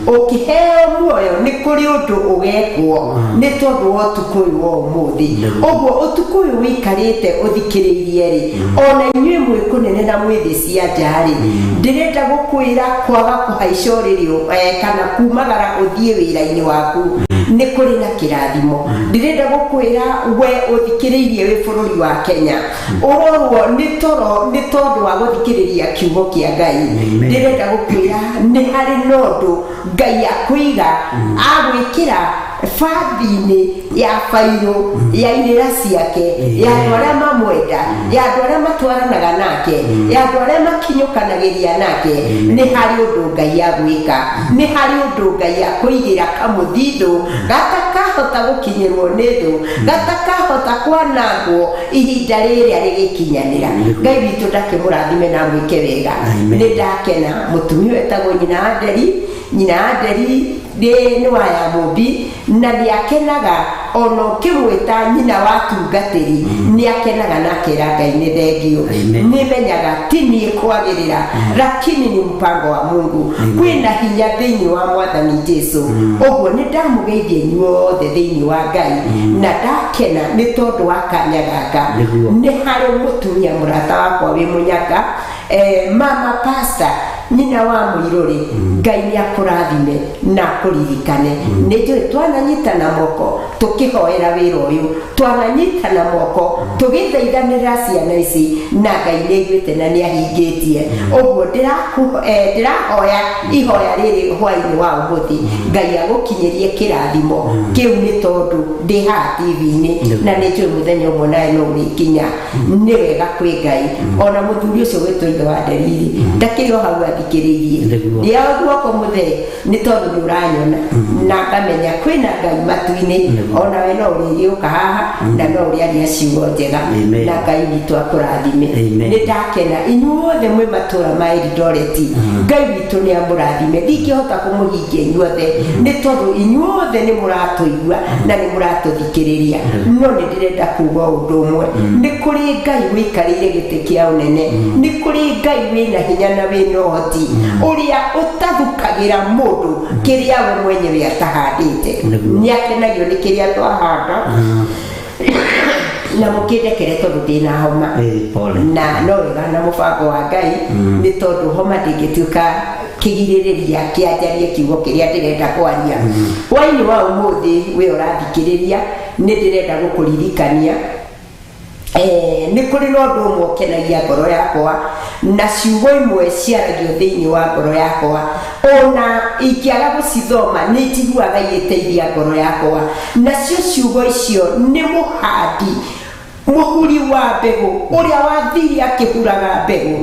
[SPEAKER 5] ũkĩheo muoyo nĩ kũrĩ ũndũ ũgekwo nĩ tondũ wa ũtukũ ũyũ wa ũmũthĩ ũguo ũtukũ ũyũ wĩikarĩte ũthikĩrĩrie ona inyuĩ mwĩ kũnene na mwĩthĩ cia nja-rĩ ndĩrenda gũkwĩra kwaga kũhaica ũrĩrĩ kana kumagara ũthiĩ wĩra-inĩ waku nĩ kũrĩ na kĩrathimo ndĩrenda gũkwĩra we ũthikĩrĩirie wĩ bũrũri wa Kenya ũrorwo nĩ tondũ wa gũthikĩrĩria kiugo kĩa Ngai ndĩrenda gũkwĩra nĩ harĩ na ũndũ Ngai akũiga agwĩkĩra bathi-inĩ ya bairũ ya irĩra ciake ya andũ arĩa mamwenda ya andũ arĩa matwaranaga nake ya andũ arĩa makinyũkanagĩria nake nĩ harĩ ũndũ Ngai agwĩka nĩ harĩ ũndũ Ngai akũigĩra kamũthithũ gatakahota gũkinyĩrwo nĩ thũ gatakahota kwanangwo ihinda rĩrĩa rĩgĩkinyanĩra Ngai witũ ndakĩmũrathime na mwĩke wega nĩ ndakena mũtumia wetagwo nyina Aderi nĩ wa ya Mũmbi na nĩakenaga ona ũkĩmwĩta nyina wa tungatĩri nĩakenaga na akera Ngai nĩ thengio nĩmenyaga ti niĩ kwagĩrĩra lakini ni mpango wa Mungu kwĩna hinya thĩinĩ wa Mwathani Jesũ ũguo nĩ ndamũgeithia inyuothe thĩinĩ wa Ngai na ndakena nĩ tondũ wa kanya gaka nĩ harĩ mũtumia mũrata wakwa wĩ mũnyaka mama pastor nyina wa Mũirũrĩ Ngai nĩ akũrathime na akũririkane nĩ njũĩ twananyitana moko tũkĩhoera wĩra ũyũ twananyitana moko tũgĩthaithanĩra ciana ici na Ngai nĩ aiguĩte na nĩ ahingĩtie ũguo ndĩrahoya ihoya rĩrĩ hwaĩ-inĩ wa ũmũthĩ Ngai agũkinyĩrie kĩrathimo kĩu nĩ tondũ ndĩ haha TV-inĩ na nĩ njũĩ mũthenya ũmwe nawe no ũrĩkinya nĩ wega kwĩ Ngai ona mũthuri ũcio wĩtwo ithe wa Nderiri ndakĩrĩ o hau athikĩrĩirie ndĩa guoko mũthee nĩ tondũ nĩ ũranyona na ngamenya kwĩna Ngai matu-inĩ ona we no ũrĩgĩũka haha na no ũrĩaria ciugo njega na Ngai witũ akũrathime nĩ ndakena inyuothe mwĩ matũũra ma Eldoret Ngai witũ nĩ amũrathime ndingĩhota kũmũhingia inyuothe nĩ tondũ inyuothe nĩ mũratũigua na nĩ mũratũthikĩrĩria no nĩ ndĩrenda kuuga ũndũ ũmwe nĩ kũrĩ Ngai wĩikarĩire gĩtĩ kĩa ũnene nĩ kũrĩ Ngai wĩna hinya na wĩna ũhoti ũrĩa ũtathukagĩra mũndũ kĩrĩa we mwenyewe atahandĩte nĩakenagio nĩ kĩrĩa twahanda na mũkĩndekere tondũ ndĩna homa na no wega na mũbango wa Ngai nĩ tondũ homa ndĩngĩtuĩka kĩgirĩrĩria kĩanjarie kiugo kĩrĩa ndĩrenda kwaria hwaĩ-inĩ wa ũmũthĩ we ũrathikĩrĩria nĩ ndĩrenda gũkũririkania nĩ kũrĩ na ũndũ ũmwe ũkenagia ngoro yakwa na ciugo imwe ciaragio thĩinĩ wa ngoro yakwa ona ingĩaga gũcithoma nĩ njiguaga igĩteithia ngoro yakwa nacio ciugo icio nĩ mũhandi mũhuri wa mbegũ ũrĩa wathire akĩhuraga mbegũ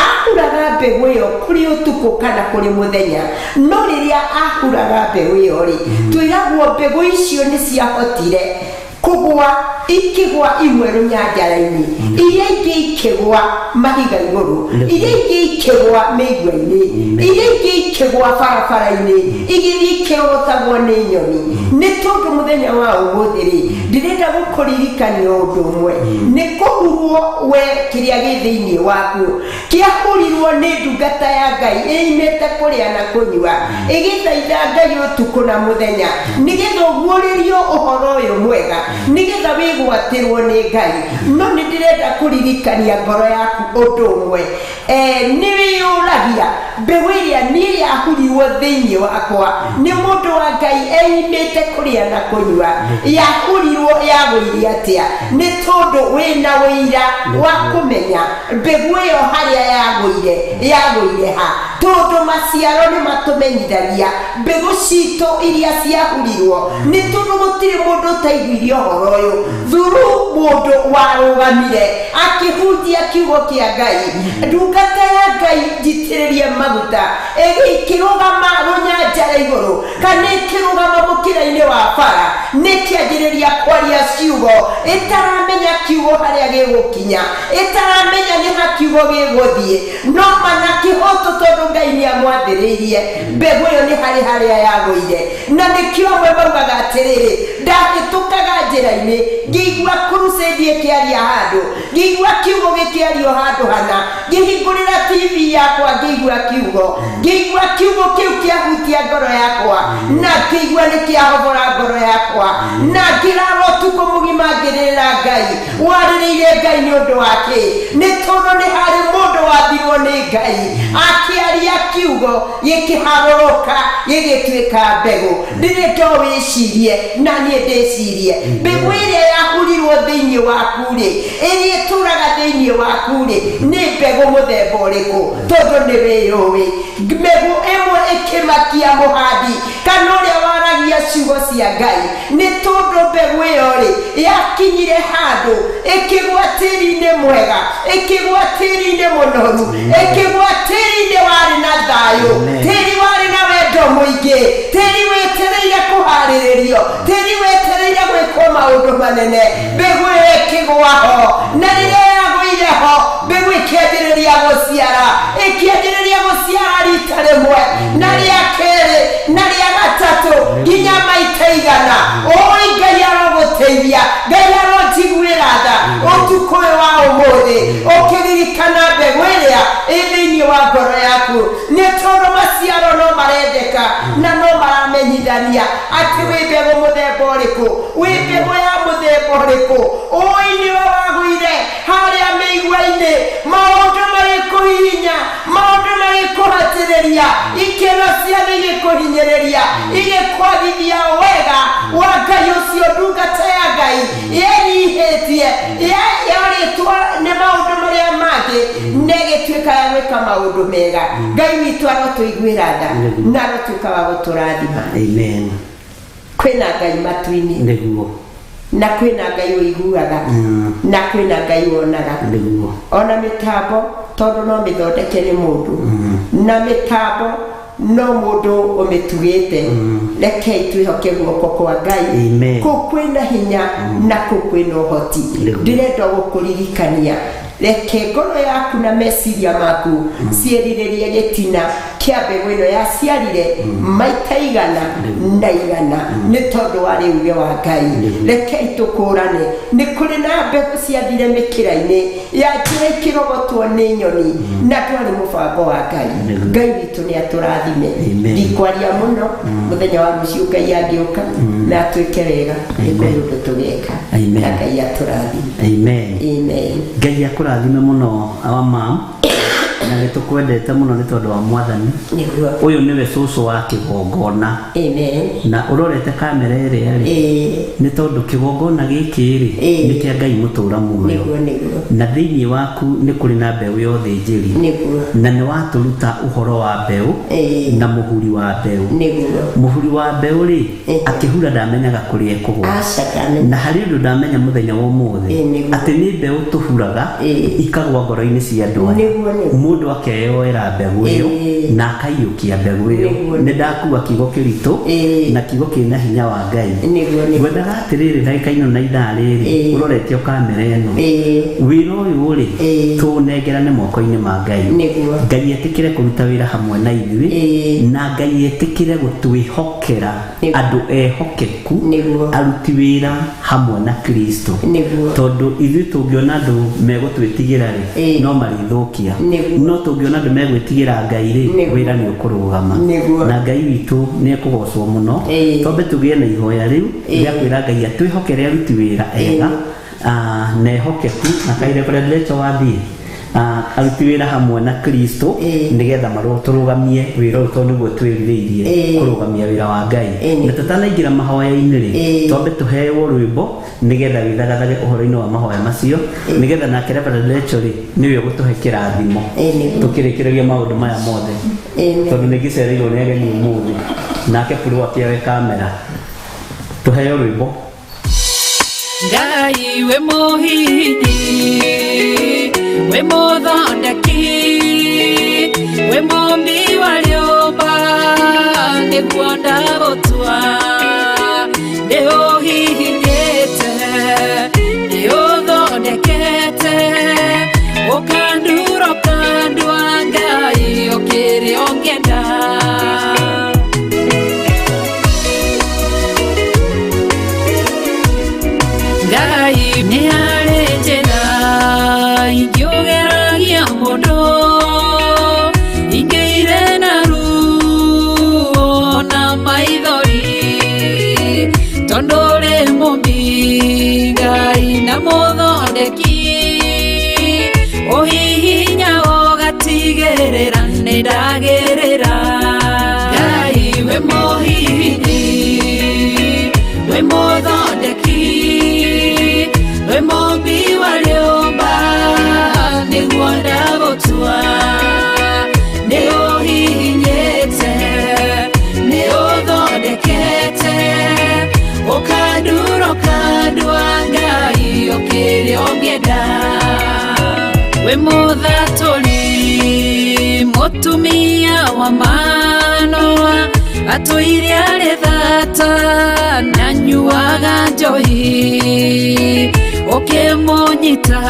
[SPEAKER 5] ahuraga mbegũ ĩyo kũrĩ ũtukũ kana kũrĩ mũthenya no rĩrĩa ahuraga mbegũ ĩyo rĩ twĩragwo mbegũ icio nĩ ciahotire kũgwa ikĩgwa imwe rũnyanjara-inĩ iria ingĩ ikĩgwa mahiga igũrũ iria ingĩ ikĩgwa mĩigua-inĩ iria ingĩ ikĩgwa barabara-inĩ igĩthiĩ ikĩrogotagwo nĩ nyoni nĩ tondũ mũthenya wa ũmũthĩ rĩ ndĩrenda gũkũririkania ũndũ ũmwe nĩ kũhurwo we kĩrĩa gĩ thĩinĩ waku kĩahurirwo nĩ ndungata ya Ngai ĩimĩte kũrĩa na kũnyua ĩgĩthaitha Ngai ũtukũ na mũthenya nĩgetha ũguũrĩrio ũhoro ũyũ mwega nĩgetha wĩgwatĩrwo nĩ Ngai no nĩ ndĩrenda kũririkania ngoro yaku ũndũ ũmwe nĩ wĩyũragia mbegũ ĩrĩa niĩ yahurirwo thĩinĩ wakwa nĩ mũndũ wa Ngai eimĩte kũrĩa na kũnyua yahurirwo yagũire atĩa nĩ tondũ wĩna wĩira wa kũmenya mbegũ ĩyo harĩa yagũire ha tondũ maciaro nĩ matũmenyithagia mbegũ citũ iria ciahurirwo nĩ tondũ gũtirĩ mũndũ ũtaiguire ũhoro ũyũ thuru mũndũ warũgamire akĩhunjia kiugo kĩa Ngai ndungata ya Ngai njitĩrĩrie maguta ikirugama runyanjara iguru kana ikirugama mukira-ini wa bara nikianjiriria kwaria ciugo itaramenya kiugo haria gigukinya itaramenya ni hakiugo giguthie no mana kihoto tondu Ngai ni amwathiririe mbegu iyo ni haria yaguire na nikio we baugaga atiriri ndagitukaga njira-ini ngigua crusade ikiaria handu ngigua kiugo gikiario handu hana ngihingurira TV yakwa ngigua kiugo kiu kiahutia ngoro yakwa na ngigua nikiahobora ngoro yakwa na ngirarwo tuko mugima ngirira Ngai waririire Ngai ni undu wake ni tondu ni hari mundu wathirwo ni Ngai akiaria kiugo gikiharoroka gigituika mbegu ndirito wicirie na nie ndicirie mbegu iria yahurirwo thiini waku ri iria ituraga thiini waku ri ni mbegu muthemba uriku tondu ni wiyui mbegu imwe ikimakia muhandi kana uria waragia ciugo cia Ngai ni tondu mbegu iyo ri yakinyire handu ikigwa tiri-ini mwega ikigwa tiri-ini munoru ikigwa tiri-ini wari na thayu tiri wari na wendo muingi tiri wetereire kuhariririo tiri wetereire gwikwo maundu manene mbegu ikigwa ho na riria yaguire ho mbegu ikianjiriria guciara rita rimwe na ria keri na ria gatatu nginya maita igana Ngai aroguteithia Ngai arotiguira tha utuku wa umuthi ukiririkana mbegu iria thiini wa ngoro yaku ni tondu maciaro no marendeka na no maramenyithania ati wi mbegu muthemba uriku wi mbegu ya muthemba uriku ni waguire haria meigua-ini maundu marikuhinya maundu marikuhatiriria ikero ciothe igikuhinyiriria igikwathithia wega wa Ngai ucio ndungata ya Ngai yenyihitie yaritwo ni maundu maria mangi negituika ya gwika maundu mega Ngai witu arotuiguira tha na arotuika wa guturathima
[SPEAKER 4] Amen.
[SPEAKER 5] kwina Ngai matu-ini
[SPEAKER 4] Niguo.
[SPEAKER 5] na kwina Ngai uiguaga na kwina Ngai wonaga
[SPEAKER 4] Niguo.
[SPEAKER 5] ona mitambo tondu no mithondeke ni mundu na mitambo no mundu umitugite rekei twihoke guoko kwa Ngai kukwina hinya na kukwina uhoti ndirenda gukuririkania reke ngoro yaku na meciria maku ciiriririe gitina kia mbegu ino yaciarire maita igana na igana ni tondu wa riuge wa Ngai rekei tukurane ni kuri na mbegu ciathire mikira-ini yanjire ikirogotwo ni nyoni na twari mubango wa Ngai witu ni aturathime ndikwaria muno muthenya wa ruciu Ngai angiuka na atwike wega ikundu tugeka na Ngai aturathime amen
[SPEAKER 4] Ngai akurathime muno awa mam na nitukwendete muno ni tondu wa mwathani uyu niwe cucu wa kigongona na urorete kamera iria ni tondu kigongona giki ri ni kia Ngai mutura muoyo na thiini waku ni kuri na mbeu yothe njiri na ni waturuta uhoro wa mbeu na muhuri wa mbeu muhuri wa mbeu ri akihura ndamenyaga kuri ekugwa na hari ndu ndamenya muthenya wa umuthi ati ni mbeu tuhuraga ikagwa ngoro-ini cia andu mundu akeyoera mbegu iyo na akaiyukia mbegu iyo ni ndakua kiugo kiritu na kiugo kina hinya wa Ngai ngwendaga atiriri ndagika ino na ithaa riri urorete kamera ino wira uyu ri tunengerane moko-ini ma Ngai Ngai etikire kuruta wira hamwe na ithui na Ngai etikire gutwihokera andu ehokeku aruti wira hamwe na Kristo tondu ithui tungiona andu megutwitigira ri no marithukia no tungiona andu megwitigira Ngai ri wira ni ukurugama na Ngai witu ni ekugocwo muno tombe tugie na ihoya riu ria kwira Ngai atwihokere aruti wira ega na ehokeku na kaire kore lecho wathie aruti wira hamwe na Kristo nigetha maroturugamie wira utondu gwe twiririirie kurugamia wira wa Ngai na tutanaingira mahoya-ini ri tombe tuheo rwimbo nigetha withagathage uhoro-ini wa mahoya macio nigetha na Reverend Lecho ri niwe gutuhe kirathimo tukirikiragia maundu maya mothe tondu nigicereirwo ni ageni umuthi nake puru akiawe kamera tuheo rwimbo
[SPEAKER 6] Ngai we muhini we muthondeki we mombi waliomba niguo ndagũtua ndĩũhihinyĩte ndĩũthondekete ũkanduro kandua Ngai ũkĩrĩ ũngĩenda Ngai nĩ harĩ njĩra ingĩũgeragia mũndũ ingĩire na ruo na maithori tondũ ũrĩ mũmbi Ngai na mũthondeki ũhihinya ũgatigĩrĩra nĩ ndagĩrĩra Ngai we mũhihinyi we mũthondeki we mũmbi waliomba nĩguo ndagũtua nĩ ũhihinyĩte nĩ ũthondekete ũkanduro kandua Ngai ũkĩrĩ ũngĩenda we mũthatũri mũtumia wa Manoa atũire arĩ thata na nyuaga njohi ũkĩmũnyita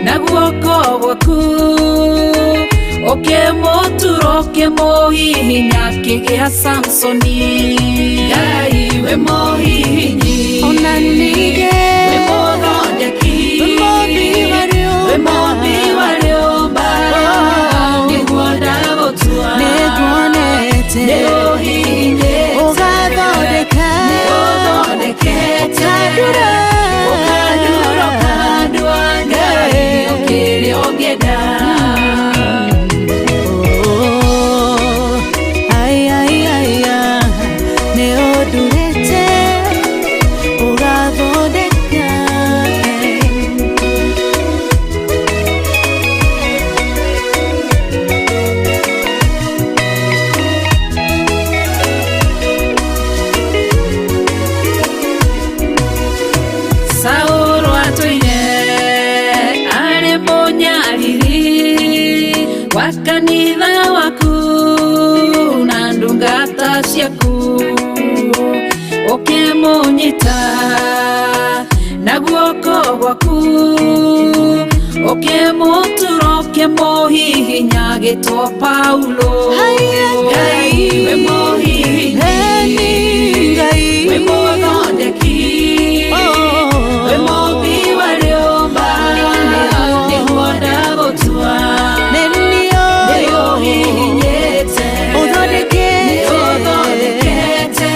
[SPEAKER 6] na guoko gwaku ũkĩmũtura ũkĩmũhihinya kĩgĩa Samsoni Ngai we mũhihinyi ona ningĩ we mũthondeki we mũmbi waliomba nĩguo ndagũtua nĩguonete nĩũhihinyĩte ũgathondeka nĩũthondekete ũkanduro kandua Ngai ũkĩrĩ ũngĩenda nĩũndurĩte ũgathondeka Saũlũ atũire arĩ mũnyariri wa kanitha waku na ndungata ciaku ũkĩmũnyita na guoko gwaku ũkĩmũtura ũkĩmũhihinya gĩtwo Paulo Ngai we mũhihinyi we mũthondeki we mũmbi waliomba nĩguo ndagũtua nĩũhihinyĩte nĩũthondekete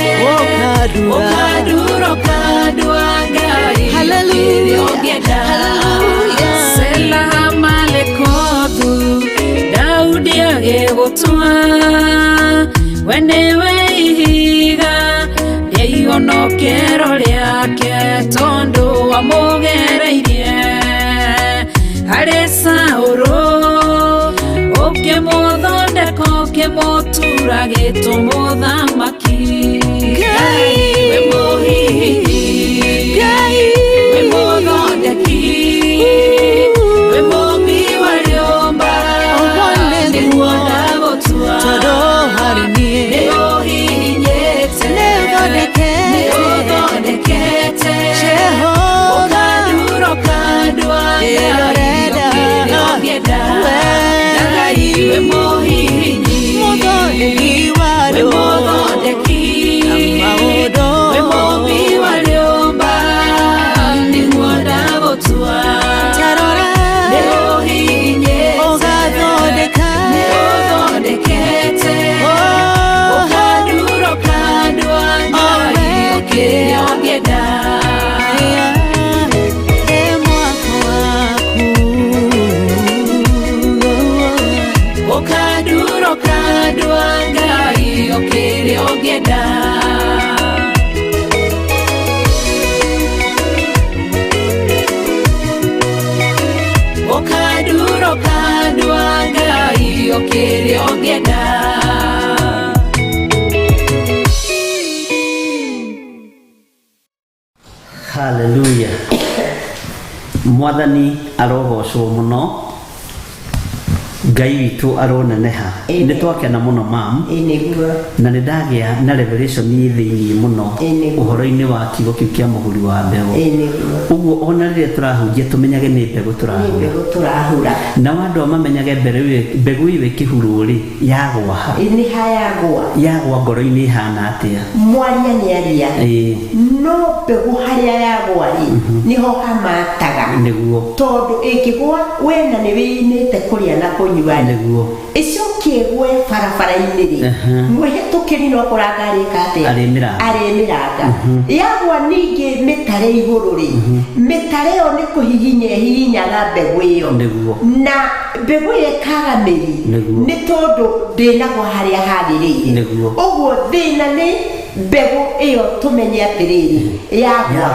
[SPEAKER 6] ũkanduro kandua Ngai ũkĩrĩ ũngĩenda Sela Malekothu Daudi agĩgũtua we nĩwe ihiga rĩa ihonokero rĩake tondũ wamũgereirie harĩ Saũlũ ũkĩmũthondeka ũkĩmũtura gĩtwo mũthamaki Ngai we mũhihinyi we mũthondeki we mũmbi waliomba nĩguo ndagũtua nĩũhihinyĩte nĩũthondekete ũkanduro kandua Ngai ũkĩrĩ ũngĩenda Ngai we mũhihinyi we mũthondeki we mũmbi waliomba nĩguo ndagũtua nĩũhihinyĩte nĩũthondekete ũkanduro kandua Ngai ũkĩrĩ ũngĩenda ũkanduro kandua Ngai ũkĩrĩ ũngĩenda ũkanduro kandua Ngai ũkĩrĩ ũngĩenda
[SPEAKER 4] Hallelujah. Mwathani arogocwo muno Ngai witũ aroneneha nĩ twakena mũno mam na nĩ ndagĩa na revelation thĩinĩ mũno ũhoro-inĩ wa kiugo kĩu kĩa mũhuri wa mbegũ ũguo ona rĩrĩa tũrahunjia tũmenyage nĩ mbegũ tũrahura na andũ mamenyage mbegũ ĩyo ĩkĩhurwo-rĩ yagwa ha yagwa ngoro-inĩ ĩhana atĩa
[SPEAKER 5] mwaria nĩ aria no mbegũ harĩa yagwa-rĩ nĩho hamataga
[SPEAKER 4] nĩguo
[SPEAKER 5] tondũ ĩngĩgwa wena nĩ wĩinĩte kũrĩa na kũnyua nĩguo ĩcokie gwe barabara-inĩ-rĩ mwĩhĩtũkĩri no kũranga arĩka atĩa arĩmĩranga yagwa ningĩ mĩtare igũrũ-rĩ mĩtare ĩyo nĩ kũhihinya ĩhihinyaga mbegũ ĩyo na mbegũ ĩyo ĩkaga mĩri nĩ tondũ ndĩnagwa harĩa hagĩrĩire ũguo thĩna nĩ mbegũ ĩyo tũmenye atĩrĩrĩ yagwa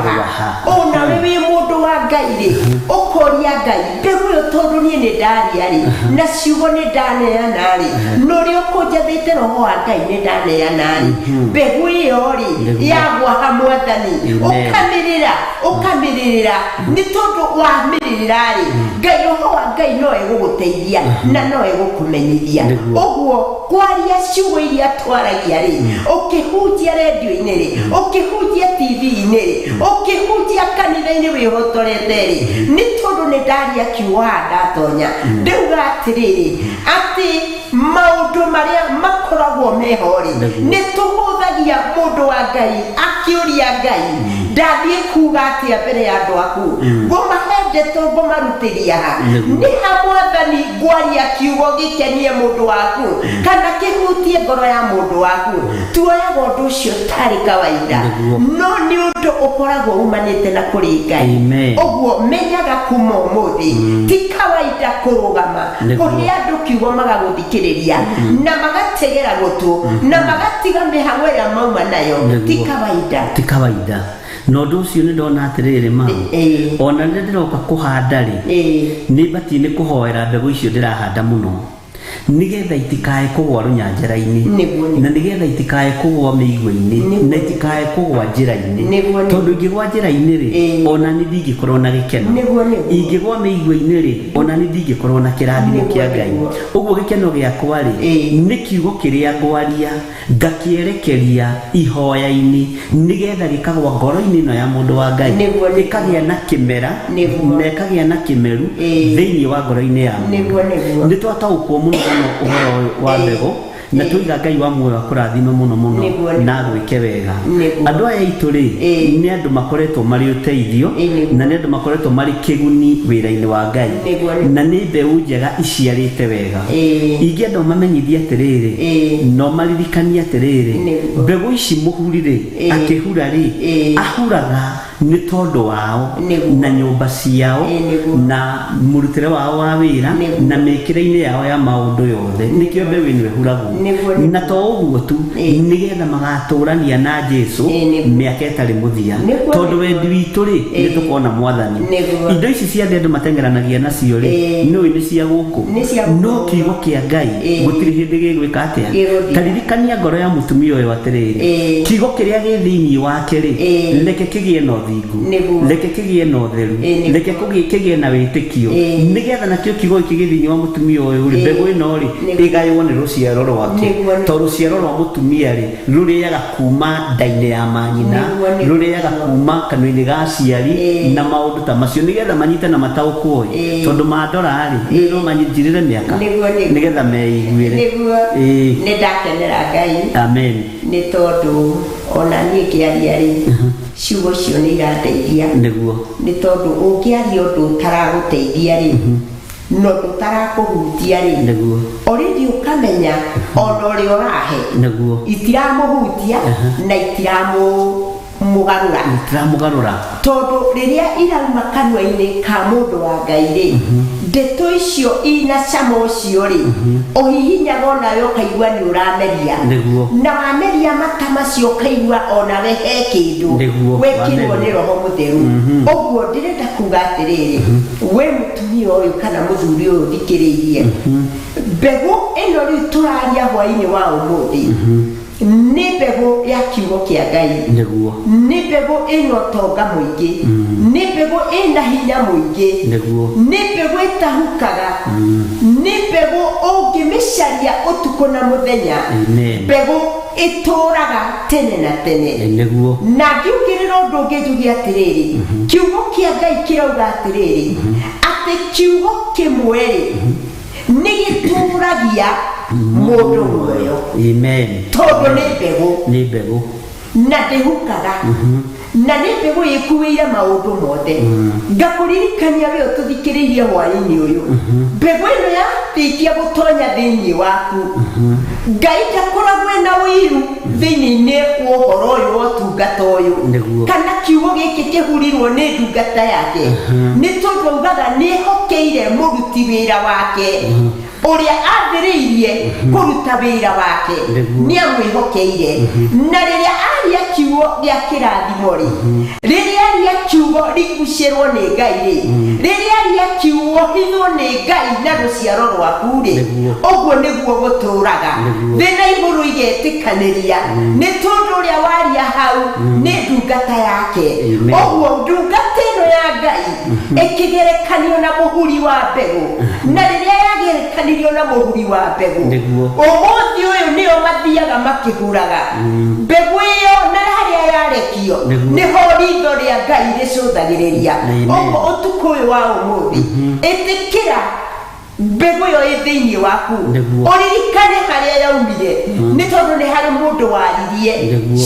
[SPEAKER 5] ona wĩ mũndũ wa Ngai-rĩ ũkoria Ngai mbegũ ĩyo tondũ niĩ nĩ ndaria-rĩ na ciugo nĩ ndaneana-rĩ norĩa ũkũnjathĩte roho wa Ngai nĩ ndaneana-rĩ mbegũ ĩyo-rĩ yagwa ha Mwathani ũkamĩrĩrĩra nĩ tondũ wamĩrĩrĩra-rĩ Ngai roho wa Ngai no egũgũteithia na no egũkũmenyithia ũguo kwaria ciugo iria twaragia-rĩ ũkĩhunjia redio-inĩ-rĩ ũkĩhunjia TV-inĩ-rĩ ũkĩhunjia kanitha-inĩ wĩhotorete-rĩ nĩ tondũ nĩ ndaria kiugo haha ndatonya ndauga atĩrĩrĩ atĩ maũndũ marĩa makoragwo meho-rĩ nĩ tũhũthagia mũndũ wa Ngai akĩũria Ngai ndathiĩ kuga atĩa mbere ya andũ aku ngũmahe ndeto ngũmarutĩria ha nĩ ha Mwathani ngwaria kiugo gĩkenie mũndũ waku kana kĩhutie ngoro ya mũndũ waku tuoyaga ũndũ ũcio tarĩ kawaida no nĩ ũndũ ũkoragwo umanĩte na kũrĩ Ngai ũguo menyaga kuma ũmũthĩ ti kawaida kũrũgama kũrĩ andũ kiugo magagũthikĩrĩria na magategera gũtũ na magatiga mĩhang'o ĩrĩa mauma nayo ti kawaida no ũndũ ũcio nĩ ndona atĩrĩrĩ ma ona rĩrĩa ndĩroka kũhanda-rĩ nĩ batiĩ nĩ kũhoera mbegũ icio ndĩrahanda mũno nigetha itikae kũgwa rũnyanjara-inĩ na nigetha itikae kũgwa mĩigua-inĩ na itikae kũgwa njĩra-inĩ tondũ ingĩgwa njĩra-inĩ-rĩ ona nĩ ndingĩkorwo na gĩkeno ingĩgwa mĩigua-inĩ-rĩ ona nĩ ndingĩkorwo na kĩrathimo kĩa Ngai ũguo gĩkeno gĩakwa-rĩ nĩ kiugo kĩrĩa ngwaria ngakĩerekeria ihoya-inĩ nigetha gĩkagwa ngoro-inĩ ĩno ya mũndũ wa Ngai ĩkagĩa na kĩmera na ĩkagĩa na kĩmeru thĩinĩ wa ngoro-inĩ ya mũndũ nĩ twataũkwo mũno ũhoro wa mbegũ na tũiga Ngai wa muoyo akũrathime mũno na gwĩke wega andũ aya aitũ-rĩ nĩ andũ makoretwo marĩ ũteithio na nĩ andũ makoretwo marĩ kĩguni wĩra-inĩ wa Ngai na nĩ mbeũ njega iciarĩte wega ingĩenda mamenyithie atĩrĩrĩ no maririkanie atĩrĩrĩ mbegũ ici mũhuri-rĩ akĩhura-rĩ ahuraga nĩ tondũ wao na nyũmba ciao na mũrutĩre wao wa wĩra na mĩkĩre-inĩ yao ya maũndũ yothe nĩkĩo mbeũ ĩno ĩhuragwo na to ũguo tu nigetha magatũrania na Jesũ mĩaka ĩtarĩ mũthia tondũ wendi witũ-rĩ nĩ tũkona Mwathani indo ici ciothe andũ mateng'eranagia nacio-rĩ nĩũĩ nĩ cia gũkũ no kiugo kĩa Ngai gũtirĩ hĩndĩ gĩgwĩka atĩa ta ririkania ngoro ya mũtumia ũyũ atĩrĩrĩ kiugo kĩrĩa gĩ thĩinĩ wake-rĩ reke kĩgĩe na ũthingu reke kĩgĩe na ũtheru reke kĩgĩe na wĩtĩkio nigetha nakĩo kiugo gĩkĩ gĩ thĩinĩ wa mũtumia ũyũ-rĩ mbegũ ĩno-rĩ ĩgaywo nĩ rũciaro rwake tondũ rũciaro rwa mũtumia-rĩ rũrĩaga kuma nda-inĩ ya manyina rũrĩaga kuma kanua-inĩ ga aciari na maũndũ ta macio nigetha manyite na mataũkwo tondũ mandora-rĩ nĩguo manjirĩre mĩaka nigetha meiguĩre nĩ ndakenera Ngai
[SPEAKER 4] amen
[SPEAKER 5] nĩ tondũ ona niĩ ngĩaria-rĩ ciugo cio nĩ irateithia nĩguo nĩ tondũ ũngĩaria ũndũ ũtaragũteithia-rĩ no tũtarakũhutia-rĩ already ũkamenya ona ũrĩa ũrahe itiramũhutia na itiramũgarũra tondũ rĩrĩa irauma kanua-inĩ ka mũndũ wa Ngai-rĩ ndeto icio ina cama ũcio-rĩ ũhihinyaga onawe ũkaigua nĩ ũrameria na wameria mata macio ũkaigua onawe he kĩndũ wekirwo nĩ Roho Mũtheru ũguo ndĩrenda kuga atĩrĩrĩ we mũtumia ũyũ kana mũthuri ũyũ thikĩrĩirie mbegũ ĩno rĩu tũraria hwainĩ wa ũmũthĩ nĩ mbegũ ya kiugo kĩa Ngai nĩ mbegũ ĩno tonga mũingĩ nĩ mbegũ ĩna hinya mũingĩ nĩ mbegũ ĩtahukaga nĩ mbegũ ĩgĩcaria ũtukũ na mũthenya mbegũ ĩtũũraga tene na tene na ngĩũkĩrĩra ũndũ ũngĩ njuge atĩrĩrĩ kiugo kĩa Ngai kĩrauga atĩrĩrĩ atĩ kiugo kĩmwe-rĩ nĩ gĩtũũragia mũndũ muoyo tondũ nĩ mbegũ na ndĩhukaga na nĩ mbegũ ĩkuĩire maũndũ mothe ngakũririkania we ũtũthikĩrĩirie hwaĩ-inĩ ũyũ mbegũ ĩno yarĩkia gũtonya thĩinĩ waku Ngai ndakoragwo na ũiru thĩinĩ wa ũhoro ũyũ wa ũtungata ũyũ kana kiugo gĩkĩ kĩhurirwo nĩ ndungata yake nĩ tondũ augaga nĩehokeire mũruti wĩra wake ũrĩa ambĩrĩirie kũruta wĩra wake nĩ amwĩhokeire na rĩrĩa aria kiugo gĩa kĩrathimo-rĩ rĩrĩa aria kiugo rĩgucĩrwo nĩ Ngai-rĩ rĩrĩa aria kiugo hithwo nĩ Ngai na rũciaro rwaku-rĩ ũguo nĩguo gũtũũraga thĩ na igũrũ igetĩkanĩria nĩ tondũ ũrĩa waria hau nĩ ndungata yake ũguo ndungata ĩno ya Ngai ĩkĩgerekanio na mũhuri wa mbegũ na rĩrĩa yagerekanio na mũhuri wa mbegũ ũmũthĩ ũyũ nĩo mathiaga makĩgũraga mbegũ ĩyo na harĩa yarekio nĩho ritho rĩa Ngai rĩcũthagĩrĩria ũguo ũtukũ ũyũ wa ũmũthĩ ĩtĩkĩra mbegũ ĩyo ĩ thĩinĩ waku ũririkane harĩa yaumire nĩ tondũ nĩ harĩ mũndũ waririe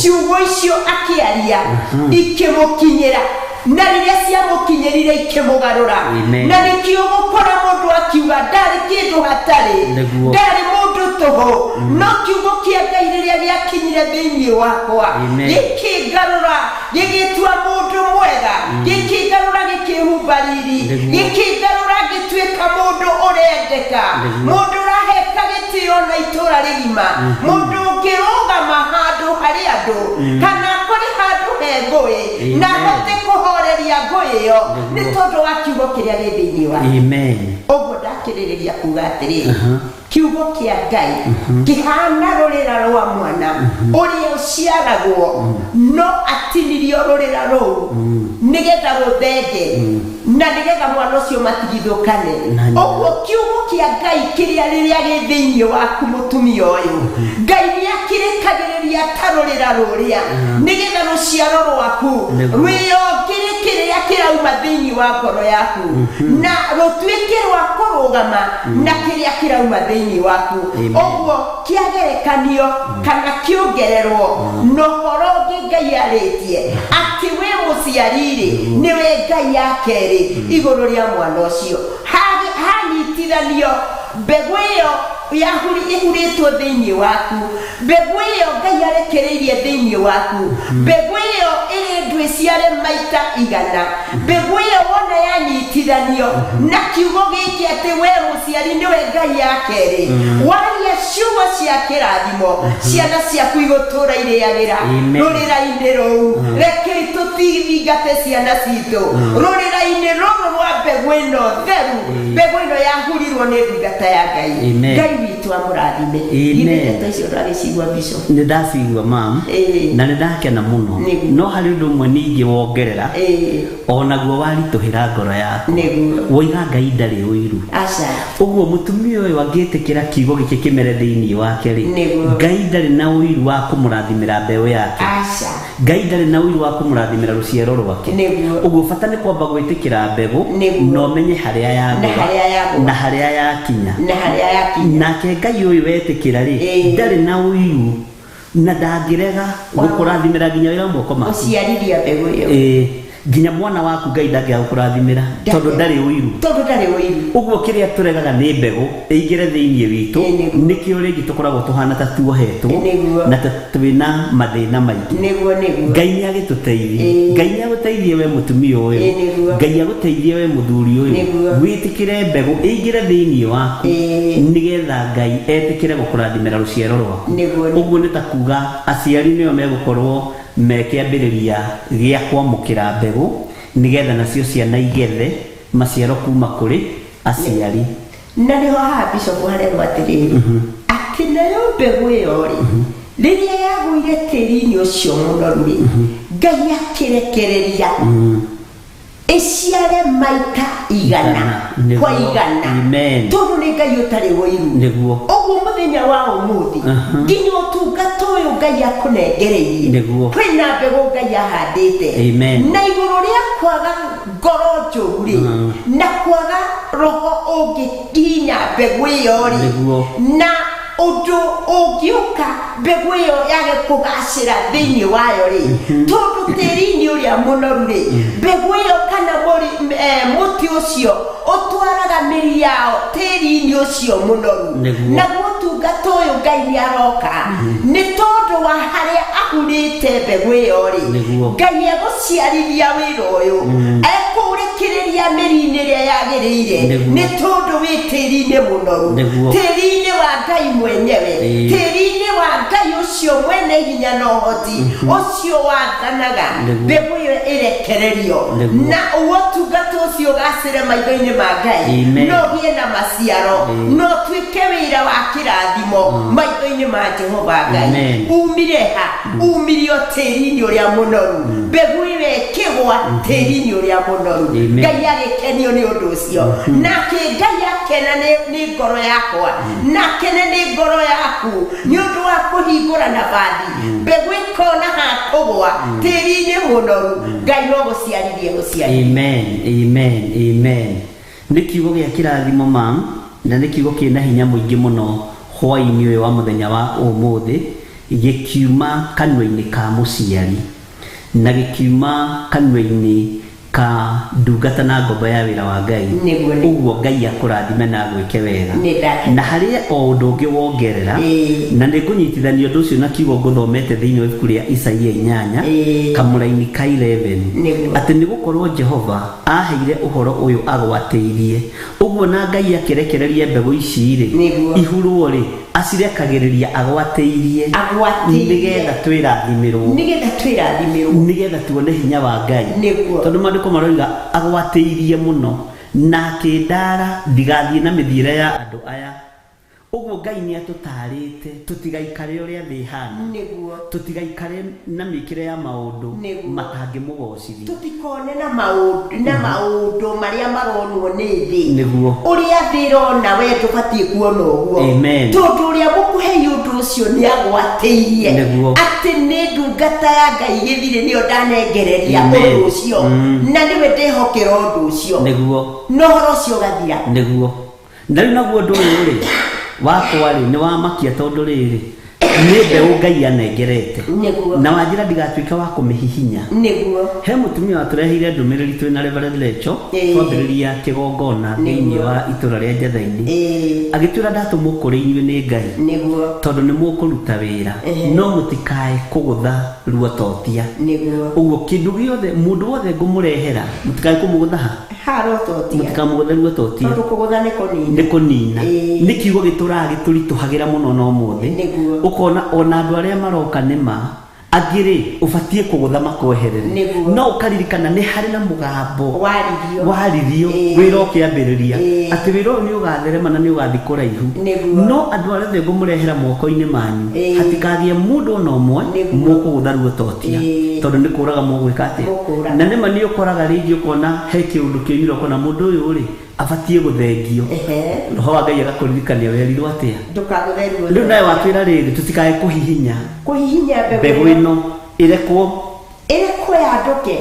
[SPEAKER 5] ciugo icio akĩaria ikĩmũkinyĩra na rĩrĩa ciamũkinyĩrire ikĩmũgarũra na nĩkĩo gũkora mũndũ akiuga ndarĩ kĩndũ hatarĩ ndarĩ mũndũ tũhũ no kiugo kĩa Ngai rĩrĩa gĩakinyire thĩinĩ wakwa gĩkĩngarũra gĩgĩtua mũndũ mwega gĩkĩngarũra gĩkĩhumba riri gĩkĩngarũra gĩtuĩka mũndũ ũrendeka mũndũ ũraheka gĩtĩo na itũũra rĩgima mũndũ ũngĩrũgama handũ harĩ andũ kana kũrĩ handũ he ngũĩ na ahote kũhoreria ngũĩ ĩyo nĩ tondũ wa kiugo kĩrĩa gĩ thĩinĩ wa ũguo ndakĩrĩrĩria kuga atĩrĩrĩ kiugo kĩa Ngai kĩhana rũrĩra rwa mwana ũrĩa ũciaragwo no atinirio rũrĩra rũu nĩgetha rũthenge na nĩgetha mwana ũcio matigithũkane ũguo kiugo kĩa Ngai kĩrĩa rĩrĩa gĩ thĩinĩ waku mũtumia ũyũ Ngai nĩakĩrĩkagĩrĩria ta rũrĩra rũrĩa nĩgetha rũciaro rwaku rwĩyongere kĩrĩa kĩrauma thĩinĩ wa ngoro yaku na rũtuĩke rwa kũrũgama na kĩrĩa kĩrauma thĩinĩ waku ũguo kĩagerekanio kana kĩongererwo na ũhoro ũngĩ Ngai arĩtie atĩ wĩ mũciari-rĩ nĩwe Ngai ya kerĩ igũrũ rĩa mwana ũcio hanyitithanio mbegũ ĩyo ĩhurĩtwo thĩinĩ waku mbegũ ĩyo Ngai arekereirie thĩinĩ waku mbegũ ĩyo ĩrĩ ndũ ĩciare maita 100 mbegũ ĩyo wona yanyitithanio na kiugo gĩkĩ atĩ we mũciari nĩwe Ngai ya kerĩ waria ciugo cia kĩrathimo ciana ciaku igũtũũra irĩagĩra rũrĩra-inĩ rũu reke tũtithingate ciana citũ rũrĩra-inĩ rũrũ rwa mbegũ ĩno theru mbegũ ĩno yahurirwo nĩ ndungata ya Ngai Ngai witũ amũrathime ndeto icio ndagĩcigua Bishop
[SPEAKER 4] nĩ ndacigua mam na nĩ ndakena mũno no harĩ ũndũ ũmwe ningĩ wongerera onaguo waritũhĩra ngoro yaku woiga Ngai ndarĩ ũiru ũguo mũtumia ũyũ angĩtĩkĩra kiugo gĩkĩ kĩmere thĩinĩ wake-rĩ Ngai ndarĩ na ũiru wa kũmũrathimĩra mbeũ yake Ngai ndarĩ na ũiru wa kũmũrathimĩra rũciaro rwake ũguo bata nĩ kwamba gwĩtĩkĩra mbegũ na ũmenye harĩa yagũa na harĩa yakinya nake Ngai ũyũ wetĩkĩra-rĩ ndarĩ na ũiru na ndangĩrega gũkũrathimĩra nginya wĩra moko maku
[SPEAKER 5] ũciarithia mbegũ ĩyo
[SPEAKER 4] nginya mwana waku Ngai ndangĩaga gũkũrathimĩra tondũ ndarĩ ũiru ũguo kĩrĩa tũregaga nĩ mbegũ ĩingĩre thĩinĩ witũ nĩkĩo rĩngĩ tũkoragwo tũhana ta tuohetwo na twĩna mathĩna maingĩ Ngai nĩagĩtũteithie Ngai nĩagũteithie we mũtumia ũyũ Ngai agũteithie we mũthuri ũyũ wĩtĩkĩre mbegũ ĩingĩre thĩinĩ waku nĩgetha Ngai etĩkĩre gũkũrathimĩra rũciaro rwaku ũguo nĩ ta kuga aciari nĩo megũkorwo mekĩambĩrĩria gĩa kwamũkĩra mbegũ nĩgetha nacio ciana igethe maciaro kuma kũrĩ aciari
[SPEAKER 5] na nĩho haha Bishop harerwo atĩrĩrĩ atĩ nayo mbegũ ĩyo-rĩ rĩrĩa yagũire tĩri-inĩ ũcio mũnoru-rĩ Ngai akĩrekereria iciare maita igana kwa igana tondu ni Ngai utari woiru
[SPEAKER 4] niguo
[SPEAKER 5] oguo muthenya wa umuthi nginya utungata uyu Ngai akunengereirie kwina mbegu Ngai ahandite na iguru ria kwaga ngoro njuru ri na kwaga roho ungikinya mbegu iyo ri na undu ungiuka mbegu iyo yage kugacira thiini wayo ri tondu tiri-ini uria munoru ri mbegu iyo kana muti ucio utwaraga miri yao tiri-ini ucio munoru naguo utungata uyu Ngai ni aroka ni tondu wa haria ahurite mbegu iyo ri Ngai eguciarithia wira uyu ekurikiria miri-ini ria yagiriire ni tondu wi tiri-ini munoru tiri-ini wa Ngai mwenyewe tiri-ini wa Ngai ucio mwene hinya na uhoti ucio wathanaga mbegu iyo irekererio na utungata ucio gacire maitho-ini ma Ngai no gie na maciaro no twike wira wa kirathimo maitho-ini ma Jehova Ngai umire ha umirio tiri-ini uria munoru mbegu iyo ikigwa tiri-ini uria munoru Ngai agikenio ni undu ucio nake Ngai akena ni ngoro yakwa nakene ni ngoro yaku ni undu wa kuhingura nabathi mbegu ikona ha kugwa tiri-ini munoru Ngai no guciarithie
[SPEAKER 4] amen ni kiugo gia kirathimo mam na ni kiugo kina hinya muingi muno hwai-ini uyu wa muthenya wa umuthi gikiuma kanwa-ini ka muciari na gikiuma kanwa-ini ka ndungata na ngombo ya wira wa Ngai uguo Ngai akurathime na gwike wega na haria o undu ungi wongerera na nikunyitithania undu ucio na kiugo nguthomete thiini wa ibuku ria Isaia 8 kamuraini ka 11 ati ni gukorwo Jehova aheire uhoro uyu agwateirie uguo na Ngai akirekereria mbegu ici ri ihurwo ri acirekagiriria agwateirie nigetha twirathimirwo nigetha tuone hinya wa Ngai tondu maandiko maroiga agwateirie muno na kindara ndigathie na mithiire ya andu aya uguo Ngai ni atutarite tutigaikare uria thi hana tutigaikare na mikire ya maundu matangimugocithia
[SPEAKER 5] tutikone na maundu maria maronwo ni thi uria thirona we tubatie kuona uguo tondu uria mukuhei undu ucio ni agwateirie ati ni ndungata ya Ngai githire ni ndanengereria undu ucio na niwe ndihokera undu ucio no horo ucio gathira
[SPEAKER 4] na riu naguo ndu uyu ri wakwa ri ni wa makia tondu riri ni mbeu Ngai anengerete na wanjira ndigatuika wa kumihihinya he mutumia waturehire ndumiriri twina Reverend Lecho twambiriria kigongona thiini wa itura ria Njathaini agitwira ndatumwo kuri inyuĩ ni Ngai tondu ni mukuruta wira no mutikae kugutha ruototia uguo kindu giothe mundu wothe ngumurehera mutikae kumugutha mutikamugutha ruototia
[SPEAKER 5] tondu kugutha
[SPEAKER 4] ni kunina ni kiugo giturituhagira muno no muthi ukona ona andu aria maroka nima agire ufatie kugutha makoherere no ukaririkana ni hari na mugambo waririo wira ukiambiriria ati wira ni ugatherema na ni ugathikura ihu no andu aria ngumurehera moko-ini manyu hatikathie mundu no mwe mukugutha ruototia tondu ni kuraga mugwika ati na nima ni ukoraga ringi ukona he kiundu kinyiro kona mundu uyu ri afatie guthengio roho wa Ngai agakuririkania werirwo atia
[SPEAKER 5] ndukagutherwo
[SPEAKER 4] riu nawe watwira riri tutikae kuhihinya mbegu ino irekwo
[SPEAKER 5] yanduke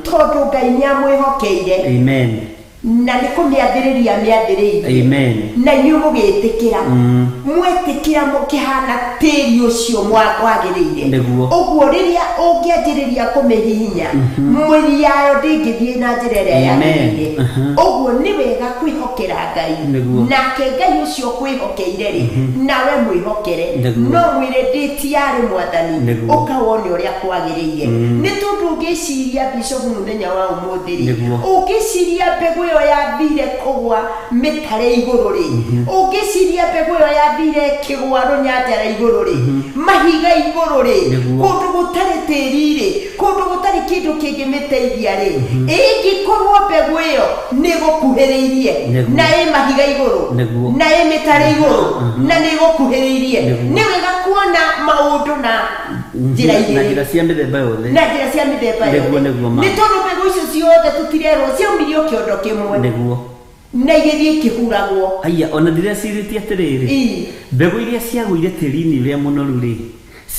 [SPEAKER 5] tondu Ngai ni amwihokeire
[SPEAKER 4] amen
[SPEAKER 5] na ni kumiathiriria miathiriirie na inyuĩ mugitikira mwetikira mukihana tiri ucio mwagiriire uguo riria ungianjiriria kumihihinya mwiri yayo ndingithie na njira iria yagiriire uguo ni wega kwihokera Ngai nake Ngai ucio kwihokeire ri nawe mwihokere no mwire nditiari mwathani ukawone uria kwagiriire ni tondu ungiciria bishop muthenya wa umuthi ri ungiciria mbegu iyo yathire kugwa mitare iguru ri ungiciria mbegu iyo yathire kigwa runyanjara iguru ri mahiga iguru ri kundu gutari tiri ri kundu gutari kindu kingimiteithia ri ingikorwo mbegu iyo ni gukuhiriirie na mahiga iguru na mitare iguru na ni gukuhiriirie ni wega kuona maundu na njĩra igĩrĩ
[SPEAKER 4] na njĩra cia mĩthemba yothe
[SPEAKER 5] na njĩra cia mĩthemba
[SPEAKER 4] Nĩguo,
[SPEAKER 5] yothe
[SPEAKER 4] nĩguo ma.
[SPEAKER 5] nĩ tondũ mbegũ icio ciothe tũtirerwo ciaumirio kĩondo kĩmwe
[SPEAKER 4] nĩguo
[SPEAKER 5] na igĩthiĩ ikĩhuragwo
[SPEAKER 4] aya ona ndireciirĩtie atĩrĩrĩ
[SPEAKER 5] Ĩ.
[SPEAKER 4] mbegũ iria ciagũire tĩri-inĩ ũrĩa mũnoru rĩ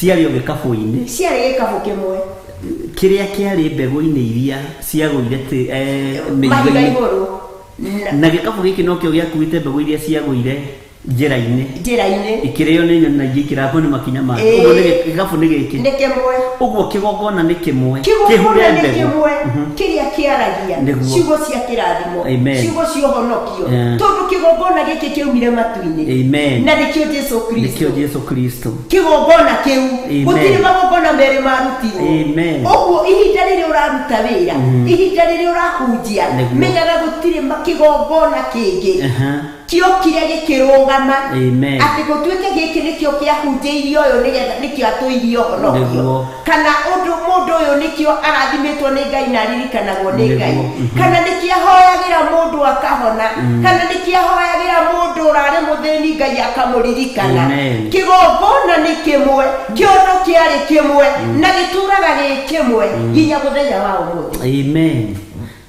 [SPEAKER 4] ciarĩ o gĩkabũ-inĩ
[SPEAKER 5] ciarĩ gĩkabũ kĩmwe
[SPEAKER 4] kĩrĩa kĩarĩ mbegũ-inĩ iria ciagũire
[SPEAKER 5] mahiga
[SPEAKER 4] mĩigo-inĩ
[SPEAKER 5] igũrũ
[SPEAKER 4] na gĩkabũ gĩkĩ no kĩo gĩakuĩte mbegũ iria ciagũire njĩra-inĩ
[SPEAKER 5] njĩra-inĩ
[SPEAKER 4] ikĩrĩo nĩ nyoni na ingĩ ikĩrangwo nĩ makinya make
[SPEAKER 5] Ĩ.
[SPEAKER 4] ũguo gĩkabũ nĩ gĩkĩ
[SPEAKER 5] nĩ kĩmwe
[SPEAKER 4] ũguo kĩgongona nĩ kĩmwe
[SPEAKER 5] kĩgongona nĩ
[SPEAKER 4] mbegũ.
[SPEAKER 5] kĩmwe kĩrĩa kĩaragia
[SPEAKER 4] Nĩguo.
[SPEAKER 5] ciugo cia kĩrathimo
[SPEAKER 4] Amen.
[SPEAKER 5] ciugo cia ũhonokio
[SPEAKER 4] Yeah.
[SPEAKER 5] tondũ kĩgongona gĩkĩ kĩaumire matu-inĩ
[SPEAKER 4] Amen.
[SPEAKER 5] na nĩkĩo Jesũ Kristo
[SPEAKER 4] nĩkĩo Jesu Kristo
[SPEAKER 5] kĩgongona kĩu
[SPEAKER 4] Amen.
[SPEAKER 5] gũtirĩ magongona merĩ marutirwo
[SPEAKER 4] Amen.
[SPEAKER 5] ũguo ihinda rĩrĩa ũraruta wĩra ihinda rĩrĩa ũrahunjia
[SPEAKER 4] Nĩguo.
[SPEAKER 5] menyaga gũtirĩ kĩgongona kĩngĩ
[SPEAKER 4] Aha.
[SPEAKER 5] kĩo kĩrĩa gĩkĩrũgama
[SPEAKER 4] Amen.
[SPEAKER 5] atĩ gũtuĩke gĩkĩ nĩkĩo kĩahunjĩirio ũyũ nĩgetha nĩkĩo atũirio honokio
[SPEAKER 4] Nĩguo.
[SPEAKER 5] kana mũndũ ũyũ nĩkĩo arathimĩtwo nĩ Ngai na aririkanagwo nĩ
[SPEAKER 4] Nĩguo.
[SPEAKER 5] Ngai kana nĩkĩo ahoyagĩra mũndũ akahona kana nĩkĩo ahoyagĩra mũndũ ũrarĩ mũthĩni Ngai akamũririkana
[SPEAKER 4] Amen.
[SPEAKER 5] kĩgongona nĩ kĩmwe kĩondo kĩarĩ kĩmwe na gĩtũraga gĩ kĩmwe nginya mũthenya wa ũmũthĩ
[SPEAKER 4] Amen.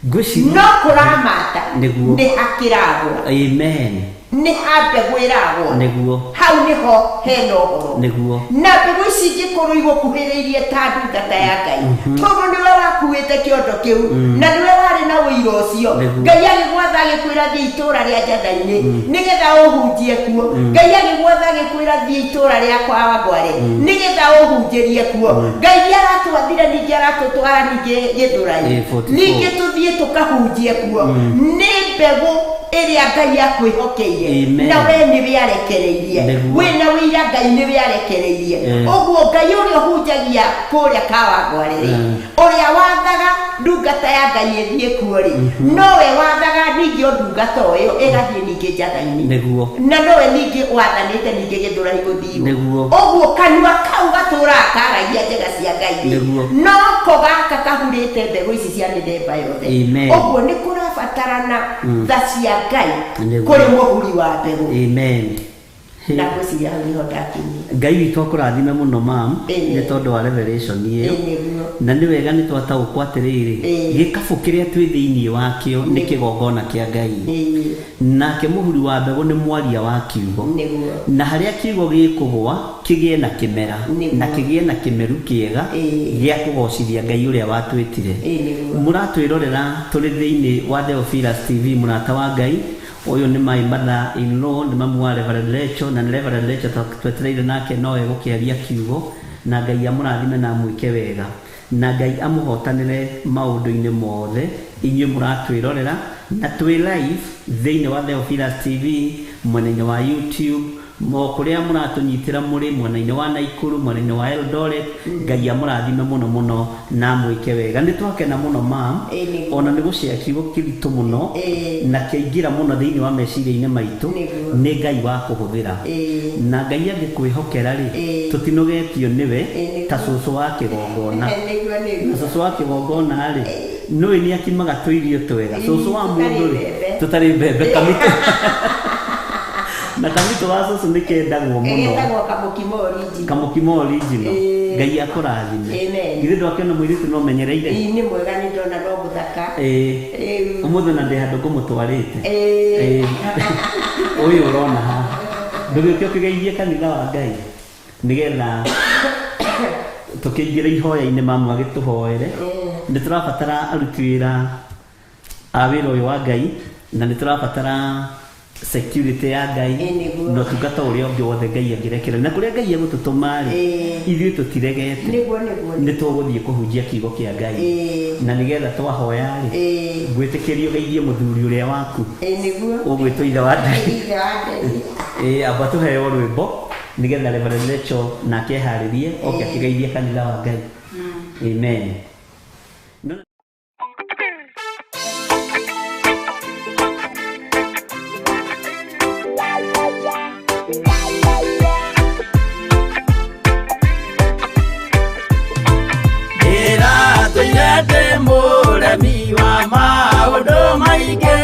[SPEAKER 4] Ngwĩciria
[SPEAKER 5] no kũramata
[SPEAKER 4] Nĩguo.
[SPEAKER 5] nĩ hakĩragwo
[SPEAKER 4] Amen.
[SPEAKER 5] nĩ handegũ ĩragwo
[SPEAKER 4] Nĩguo.
[SPEAKER 5] hau nĩho hena ũhoro
[SPEAKER 4] Nĩguo.
[SPEAKER 5] na mbegũ ici ingĩkorwo igũkuhĩrĩirie ta ndungata ya Ngai tondũ nĩwe wakuĩte kĩondo kĩu na nĩwe warĩ na ũira ũcio
[SPEAKER 4] Nĩguo.
[SPEAKER 5] Ngai agĩgwatha agĩkwĩra thiĩ itũũra rĩa Njatha-inĩ nĩgetha ũhunjie kuo Ngai agĩgwatha agĩkwĩra thiĩ itũũra rĩa kwa Wangware nĩgetha ũhunjĩrie kuo Ngai aratwathire ningĩ aratũtwara ningĩ Gĩthũrai
[SPEAKER 4] 44.
[SPEAKER 5] ningĩ tũthiĩ tũkahunjie kuo nĩ mbegũ ĩrĩa Ngai akwĩhokeire
[SPEAKER 4] Amen.
[SPEAKER 5] na we nĩwe arekereirie
[SPEAKER 4] Nĩguo.
[SPEAKER 5] wĩna wĩira Ngai nĩwe arekereirie
[SPEAKER 4] Yeah.
[SPEAKER 5] ũguo Ngai ũrĩa ũhunjagia kũrĩa ka Wangware rĩ ũrĩa wathaga ndungata ya Ngai ĩthiĩ kuo rĩ nowe wathaga ningĩ ndungata ũyũ ĩgathiĩ ningĩ Njatha-inĩ
[SPEAKER 4] Nĩguo.
[SPEAKER 5] na nowe ningĩ wathanĩte ningĩ Gĩthũrai gũthiĩ
[SPEAKER 4] Nĩguo.
[SPEAKER 5] ũguo kanua kau gatũraga karagia njega cia Ngai
[SPEAKER 4] Nĩguo.
[SPEAKER 5] noko gaka kahurĩte mbegũ ici cia mĩthemba yothe
[SPEAKER 4] Amen.
[SPEAKER 5] ũguo nĩ kũrabatarana tha cia Ngai
[SPEAKER 4] Nĩguo.
[SPEAKER 5] kũrĩ mũhuri wa mbegũ
[SPEAKER 4] Amen.
[SPEAKER 5] na ngwĩciria hau nĩho ndakinyia
[SPEAKER 4] Ngai witũ akũrathime mũno mam
[SPEAKER 5] Amen.
[SPEAKER 4] nĩ tondũ wa revelation ĩyo
[SPEAKER 5] nĩguo
[SPEAKER 4] na nĩ wega nĩ twataũkwo atĩrĩrĩ gĩkabũ kĩrĩa twĩ thĩinĩ wakĩo nĩ kĩgongona kĩa Ngai nake mũhuri wa mbegũ nĩ mwaria wa kiugo
[SPEAKER 5] nĩguo
[SPEAKER 4] na harĩa kiugo gĩkũgwa kĩgĩe na kĩmera
[SPEAKER 5] Nĩguo.
[SPEAKER 4] na kĩgĩe na kĩmeru kĩega gĩa kũgocithia Ngai ũrĩa watwĩtire
[SPEAKER 5] nĩguo
[SPEAKER 4] mũratwĩrorera tũrĩ thĩinĩ wa Theophilus TV mũrata wa Ngai ũyũ nĩ my mother in law nĩ mamu wa Reverend Rachel na Reverend Rachel twetereire nake no egũkĩaria kiugo na Ngai amũrathime na amwĩke wega na Ngai amũhotanĩre maũndũ-inĩ mothe inyuĩ mũratwĩrorera na twĩ live thĩinĩ wa Theophilus TV mwena-inĩ wa YouTube kũrĩa mũratũnyitĩra mũrĩ mwena-inĩ wa Naikuru mwena-inĩ wa Eldoret Ngai amũrathime mũno mũno na amwĩke wega nĩ twakena mũno mam
[SPEAKER 5] Nĩguo.
[SPEAKER 4] ona nĩ gũcea kiugo kĩritũ mũno na kĩaingĩra mũno thĩinĩ wa meciria-inĩ maitũ
[SPEAKER 5] Nĩguo.
[SPEAKER 4] nĩ Ngai wa kũhũthĩra na Ngai angĩkwĩhokera rĩ tũtinogetio nĩwe ta cũcũ wa kĩgongona
[SPEAKER 5] nĩguo
[SPEAKER 4] na
[SPEAKER 5] nĩguo
[SPEAKER 4] cũcũ wa kĩgongona rĩ nĩwe nĩ akimaga tũirio twega cũcũ wa mũndũ rĩ tũtarĩ mbembe kamitũ na kamitũ wa cũcũ nĩ kendagwo mũno
[SPEAKER 5] getagwo kamũkimo original
[SPEAKER 4] kamũkimo original Ngai akũrathime
[SPEAKER 5] Amen.
[SPEAKER 4] githĩ ndwakĩona mũirĩtu no menyereire
[SPEAKER 5] nĩ mwega nĩ ndona no mũthaka
[SPEAKER 4] ũmũthĩ na ndĩ handũ ngũmũtwarĩte
[SPEAKER 5] Ĩĩ.
[SPEAKER 4] ũyũ ũrona haha ndũgĩũke ũkĩgeithie kanitha wa Ngai nĩgetha tũkĩingĩra ihoya-inĩ mamu agĩtũhoere nĩ tũrabatara aruti wĩra a wĩra ũyũ wa Ngai na nĩ tũrabatara security ya Ngai
[SPEAKER 5] Nĩguo.
[SPEAKER 4] na ũtungata ũrĩa ũngĩ wothe Ngai angĩrekera na kũrĩa Ngai egũtũtũma rĩ ithuĩ tũtiregete
[SPEAKER 5] nĩguo
[SPEAKER 4] nĩ tũgũthiĩ kũhunjia kiugo kĩa Ngai na nĩgetha twahoya rĩ ngwĩtĩkĩrio geithie mũthuri ũrĩa waku
[SPEAKER 5] nĩguo
[SPEAKER 4] ũgwĩtwo ithe wa Ngai
[SPEAKER 5] ithe wa Ngai
[SPEAKER 4] amba tũheo rwĩmbo nĩgetha Reverend Rachel nake eharĩrie oke akĩgeithie kanitha wa Ngai amen.
[SPEAKER 2] Mũremi wa maũndũ maingĩ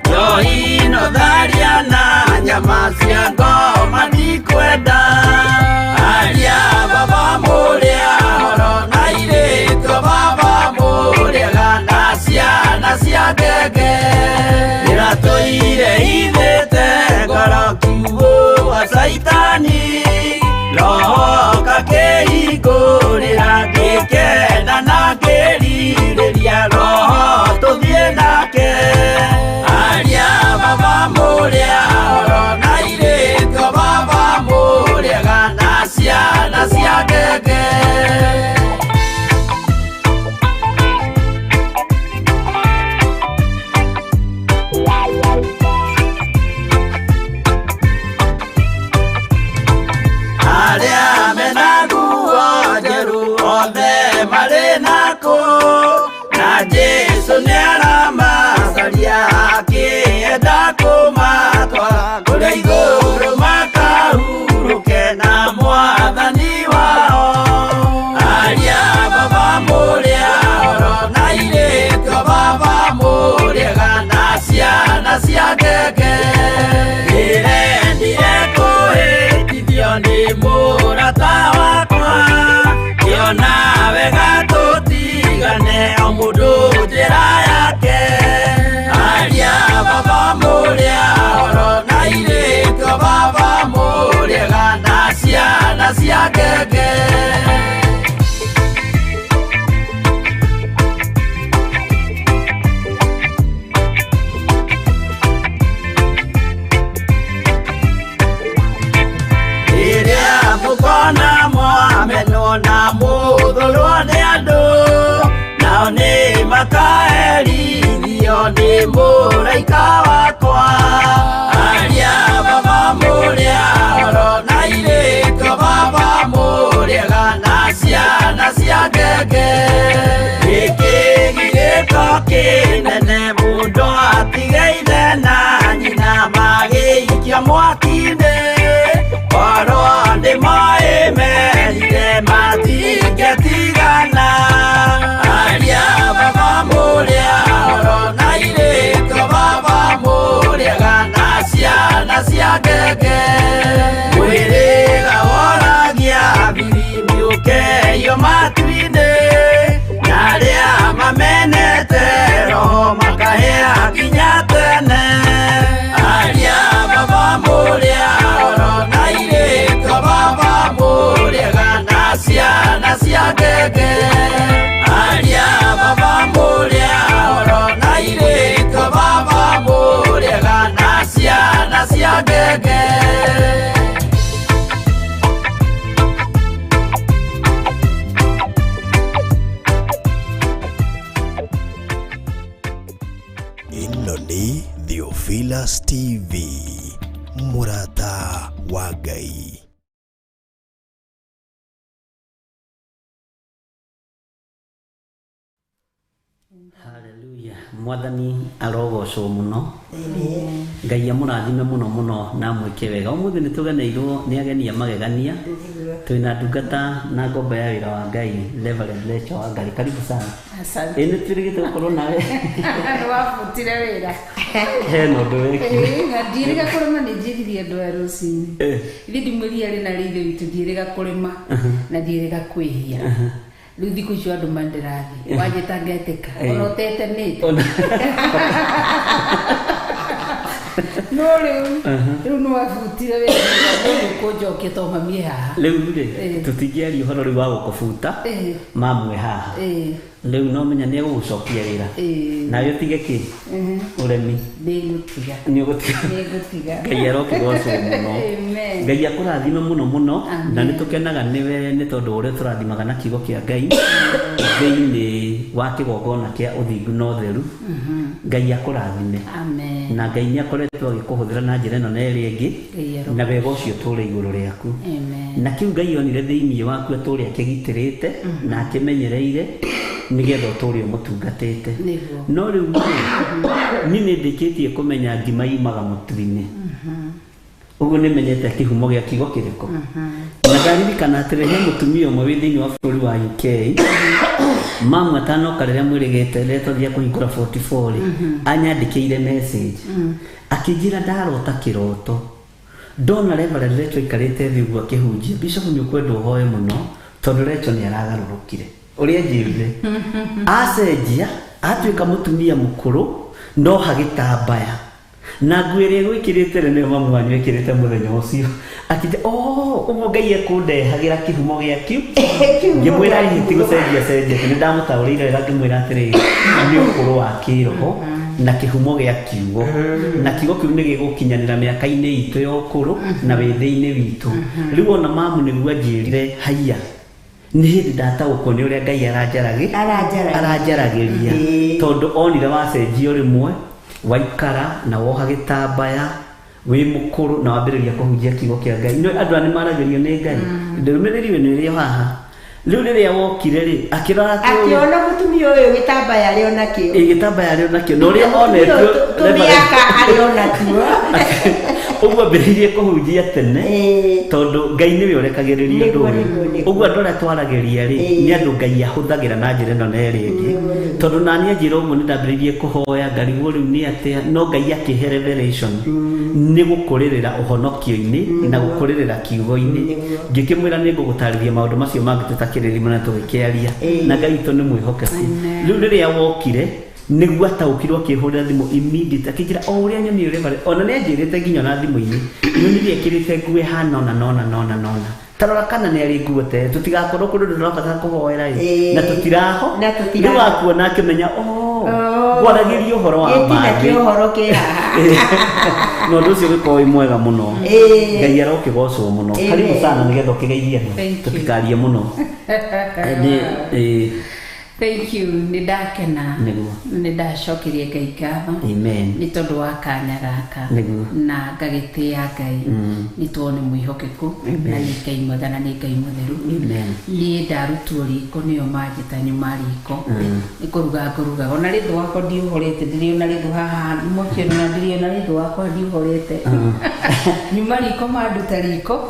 [SPEAKER 2] njohi no tharia na nyama cia ngoma ndikwenda aria baba mũremi kĩnene mũndũ atigeire na nyina magĩikia mwaki-inĩ korwo ndĩmoĩ merire matingĩtigana aria baba mũrĩa oro na irĩko baba mũrĩaga na ciana cia ngenge mwĩrĩga woragia birimi ũkeio matu-inĩ na arĩa mamenete roho makahĩa nginya tene aria baba mũrĩa oro na irĩko baba mũrĩaga na ciana cia ngenge aria baba mũrĩa oro na irĩko baba mũrĩaga na ciana cia ngenge
[SPEAKER 3] ĩno nĩ Theophilus TV, mũrata wa Ngai.
[SPEAKER 4] Haleluya. Mwathani arogocwo muno. Ngai amũrathime muno muno na mwĩke wega. Ũmũthĩ nĩ tũgeneirwo nĩ ageni a magegania. Twĩna ndungata na ngombo ya wĩra wa Ngai, Reverend Rachel Wangari. Karibu sana.
[SPEAKER 7] Asante.
[SPEAKER 4] Nĩ twĩrĩgĩte gũkorwo nawe.
[SPEAKER 7] Wabutire wĩra.
[SPEAKER 4] Hena ũndũ wekire.
[SPEAKER 7] Na ndirĩga kũrĩma nĩ njĩririe andũ a rũcinĩ. Ithe ndimwĩria rĩ na rĩithe witũ ndirĩga kũrĩma na ndirĩga kwĩhia. Rĩu thikũ icio andũ mandĩrathi wanjĩta ngetĩka ona ũtetenĩte no rĩu no wabutire wĩra kũnjokia to mamie haha
[SPEAKER 4] rĩu rĩ tũtingĩaria ũhoro rĩu wa gũkũbuta mamwe haha rĩu no menya nĩ egũgũcokia wĩra nawe ũtige kĩ ũremi
[SPEAKER 7] ndĩgũtiga
[SPEAKER 4] nĩ ũgũtiga Ngai arokĩgocwo mũno Ngai akũrathime mũno mũno na nĩ tũkenaga nĩwe nĩ tondũ ũrĩa tũrathimaga na kiugo kĩa Ngai thĩinĩ wa kĩgongona kĩa ũthingu na ũtheru Ngai akũrathime na Ngai nĩ akoretwo agĩkũhũthĩra na njĩra ĩno na ĩrĩa ĩngĩ na wega ũcio tũũre igũrũ rĩaku na kĩu Ngai onire thĩinĩ waku atũũre akĩgitĩrĩte na akĩmenyereire nĩgetha ũtũũre ũmũtungatĩte no rĩu niĩ nĩ ndĩkĩtie kũmenya ngima yumaga mũtu-inĩ ũguo nĩ menyete kĩhumo gĩa kiugo kĩrĩkũ na ndaririkana atĩ he mũtumia ũmwe wĩ thĩinĩ wa bũrũri wa UK mamu atanoka rĩrĩa mwĩrĩgĩte rĩrĩa twathia kũhingũra 44 anyandĩkĩire message akĩnjĩra ndarota kĩroto ndona Reverend Rachel aikarĩte thĩ ũguo akĩhunjia Bishop nĩ ũkwenda ũhoe mũno tondũ Rachel nĩ aragarũrũkire ũrĩa njĩrire acenjia atuĩka mũtumia mũkũrũ no hagĩtambaya na nguo ĩrĩa gwĩkĩrĩte nĩ mamu wanyu ekĩrĩte mũthenya ũcio akĩnjĩra ũguo Ngai ekũndehagĩra kĩhumo gĩakiu ngĩmwĩra ihĩti gũcenjia nĩ ndamũtaũrĩire wega ngĩmwĩra atĩrĩrĩ nĩ ũkũrũ wa kĩroho na kĩhumo gĩa kiugo na kiugo kĩu nĩ gĩgũkinyanĩra mĩaka-inĩ itũ ya ũkũrũ na wĩthĩ-inĩ witũ rĩu ona mamu nĩguo anjĩrire haiya nĩ hĩndĩ ndataũkwo nĩ ũrĩa Ngai aranjaragĩria tondũ onire wacenjio rĩmwe waikara na woha gĩtambaya wĩ mũkũrũ na wambĩrĩria kũhunjia kiugo kĩa Ngai andũ nĩ maragĩrio nĩ Ngai ndũmĩrĩri we nĩ rĩo haha rĩu rĩrĩa wokire rĩ akĩrora
[SPEAKER 5] akĩona mũtumia ũyũ gĩtambaya arĩ onakĩo
[SPEAKER 4] gĩtambaya arĩ onakĩo na ũrĩa onetio
[SPEAKER 5] tũmĩaka arĩ onakĩo
[SPEAKER 4] ũguo ambĩrĩirie kũhunjia tene tondũ Ngai nĩwe ũrekagĩrĩria andũ ũguo andũ arĩa twaragĩria rĩ nĩ andũ Ngai ahũthagĩra na njĩra ĩno na ĩrĩa ĩngĩ tondũ naniĩ anjĩra ũguo nĩ ndambĩrĩirie kũhoya ngarigwo rĩu nĩ atĩa no Ngai akĩhe revelation nĩ gũkũrĩrĩra ũhonokio-inĩ na gũkũrĩrĩra kiugo-inĩ ngĩkĩmwĩra nĩ ngũgũtarĩria maũndũ macio mangĩ tũtakĩrĩrimo na tũgĩkĩaria na Ngai witũ nĩ mwĩhokeku rĩu rĩrĩa wokire nĩguo ataũkirwo akĩhũrĩra thimũ immediate akĩnjĩra o ũrĩa nyoni ũrĩ ona nĩ anjĩrĩte nginya na thimũ-inĩ nyonire ekĩrĩte nguo ĩhana nona tarora kana nĩ arĩ nguo te tũtigakorwo kũndũ tũrabatara kũhoera na tũtiraho rĩu akuona akĩmenya kwaragĩria ũhoro wa maĩ na ũndũ ũcio ũgĩkorwo wĩ mwega mũno Ngai arokĩgocwo mũno karibu sana nĩgetha ũkĩgeithie tũtikarie mũno
[SPEAKER 7] Thank you. Nidakena. Nidacokerie Ngai ngatho.
[SPEAKER 4] Amen.
[SPEAKER 7] Nĩ tondũ wa kanya gaka. Na ngagĩtĩĩa Ngai. Nĩ tondũ nĩ mwĩhokeku na nĩ Ngai mwega na nĩ Ngai mũtheru. Niĩ ndarutwo riko nĩo manjĩta nyuma riko. Nĩ kũruga ngũruga. Ona rĩthũ wakwa ndiũhorete ndirĩ ona rĩthũ haha mũkĩona na ndirĩ ona rĩthũ wakwa ndiũhorete. Nyuma riko manduta riko.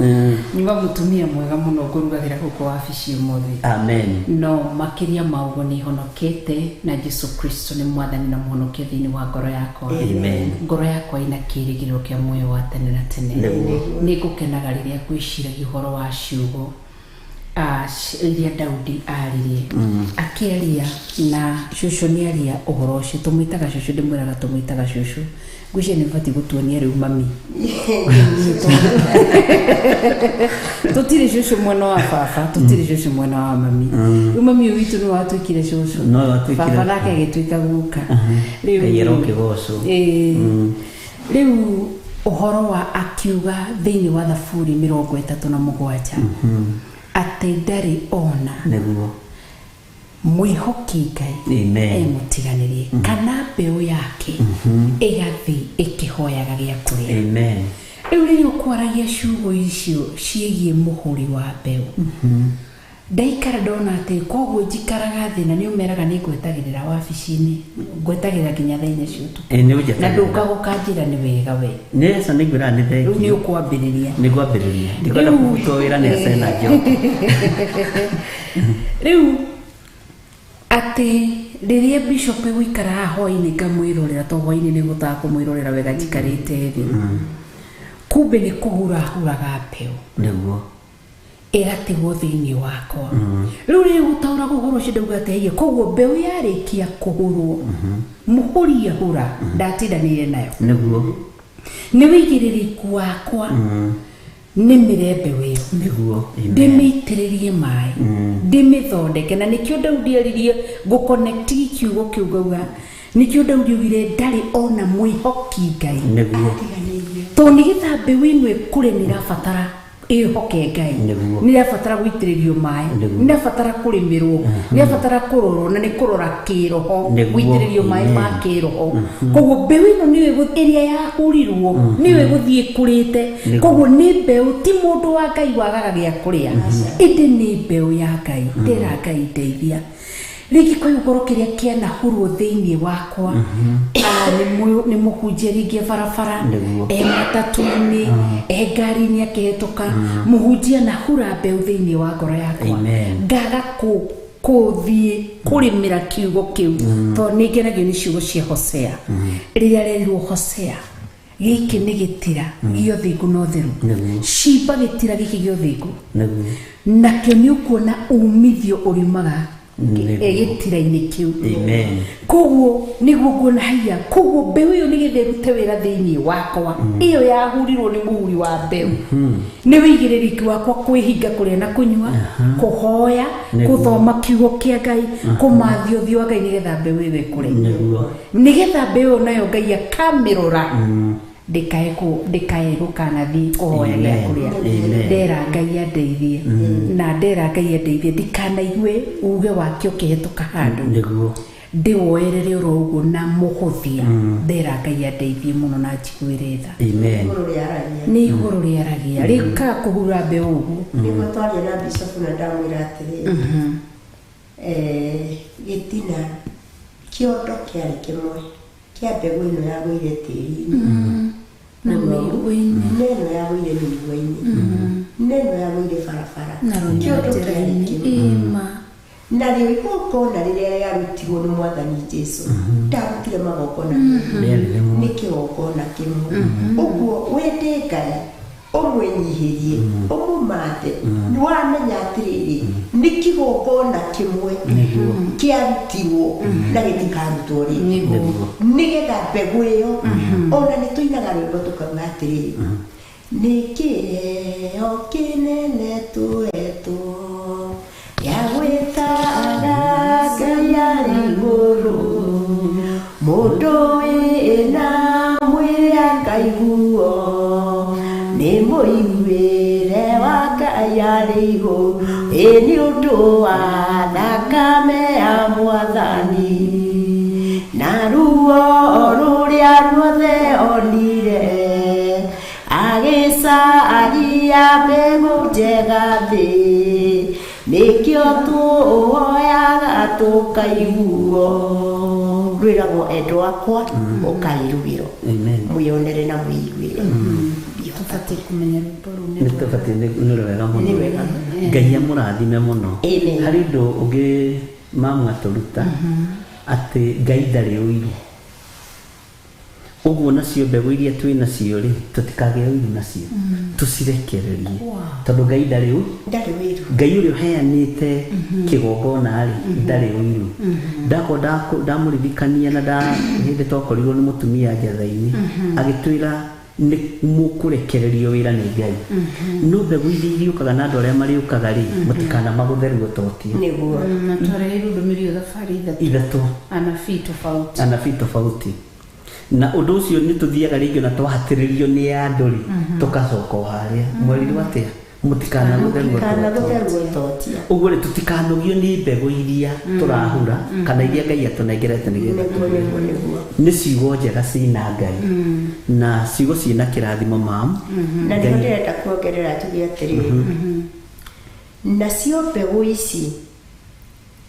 [SPEAKER 7] Nyuma mũtumia mwega mũno ngũrugagĩra gũkũ wabici ũmũthĩ. Amen. No makĩria maugo nĩ honokete na Jesu Kristo nĩ mwathani na mũhonokia thĩinĩ wa ngoro yakwa. Amen. Ngoro yakwa ina kĩĩrĩgĩrĩro kĩa muoyo wa tene na tene. Nĩ ngũkenaga rĩrĩa ngwĩciragia ũhoro wa ciugo iria Daudi aririe akĩaria na cũcũ nĩ aria ũhoro ũcio tũmwĩtaga cũcũ ndĩmwĩraga tũmwĩtaga cũcũ ngwĩciria nĩ bati gũtuonia rĩu mami tũtirĩ cũcũ mwena wa baba tũtirĩ cũcũ mwena wa mami rĩu mami ũyũ witũ nĩ watuĩkire cũcũ baba nake agĩtuĩka guka rĩu ũhoro wa akiuga thĩinĩ wa Thaburi 37 atĩ ndarĩ ona mwĩhoki Ngai mũtiganĩrie kana mbeũ yake ĩgathiĩ ĩkĩhoyaga gĩa kũrĩa. Rĩu rĩrĩa ũkwaragia ciugo icio ciĩgiĩ mũhũri wa mbeũ ndaikara ndona atĩ koguo njikaraga thĩ na nĩ ũmeraga nĩ ngwetagĩrĩra wabici-inĩ ngwetagĩrĩra nginya thaa-inĩ cia ũtukũ na ndũka gũkanjĩra nĩ wega we nĩca nĩngwĩra nĩ thengi rĩu nĩ ũkwambĩrĩria ndikwenda kũrutwo wĩra nĩ acena njoke rĩu atĩ rĩrĩa bishop gũikara haha hwaĩ-inĩ ngamwĩrorera to hwaĩ-inĩ nĩ gũtaga kũmwĩrorera wega njikarĩte thĩ kumbe nĩ kũhurahuraga mbeũ nĩguo ĩgatigwo thĩinĩ wakwa rĩu rĩrĩa gũtaũra ũhoro ũcio ndauga atĩ koguo mbeũ yarĩkia kũhũrwo mũhũri ahũra ndatindanĩire nayo nĩguo nĩ wĩigĩrĩrĩku wakwa nĩ mĩrembe wĩyo nĩguo ndĩmĩitĩrĩrie maĩ ndĩmĩthondeke na nĩkĩo Daudi aririe gũconnect kiugo kĩu ngauga nĩkĩo Daudi augire ndarĩ ona mwĩhoki Ngai nĩguo to nĩgetha mbeũ ĩno ĩkũre nĩ ĩrabatara ĩhoke Ngai nĩ ĩrabatara gũitĩrĩrio maĩ nĩ ĩrabatara kũrĩmĩrwo nĩ ĩrabatara kũrorwo na nĩ kũrora kĩroho gũitĩrĩrio maĩ ma kĩroho koguo mbeũ ĩno nĩwe ĩrĩa yahũrirwo nĩwe gũthiĩ kũrĩte koguo nĩ mbeũ ti mũndũ wa Ngai wagaga gĩa kũrĩa ĩndĩ nĩ mbeũ ya Ngai ndĩra Ngai ndeithia rĩngĩ kwa ngoro kĩrĩa kĩanahũrwo thĩinĩ wakwa nĩ mũhunjia rĩngĩ barabara matatu-inĩ ngari-inĩ akĩhetũka mũhunjia nahũra mbeũ thĩinĩ wa ngoro yakwa ngaga kũthiĩ kũrĩmĩra kiugo kĩu tondũ nĩ ngenagio nĩ ciugo cia Hosea rĩrĩa rerirwo Hosea gĩkĩ nĩ gĩtira gĩa ũthingu na ũtheru cimba gĩtira gĩkĩ gĩa ũthingu nakĩo nĩ ũkuona umithio ũriumaga gĩtira-inĩ kĩu koguo nĩguo nguona haiya koguo mbeũ ĩyo nĩgetha ĩrute wĩra thĩinĩ wakwa ĩyo yahurirwo nĩ mũhuri wa mbeũ nĩ wĩigĩrĩrĩki wakwa kwĩhinga kũrĩa na kũnyua kũhoya gũthoma kiugo kĩa Ngai kũmathia ũthiũ wa Ngai nĩgetha mbeũ ĩyo ĩkũre nĩgetha mbeũ ĩyo nayo Ngai akamĩrora ndikae gũkanathi kũhoya gĩa kũrĩa ndera Ngai andeithie na ndera Ngai andeithie ndikanaigue uge wakĩo ũkĩhetũka handũ ndĩwoerere oro ũguo na mũhũthia ndera Ngai andeithie mũno na njiguĩre tha nĩ igũrũ rĩaragia rĩkaga kũhura mbeũ ũguo
[SPEAKER 5] nĩguo twaria na bishop na ndamwĩra atĩrĩ gĩtina kĩondo kĩarĩ kĩmwe kĩa mbegũ ĩno yagũire tĩri-inĩ na neno yagũire mĩigua-inĩ neno yagũire barabara kĩondo kĩarĩ kĩmwe na rĩo igongona rĩrĩa rĩarutirwo nĩ mwathani Jesũ ndarutire magongona nĩ kĩgongona kĩmwe ũguo wende Ngai ũmwĩnyihĩrie ũmũmathe nĩwamenya atĩrĩrĩ nĩ kĩgongona kĩmwe kĩarutirwo na gĩtikarutwo rĩngĩ nĩgetha mbegũ ĩyo ona nĩ tũinaga rwĩmbo tũkauga atĩrĩrĩ nĩ kĩheo kĩnene tũhetwo ya gwĩtaga Ngai arĩ igũrũ mũndũ wĩna mwĩrĩ akaiguo nĩ mũiguĩre wa Ngai arĩ marĩigũ nĩ ũndũ wa thakame ya Mwathani na ruo rũrĩa ruothe onire agĩcaria mbegũ njega thĩ nĩkĩo tũhoyaga tũkaiguo rwĩragwo endwa akwa ũkairugĩrwo mwĩonere na mwĩiguĩre
[SPEAKER 7] tũbatiĩ kũmenya rwĩmbo rũu
[SPEAKER 4] nĩ tũbatiĩ nĩ rwega mũno Ngai amũrathime mũno harĩ ũndũ ũngĩ mamu atũruta atĩ Ngai ndarĩ ũiru ũguo nacio mbegũ iria twĩ nacio rĩ tũtikagĩe ũiru nacio tũcirekererie tondũ Ngai ndarĩ ũiru Ngai ũrĩa ũheanĩte kĩgongona rĩ ndarĩ ũiru ndamũririkania na hĩndĩ twakorirwo nĩ mũtumia njetha-inĩ agĩtwĩra nĩ mũkũrekererio wĩra nĩ Ngai no mbegũ iria iriũkaga na andũ arĩa marĩũkaga rĩ mũtikanamagũthe ruototie
[SPEAKER 7] nĩguo na twareirwo ndũmĩrĩri thabarĩ ithatũ anabii tofauti
[SPEAKER 4] na ũndũ ũcio nĩ tũthiaga rĩngĩ na twahatĩrĩrio nĩ andũ rĩ tũgacoka harĩa mwerirwo atĩa mũtikanagũthe ruototie ũguo rĩ tũtikanogio nĩ mbegũ iria tũrahura kana iria Ngai atũnengerete nĩgetha nĩ ciugo njega cina Ngai na ciugo ciĩna kĩrathimo mamu
[SPEAKER 5] na nĩ ndĩrenda kuongerera tuge atĩrĩrĩ nacio mbegũ ici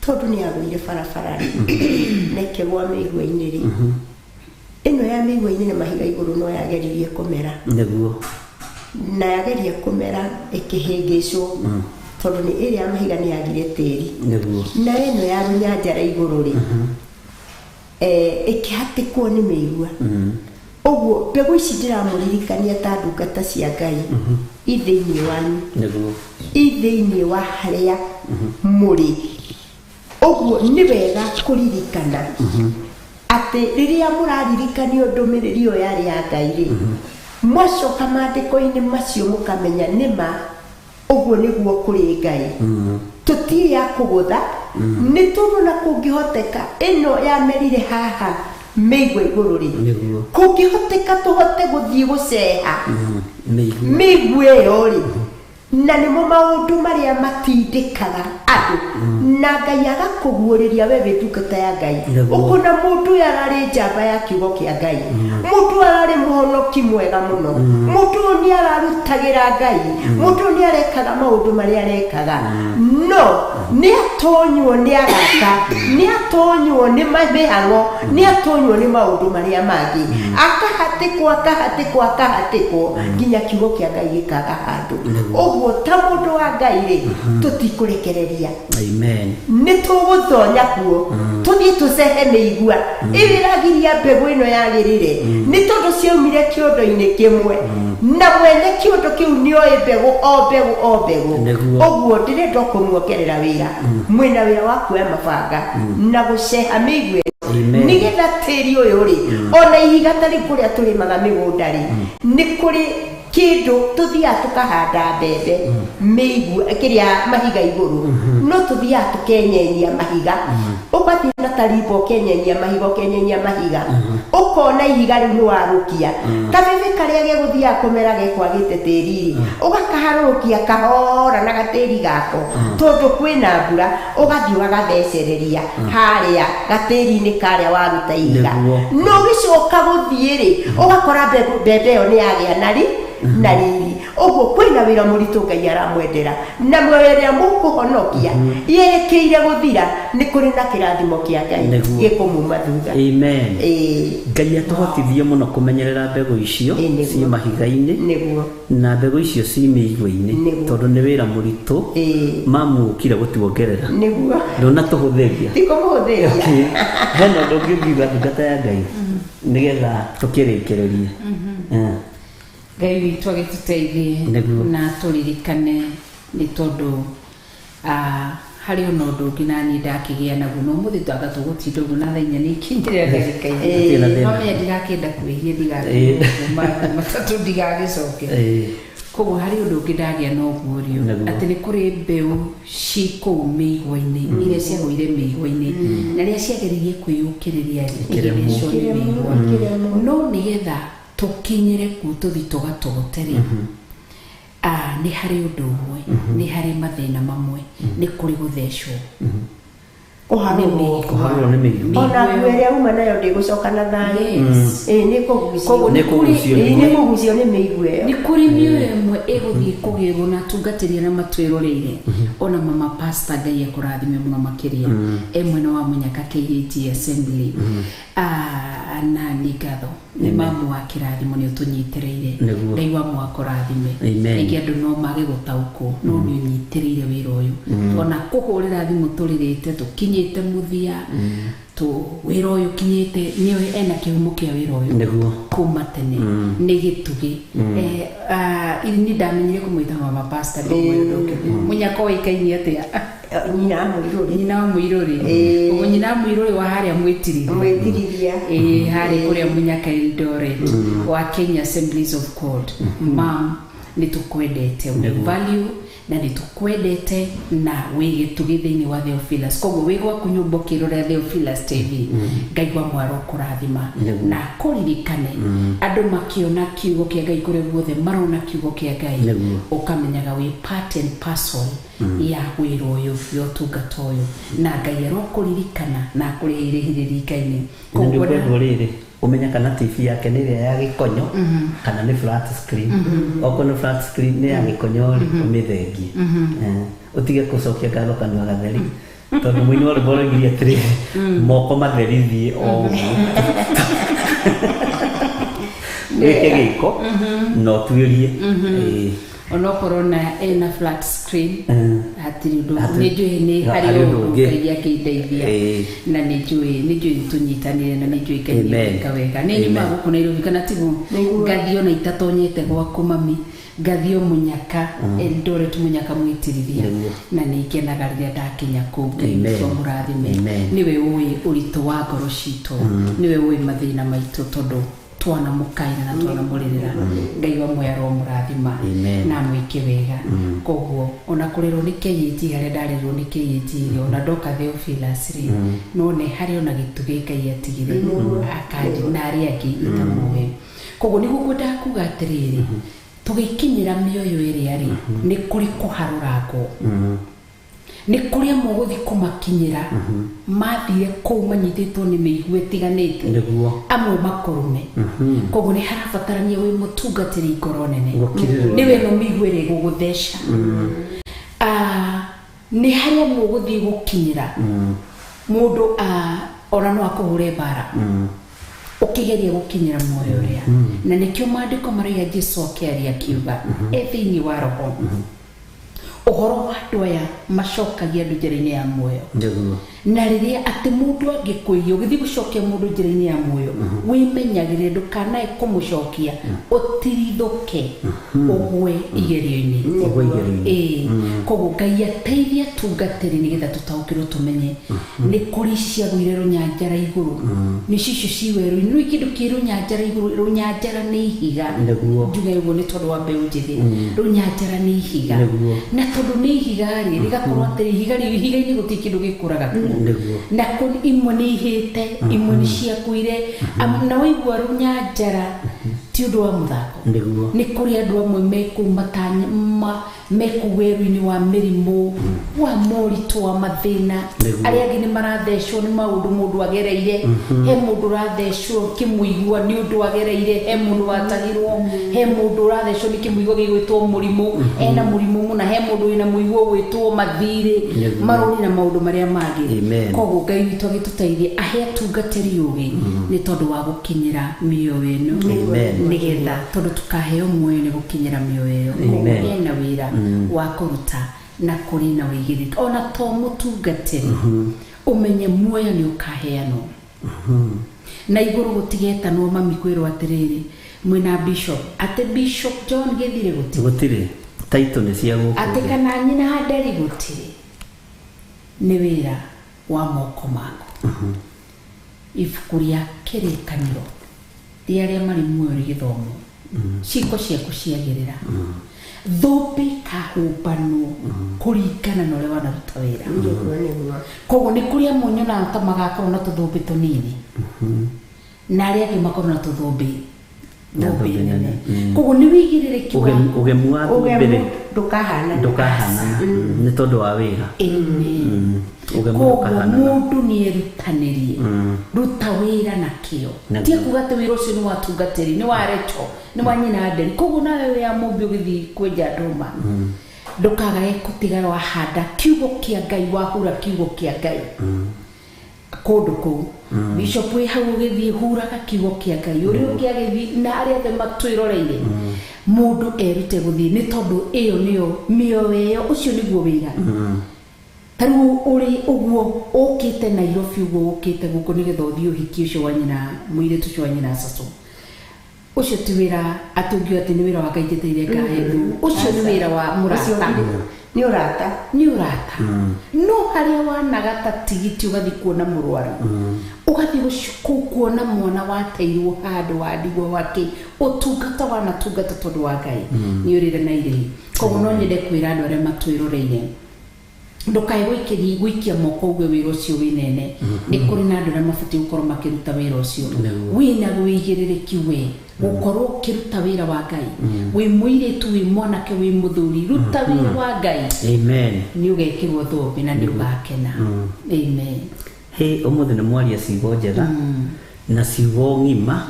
[SPEAKER 5] tondũ nĩ agũire barabara na ikĩgwa mĩigua-inĩ rĩ ĩno ya mĩigua-inĩ nĩ mahiga igũrũ no yageririe kũmera nĩguo na yageria kũmera ĩkĩhĩngĩcwo tondũ nĩ ĩrĩa mahiga nĩ yagire tĩri na ĩno ya rũnyanjara igũrũ rĩ ĩkĩhatĩkwo nĩ mĩigua ũguo mbegũ ici ndĩramũririkania ta ndungata cia Ngai thĩinĩ wanyu thĩinĩ wa harĩa mũrĩ ũguo nĩ wega kũririkana atĩ rĩrĩa mũraririkanio ndũmĩrĩri ĩyo yarĩ ya Ngai rĩ mwacoka maandĩko-inĩ macio mũkamenya nĩma ũguo nĩguo kũrĩ Ngai tũtirĩ ya kũgũtha nĩ tondũ na kũngĩhoteka ĩno yamerire haha mĩigua igũrũ rĩ kũngĩhoteka tũhote gũthiĩ gũceha mĩigua ĩyo rĩ na nĩmo maũndũ marĩa matindĩkaga andũ na Ngai agakũguũrĩria we wĩ ndungata ya Ngai ũkona mũndũ ũyũ ararĩ njamba ya kiugo kĩa Ngai mũndũ ararĩ mũhonoki mwega mũno mũndũ ũyũ nĩ ararutagĩra Ngai mũndũ ũyũ nĩ arekaga maũndũ marĩa arekaga no nĩ atonywo nĩ arata nĩ atonywo nĩ mĩhang'o nĩ atonywo nĩ maũndũ marĩa mangĩ akahatĩkwo nginya kiugo kĩa Ngai gĩkaga handũ ũguo ta mũndũ wa Ngai rĩ tũtikũrekereria nĩ tũgũthonya kuo tũthiĩ tũcehe mĩigua ĩrĩragiria mbegũ ĩno yagĩrĩre nĩ tondũ ciaumire kĩondo-inĩ kĩmwe na mwene kĩondo kĩu nĩ oĩ mbegũ o mbegũ ũguo ndĩrenda kũmuongerera wĩra mwĩna wĩra wa kuoya mabanga na gũceha mĩigua nĩgetha tĩri ũyũ rĩ ona ihiga tarĩ kũrĩa tũrĩmaga mĩgũnda rĩ nĩ kũrĩ kĩndũ tũthiaga tũkahanda mbembe mĩigua kĩrĩa mahiga igũrũ no tũthiaga tũkenyenia mahiga ũgathiĩ na tarimbo ũkenyenia mahiga ũkona ihiga rĩu nĩ warũkia kabebe karĩa gegũthiaga kũmera gekwagĩte tĩri ũgakaharũkia kahora na gatĩri gako tondũ kwĩna mbura ũgathiĩ ũgagathecereria harĩa gatĩri-inĩ karĩa waruta ihiga no gĩcoka gũthiĩ rĩ ũgakora mbembe ĩyo nĩ yagĩa na riri ũguo kwĩna wĩra mũritũ Ngai aramwendera na mwĩrĩa mũkũhonokia yerekeire gũthira nĩ kũrĩ na kĩrathimo kĩa Ngai gĩkũmuma thutha
[SPEAKER 4] amen Ngai atũhotithie mũno kũmenyerera mbegũ icio ciĩ mahiga-inĩ na mbegũ icio ciĩ mĩigua-inĩ tondũ nĩ wĩra mũritũ mamu ũkire gũtuongerera ndona tũhũthĩria hena ũndũ ũngĩ ũngiuga ndungata ya Ngai nĩgetha tũkĩrĩkĩrĩrie
[SPEAKER 7] Ngai witũ agĩtũteithie na tũririkane nĩ tondũ harĩ ona ũndũ ũngĩ naniĩ ndakĩgĩa naguo no mũthĩ twanga tũgũtinda ũguo na thaa inya nĩ ikinyire ndagĩka-inĩ no menya ndigakĩenda kwĩhia matatũ ndigagĩcoke koguo harĩ ũndũ ũngĩ ndagĩa na ũguũrio atĩ nĩ kũrĩ mbeũ ciĩ kũu mĩigua-inĩ iria ciagũire mĩigua-inĩ na rĩrĩa ciageririe kwĩyũkĩrĩria igĩthecwo nĩ mĩigua no nĩgetha tũkinyĩre kuo tũthi tũgatũgũte rĩ nĩ harĩ ũndũ ũmwe nĩ harĩ mathĩna mamwe nĩ kũrĩ gũthecwo
[SPEAKER 4] kuharurwo nĩ mĩrimũ
[SPEAKER 5] ona guoya uma nayo ndĩgũcoka na thayũ nĩ kũgucio nĩ mĩigua ĩyo
[SPEAKER 7] nĩ kũrĩ mĩoyo ĩmwe ĩgũthiĩ kũgĩrwo na atungatĩri arĩa matwĩroreire ona mama pastor Ngai ekũrathime mũno makĩria mwena wa Munyaka KAG Assembly na nĩ ngatho nĩ mamu wa kĩrathimo nĩ ũtũnyitĩrĩire Ngai wa mwakũrathime rĩngĩ andũ no mage gũtaũkwo no nĩ ũnyitĩrĩire wĩra ũyũ ona kũhũrĩra thimũ tũrĩrĩte tũkinyĩte mũthia wĩra ũyũ kinyĩte nĩwe ena kĩhumo kĩa wĩra ũyũ kuma tene nĩ gĩtugĩ nĩ ndamenyire kũmwĩta mama pastor Munyaka oĩkaine atĩa nyina wa Mũirũrĩ ũguo nyina wa Mũirũrĩ wa harĩa mwĩtirithia harĩ kũrĩa Munyaka Eldoret wa Kenya Assemblies of God mam nĩ tũkwendete value na nĩ tũkwendete na wĩgĩtugĩ thĩinĩ wa Theophilus koguo wĩ gwaku nyũmba ũkĩrora Theophilus TV Ngai wa mwaro kũrathima na kũririkane andũ makĩona kiugo kĩa Ngai kũrĩa guothe marona kiugo kĩa Ngai ũkamenyaga wĩ part and parcel ya wĩra ũyũ ya ũtungata ũyũ na Ngai arokũririkana na kũrĩhĩrĩria Ngai-inĩ
[SPEAKER 4] koguo rĩrĩ umenya kana TV yake nĩ ĩrĩa ya gĩkonyo kana nĩ flat screen okorwo nĩ flat screen nĩ ya gĩkonyo ũmĩthengie ũtige gũcokia ngatho kanua gatheri tondũ mũini wa rwĩmbo rũgirie atĩrĩ moko matherithie o wĩke gĩko no tuĩrie
[SPEAKER 7] onokorwo na ena flat screen hatiri ndo nĩ harĩ ũndũ Ngai akĩndeithia na nĩ njũĩ tũnyitanĩre na nĩ njũĩ Ngai wega nĩ nyuma gũkũ Nairobi kana tigu ngathio na itatonyete gwaku mami ngathio Munyaka Eldoret Munyaka mwĩtirithia na nĩ ikenaga rĩrĩa ndakinya kũu Ngai mũrathime nĩwe ũĩ ũritũ wa ngoro citũ nĩwe ũĩ mathĩna maitũ tondũ twana mukaira na twana mũrĩrĩra Ngai wa moyo mũrathima na mwĩke wega koguo ona kũrerwo nĩ KAG harĩa ndarerwo nĩ KAG ona ndoka Theophilus rĩ no nĩ harĩ ona gĩtugĩ Ngai atigire akaji na arĩa angĩ itamuoe koguo nĩ gũkwenda kuga atĩrĩrĩ tũgĩkinyĩra mĩoyo ĩrĩa rĩ nĩ kũrĩ kũharũrangwo nĩ kũrĩa mũgũthi kũmakinyĩra mathire kũu manyitĩtwo nĩ mĩigua ĩtiganĩte amwe makũrũme koguo nĩ harabatarania wĩ mũtungatĩri ngoro nene nĩwe no mĩigua ĩrĩa ĩgũgũtheca nĩ harĩa mũgũthi gũkinyĩra mũndũ ona no akũhũre mbara ũkĩgeria gũkinyĩra muoyo ũrĩa na nĩkĩo maandĩko maraiga Jesũ akĩaria akiuga thĩinĩ wa roho ũhoro wa andũ aya macokagia andũ njĩra-inĩ ya muoyo na rĩrĩa atĩ mũndũ angĩkũiya ũgĩthiĩ gũcokia mũndũ njĩra-inĩ ya muoyo wĩmenyagĩrĩre ndũkanae kũmũcokia ũtirithũke ũgwe igerio-inĩ koguo Ngai ateithie atungatĩri nĩgetha tũtaũkĩrwo tũmenye nĩ kũrĩ ciagũire rũnyanjara igũrũ nĩ cicio ciwerũ-inĩ rĩu kĩndũ kĩ rũnyanjara igũrũ rũnyanjara nĩ ihiga njuge ũguo nĩ tondũ wa mbeũ njĩthĩ rũnyanjara nĩ ihiga na tondũ nĩ ihiga rĩ rĩgakorwo atĩ ihiga-inĩ gũtirĩ kĩndũ gĩkũraga na kũrĩ imwe nĩ ihĩte imwe nĩ ciakuire na waigua rũnyanjara ti ũndũ wa mũthako nĩ kũrĩ andũ amwe mekũu werũ-inĩ wa mĩrimũ wa moritũ wa mathĩna arĩa angĩ nĩ marathecwo nĩ maũndũ mũndũ agereire he mũndũ ũrathecwo kĩmũigua nĩ ũndũ agereire he mũndũ watahirwo he mũndũ ũrathecwo nĩ kĩmũigua gĩgwĩtwo mũrimũ ena mũrimũ mũna he mũndũ wĩna mũigua gwĩtwo mathirĩ marũri na maũndũ marĩa mangĩ koguo Ngai witũ agĩtũteithie ahe atungatĩri ũgĩ nĩ tondũ wa gũkinyĩra mĩoyo ĩno nĩgetha tondũ tũkaheo muoyo nĩ gũkinyĩra mĩoyo ĩyo ena wĩra wa kũruta na kũrĩ na wĩigĩrĩrĩki ona to mũtungatĩri ũmenye muoyo nĩ ũkaheanwo na igũrũ gũtigetanwo mami kwĩrwo atĩrĩrĩ mwĩna Bishop atĩ Bishop John Gĩthire
[SPEAKER 4] gũtirĩ taito nĩ cia gũkũ
[SPEAKER 7] atĩ kana nyina Handeri gũtirĩ nĩ wĩra wa moko maku ibuku rĩa kĩrĩkanĩro rĩa arĩa marĩ muoyo rĩgĩthomwo ciĩko ciaku ciagĩrĩra thũmbĩ kahũmbanwo kũringana na ũrĩa wanaruta wĩra koguo nĩ kũrĩ amwe nyonaga ta magakorwo na tũthũmbĩ tũnini na arĩa angĩ makorwo na tũthũmbĩ
[SPEAKER 4] thũmbĩ nene
[SPEAKER 7] koguo nĩ wĩigĩrĩrĩki wa
[SPEAKER 4] ũgemu wa thũmbĩ
[SPEAKER 5] ndũkahana
[SPEAKER 4] nĩ tondũ wa wĩra
[SPEAKER 7] koguo mũndũ nĩ erutanĩrie ruta wĩra na kĩo tia kuga atĩ wĩra ũcio nĩ watungatĩri nĩ wa Recho nĩ wa nyina Nderi koguo nawe wĩ ya mũmbi ũgĩthiĩ kwenja ndũma ndũkagae gũtigara wahanda kiugo kĩa Ngai wahura kiugo kĩa Ngai kũndũ kũu Bishop wĩ hau ũgĩthiĩ huraga kiugo kĩa Ngai ũrĩa ũngĩ agĩthiĩ na arĩa othe matwĩroreire mũndũ erute gũthiĩ nĩ tondũ ĩyo nĩyo mĩoyo ĩyo ũcio nĩguo wĩra tarĩu ũrĩ ũguo ũkĩte Nairobi ũguo ũkĩte gũkũ nĩgetha ũthiĩ ũhiki ũcio wa nyina mũirĩtu ũcio wa nyina Sasso ucio ti wira atungio ati ni wira wa kaiteteire kahebu ucio ni wira wa murata ni urata no haria wanagata tigiti ugathi kuona murwaru ugathi kuona mwana wateirwo handu wandigwo wake utungata wanatungata tondu wa Ngai ni urire na irei koguo no nyende kwira andu aria matwiroreire ndukae gwikia moko uge wira ucio winene ni kuri na andu aria mabati gukorwo makiruta wira ucio wina gwigiririki we gukorwo kiruta wira wa Ngai wi muiritu wi mwanake wi muthuri ruta wira wa Ngai
[SPEAKER 4] amen
[SPEAKER 7] ni ugekirwo thombi na ni ugakena amen
[SPEAKER 4] he umuthi ni mwaria ciugo njega na ciugo ngima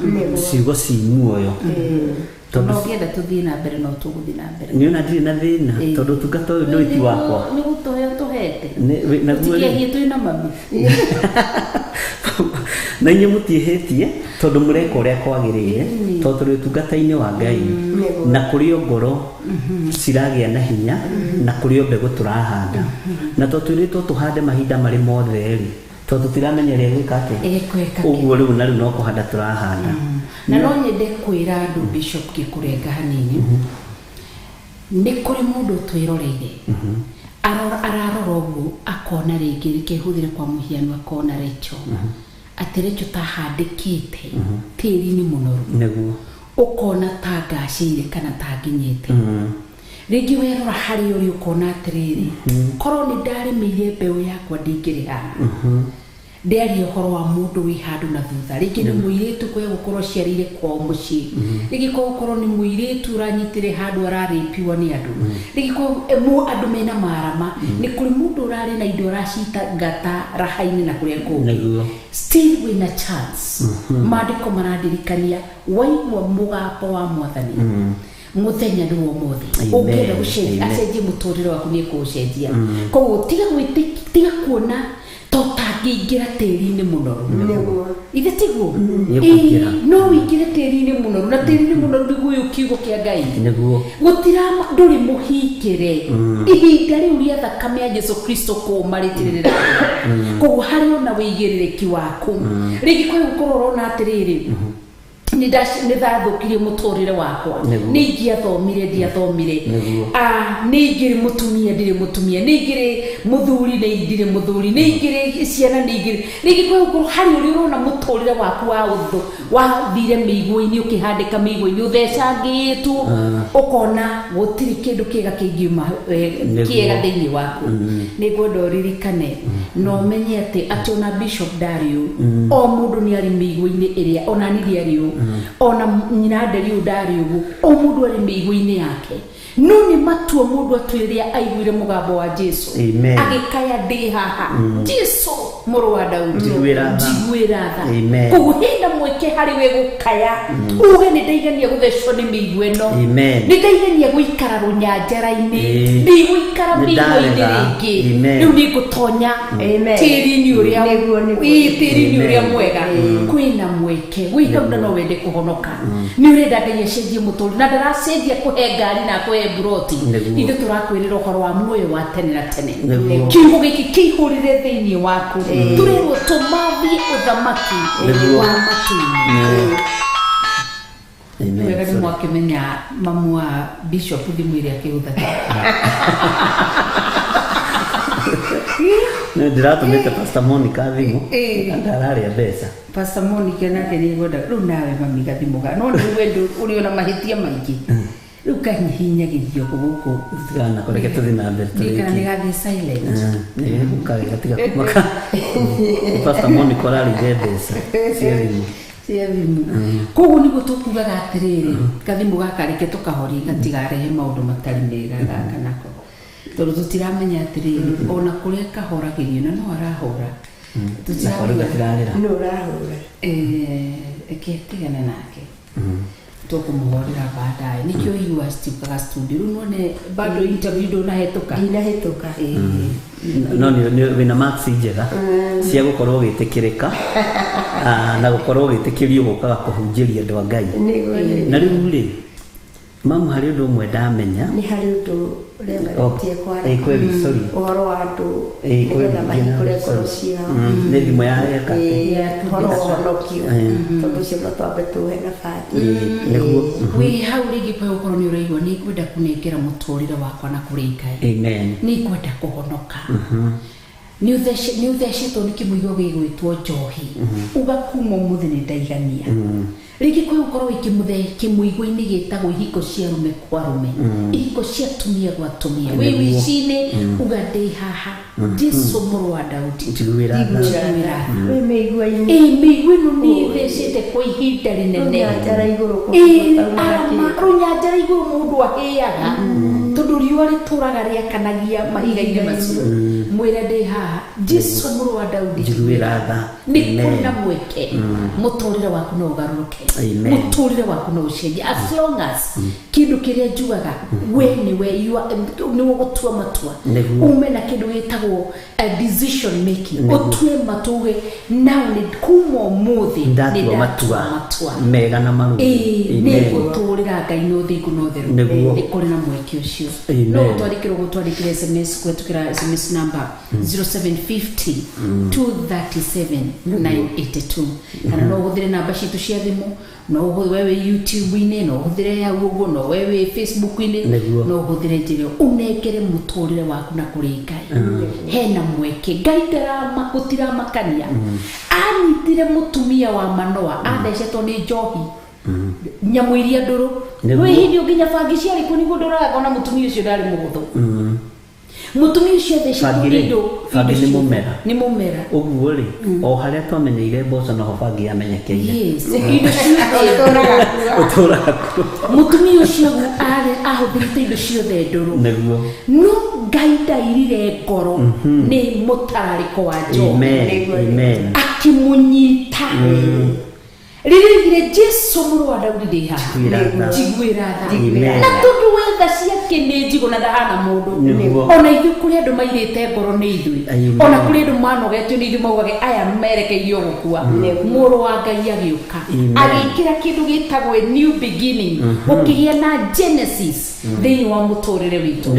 [SPEAKER 4] ciugo ci muoyo
[SPEAKER 7] tondu ngienda tuthie na mbere no tuguthie na mbere
[SPEAKER 4] ni ona ndiri na thina tondu tungata uyu ndoiti wakwa
[SPEAKER 7] ni gutoya tuhete
[SPEAKER 4] na guo
[SPEAKER 7] hitu ina mami
[SPEAKER 4] na inye mutihetie tondu mureka uria kwagirire tondu turi tungata-ini wa Ngai na kurio ngoro ciragia na hinya na kurio mbegu turahanda na tondu twiritwo tuhande mahinda mari mothe ri tondu tiramenyeria gwika ati uguo riu na riu no kuhanda turahanda
[SPEAKER 7] na no nyende kwira andu Bishop Gikurenga hanini ni kuri mundu twiroreire ararora uguo akona ringi rikihuthire kwa muhiano akona Recho ati Recho tahandikite tiri-ini munoru
[SPEAKER 4] neguo
[SPEAKER 7] ukona tagacire kana taginyite ringi werora hari uri ukona atiriri korwo ni ndarimirie mbeu yakwa ndingiri hana ndari uhoro wa mundu wi handu na thutha ringi ni muiritu kwe gukorwo ciarire kwa muci ringi ko gukorwo ni muiritu uranyitire handu araripiwa ni andu ringi ko andu mena marama ni kuri mundu urari na indo racita ngata rahaini na kuria kungi still win a chance maandiko marandirikania waigwa mugambo wa Mwathani muthenya ni wo mothe ukenda gucenjia acenjie muturire waku ni kucenjia koguo tiga kuona totangingira tiri-ini munoru ithe tiguo no wingire tiri-ini munoru na tiri-ini munoru niguo kiugo kia Ngai gutira nduri muhingire ihinda riu ria thakame ya Yesu Kristo kumaritirira koguo hari ona wigiririki waku ringi kwa gukorwo urona atiriri ni thathukirie muturire wakwa ni ngiathomire ndiathomire ni ngiri mutumia ndire mutumia ni ngiri muthuri ni ndire muthuri ni ngiri ciana ni ngiri ringi kwa hari uri urona muturire waku wa uthu wathire miigwo-ini ukihandika miigwo-ini uthecangitu ukona gutiri kindu kiega kingiuma kiega thiini waku ni ngwenda uririkane no menye ati ona Bishop Dario o mundu ni ari miigwo-ini iria ona ni Dario ona nyina Nderi udari ugu o mundu ari miigwo-ini yake no ni matuo mundu atwiria aiguire mugambo wa Jesu agikaya ndi haha Jesu muru wa Daudi njiguira tha kuhinda mweke hari we gukaya uge ni ndeigania guthecwo ni miigwo ino ni ndeigania guikara runyanjara-ini ni guikara miigwo-ini ringi riu ni gutonya tiri-ini uria tiri-ini uria mwega kwina mweke wihau no wende kuhonoka ni urenda Ngai acenjie muturire na ndaracenjia kuhe ngari na kuhe broti ithe turakwirira uhoro wa muoyo wa tene na tene kiugo giki kihurire thiini waku turirwo tumathie uthamaki wa matu-ini wega ni mwakimenya mamu wa Bishop thimu iria akihuthata
[SPEAKER 4] no ndiratumite Pastor Monica thimu ndararia mbeca
[SPEAKER 7] Pastor Monica nake ni goda riu nawe mami gathimu ga no ni wendo uri ona mahitia maingi riu kanyihinyagithio guku
[SPEAKER 4] tigana koreke tuthi na mbere
[SPEAKER 7] tukana ni gathi silent
[SPEAKER 4] ukage gatiga kumaka Pastor Monica rari mbeca ciathimo
[SPEAKER 7] cia thimu koguo niguo tukugaga atiriri kathimu gaka reke tukahori gatigarehe maundu matari mega gaka nako tondu tutiramenya atiriri ona kuria kahoragirio na no arahora
[SPEAKER 4] tutiramenya
[SPEAKER 5] no arahora
[SPEAKER 7] eketigana nake tukumuhorera baadaye nikio igua stiukaga studio ruone bado interview ndo nahetoka
[SPEAKER 4] no ni wina max njega cia gukorwo gitikirika na gukorwo gitikirio gukaga kuhunjiria andu a Ngai na riu ri mamu hari undu umwe ndamenya
[SPEAKER 5] ni hari undu remeretie kwara
[SPEAKER 4] kweli sorry
[SPEAKER 5] uhoro wa andu nigetha mahingure ngoro ciao
[SPEAKER 4] ni thimu yareka
[SPEAKER 5] uhoro wa ũhonokio tondu ũcio no twambe tuhe nabati
[SPEAKER 4] niguo
[SPEAKER 7] wi hau rĩngĩ pa ũkorwo nĩ ũraigua nĩ ngwenda kũnengera mũtũrĩre wakwa na kũrĩ Ngai
[SPEAKER 4] amen
[SPEAKER 7] nĩ ngwenda kũhonoka nĩ ũthecetwo nĩ kĩmũigo gĩgwĩtwo njohi ũgakuma ũmũthĩ nĩ ndaigania rĩngĩ kwa ũkorwo kĩmũigo-inĩ gĩtagwo ihiko cia rume kwa rume ihiko cia tumia gwa tumia wĩ wici-inĩ uga ndĩ haha Jesũ mũrũ wa Daudi
[SPEAKER 4] njiguĩra
[SPEAKER 5] wĩ mĩigua-inĩ
[SPEAKER 7] mĩigua ĩno nĩ thecete kwa ihinda rĩnene rũnyanjara igũrũ mũndũ ahĩaga tondũ riũa rĩtũraga rĩakanagia mahiga-inĩ macio mwĩre ndĩ haha Jesũ mũrũ wa Daudi
[SPEAKER 4] njiguĩra tha
[SPEAKER 7] nĩ kũrĩ na mweke mũtũrĩre waku no ũgarũrũke mũtũrĩre waku no ũcenjie as long as kĩndũ kĩrĩa njugaga we nĩwe nĩwe gũtua matua ume na kĩndũ gĩtagwo decision making ũtue matuge nao nĩ kuma ũmũthĩ
[SPEAKER 4] ndatua matua mega na maru
[SPEAKER 7] nĩ gũtũrĩra Ngai no thingu no theru nĩ kũrĩ na mweke ũcio no gũtwandĩkĩra SMS kũhetũkĩra SMS number 0750 237 982 kana no ũhũthĩre namba citũ cia thimũ no wewe YouTube-inĩ no ũhũthĩre hau ũguo no wewe Facebook-inĩ no ũhũthĩre njĩra ũnengere mũtũrĩre waku na kũrĩ Ngai hena mweke Ngai gũtiramakania anyitire mũtumia wa Manoa athecetwo nĩ njohi nyamũ iria ndũrũ nĩ hindi nginya bangi ciarĩkuo nĩguo ndũraga ona mũtumia ũcio ndarĩ mũgũthũ mutumia ucio thecetwo indo nĩ mũmera
[SPEAKER 4] ũguo rĩ o harĩa twamenyeire mboco noho bangi yamenyekeire
[SPEAKER 7] indo
[SPEAKER 4] ũtũraga
[SPEAKER 7] mutumia ucio ahũthĩrĩte indo ciothe ndũrũ no Ngai ndairire ngoro nĩ mũtararĩko wa njohi akĩmũnyita rĩrĩgire Jesũ mũrũ wa Daudi ndĩ haha njiguĩra tha na tondũ wetha ciake nĩ njigo na ndahana mũndũ ona ithuĩ kũrĩ andũ mairĩte ngoro nĩ ithuĩ ona kũrĩ andũ manogetio nĩ ithuĩ maugage aya merekeirio gũkua mũrũ wa Ngai agĩũka agĩkĩra kĩndũ gĩtagwo new beginning ũkĩgĩa na Genesis thĩinĩ wa mũtũrĩre witũ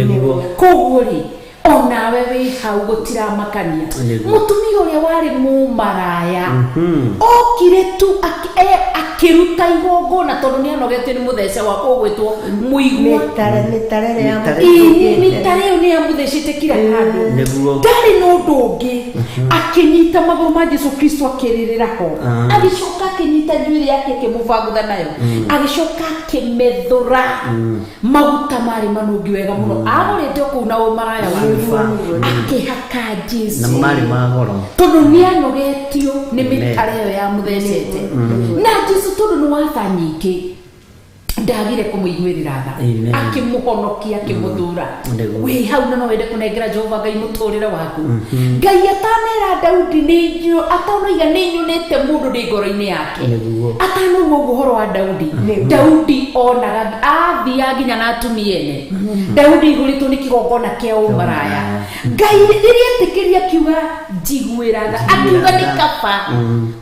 [SPEAKER 7] koguo rĩ onawe wĩ hau gũtiramakania mũtumia ũrĩa warĩ mũmaraya okire tu akĩruta igongona tondũ nĩ anogetio nĩ mũthece wa ũgwĩtwo mũigua mĩtare ĩyo nĩ yamũthecete kila handũ ndarĩ na ũndũ ũngĩ akĩnyita magũrũ ma Jesũ Kristo akĩrĩrĩra ho agĩcoka akĩnyita njuĩrĩ yake akĩmũbangũtha nayo agĩcoka akĩmethũra maguta marĩ manungi wega mũno agũrĩte kũu na ũmaraya wa akĩhaka Jesũ
[SPEAKER 4] na marĩ magoro
[SPEAKER 7] tondũ nĩ anogetio nĩ mĩtare ĩyo ya mũthecete na Jesũ tondũ nĩ watha nyingĩ ndagire kũmũiguĩrĩra tha akĩmũhonokia akĩmũthura wĩ hau na no wende kũnengera Jehova Ngai mũtũrĩre waku Ngai atanera Daudi atanoiga nĩ nyonete mũndũ ndĩ ngoro-inĩ yake atanoiga ũhoro wa Daudi onaga athia nginya na atumia ene Daudi igũrĩtwo nĩ kĩgongona kĩa ũmaraya Ngai rĩrĩa etĩkĩria kiuga njiguĩra tha akiuga nĩ kaba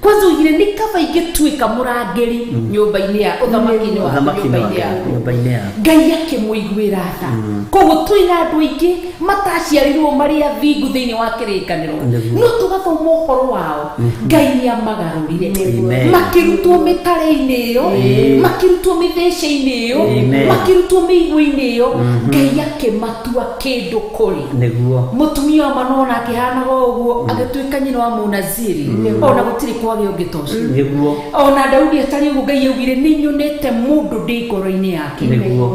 [SPEAKER 7] kwanza ugire nĩ kaba ingĩtuĩka mũrangĩri nyũmba-inĩ ya ũthamaki-inĩ wa nyũmba-inĩ ya Ngai akĩmũiguĩra tha koguo twĩna andũ aingĩ mataciarirwo marĩ athingu thĩinĩ wa kĩrĩkanĩro no tũgathoma ũhoro wao Ngai nĩ amagarũrire makĩrutwo mĩtare-inĩ ĩyo makĩrutwo mĩthece-inĩ ĩyo makĩrutwo mĩigua-inĩ ĩyo Ngai akĩmatua kĩndũ kũrĩ mũtumia wa Manoa akĩhanaga ũguo agĩtuĩka nyina wa Mũnaziri ona gũtirĩ kwagĩa ũngĩ ta ũcio ona Daudi atarĩ ũguo Ngai augire nĩ nyonete mũndũ ndĩ ngoro-inĩ yake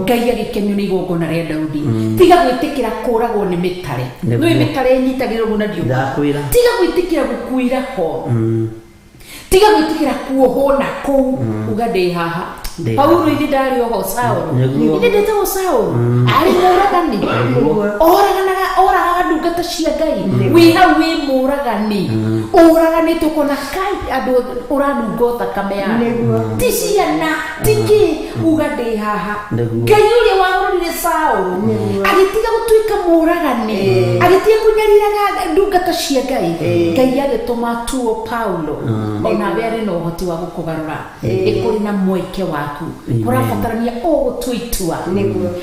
[SPEAKER 7] Ngai agĩkenio nĩ igongona rĩa Daudi tiga gwĩtĩkĩra kũragwo nĩ mĩtare nĩ mĩtare ĩnyitagĩrĩrwo na ndiũmba tiga gwĩtĩkĩra gũkuĩra ho tiga gwitikira kuoho na kou ugade haha Paulo ithi ndari oho Saul ithi ndetagwo Saul ari muragani oraga ndungata cia Ngai wi hau wi muragani uragani tukona kai andu uranunga thakame ya ticiana tiki ugade haha Ngai uria warorire Saul agitiga gutuika muragani agitiga kunyariraga ndungata cia Ngai Ngai agituma tuo Paulo ona bere no hoti wa gukugarura ikuri na mweke waku kurabatarania ogutwitua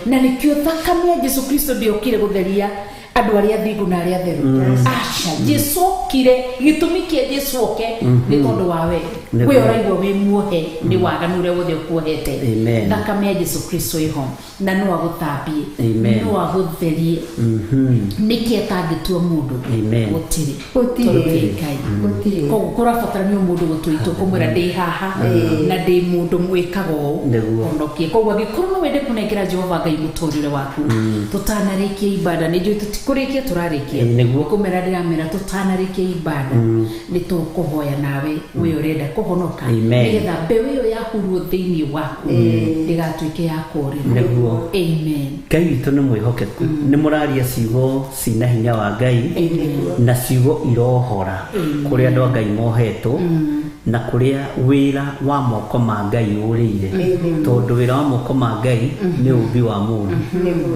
[SPEAKER 7] na nikio thakame ya Yesu Kristo ndiokire gutheria andu aria thingu na aria theru acha Yesu kire gitumikie Yesu oke ni tondu wawe we oraigwo wi muohe ni waganure wothe ukuohete thakame ya Yesu Kristo iho na no aguthambie no agutherie niki atangitua mundu gutiri kai kurabatarania mundu gutwitua kumwira ndi haha na ndi mundu mwikago onokie koguo gikuru no wende kunengera Jehova Ngai muturire waku tutanarikia ibada ni njui kurikia turarikia kumera ndiramera tutanarikia ibada ni tukuhoya nawe we urenda kuhonoka nigetha mbeũ iyo yakurwo thiini waku ndigatuike ya kũũrĩra amen
[SPEAKER 4] Ngai witũ nĩ mwĩhokeku nĩ mũraria ciugo cina hinya wa Ngai na ciugo irohora kũrĩa andũ a Ngai mohetwo na kuria wira wa moko ma Ngai ũrĩire tondu wira wa moko ma Ngai nĩ ũmbi wa mũndũ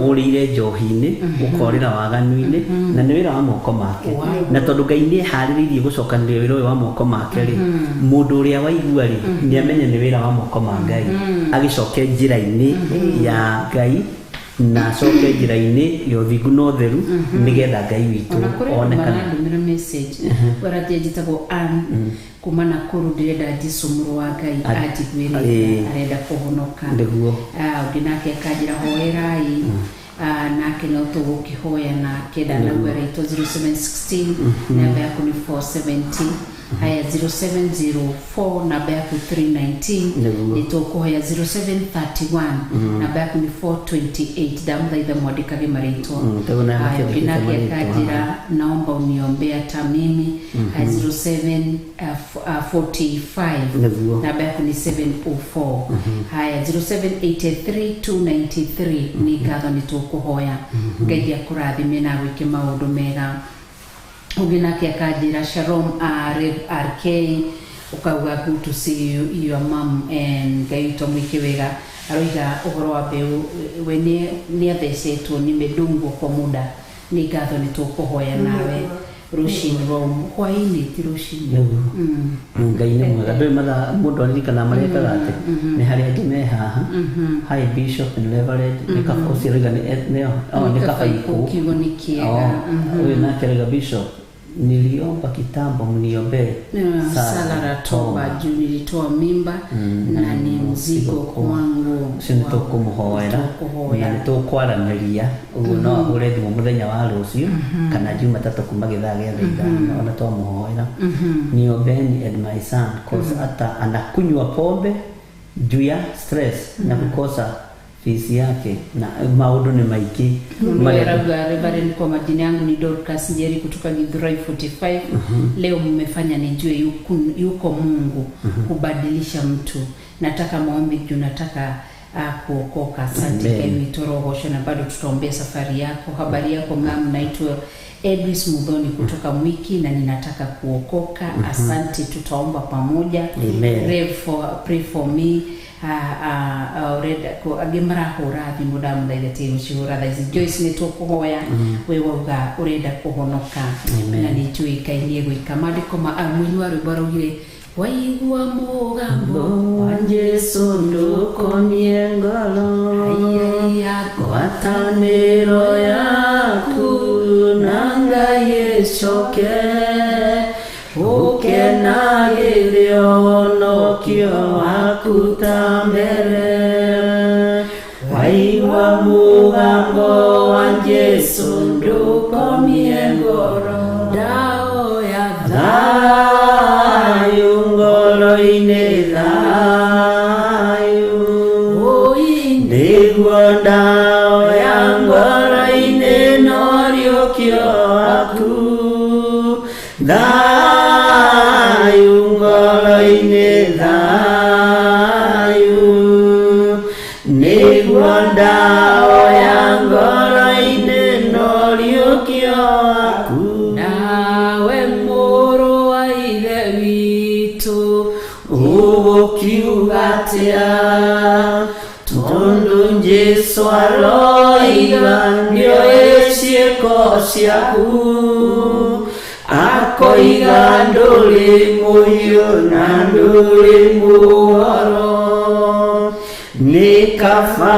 [SPEAKER 4] ũrĩire njohi-inĩ ũkorĩra waganu-inĩ na nĩ wira wa moko make na tondu Ngai nĩ harĩrĩirie gũcokanĩrĩria wira wa moko make rĩ mũndũ ũrĩa waigua rĩ nĩ amenye nĩ wira wa moko ma Ngai agĩcoke njĩra-inĩ ya Ngai na coke njĩra-inĩ ya ũthingu na ũtheru nĩgetha Ngai witũ onekane
[SPEAKER 7] message waratia njĩtagwo kuma Nakuru ndirenda Jesũ mũrũ wa Ngai anjiguĩre arenda kũhonoka ũngĩ nake akanjĩra hoerai nake no tũgũkĩhoya nake ndanauga rĩtwa 0716 namba yaku nĩ 470 haya 0704 namba yaku 319 nĩ tũkũhoya 0731 namba yaku nĩ 428 ndamũthaitha mwandĩkage marĩtwa ũngĩ nake akanjĩra naomba uniombea hata mimi 0745 namba yaku nĩ 704 haya 0783 nĩ ngatho nĩ tũkũhoya Ngai akũrathime na gwĩke maũndũ mega ũngĩ nake akanjĩra Shalom RK ukauga good to see your mom and Ngai witũ mwĩke wega aroiga ũhoro wa mbeũ we nĩ athecetwo nĩ mĩndũngũ kwa muda nĩ ngatho nĩ tũkũhoya nawe rũcinĩ rwa hwaĩ-inĩ ti rũcinĩ
[SPEAKER 4] Ngai nĩ mwega ndũĩ mathaa mũndũ aririkana marekaga atĩ nĩ harĩa angĩ me haha hi bishop and reverend nĩ kaba ũcio rĩga nĩ kaba ikũ
[SPEAKER 7] kiugo nĩ kĩega
[SPEAKER 4] ũyũ nake rĩga bishop niliomba kitambo mniombee
[SPEAKER 7] sala toba juu nilitoa mimba na ni mzigo kwangu
[SPEAKER 4] sinitũkũmũhoera na nĩtũkwaranĩria ũguo no ũrethimwo mũthenya wa rũciũ kana Jumatatũ kuma gĩthaa gĩa thaa ithano ona twamũhoera niombeni and my son cause hata anakunywa pombe juu ya stress na kukosa fees yake na maundu ni maiki
[SPEAKER 7] Reverend kwa majina yangu ni Dorcas Njeri kutoka Githurai 45 leo mmefanya nijue yuko Mungu kubadilisha mtu nataka maombi juu nataka kuokoka asante kwa mitorohosho na bado tutaombea safari yako habari yako mama naitwa Edris Mudhoni kutoka Mwiki na ninataka kuokoka asante tutaomba pamoja pray for me urenda ko agemara hora thi mudamu ndaithete ucihura thaici Joyce ni tukuhoya we wauga urenda kuhonoka na ni tuikainie gwika mandiko ma amwinwa rwimbo rugire waigua mugambo wa Jesu ndukomie ngoro gwatanĩro yaku na Ngai icoke ukenagĩre ũhonokio waku ta mbere waigua mũgambo wa Jesu ndũkomie ngoro ndaoya thayũ ngoro-inĩ thayũ nĩguo ndaoya ngoro-inĩ no rĩũkio waku thayũ ngoro
[SPEAKER 2] nĩaiganio ciĩko ciaku akoiga ndũrĩ mũhiũ na ndũrĩ muoro nĩ kaba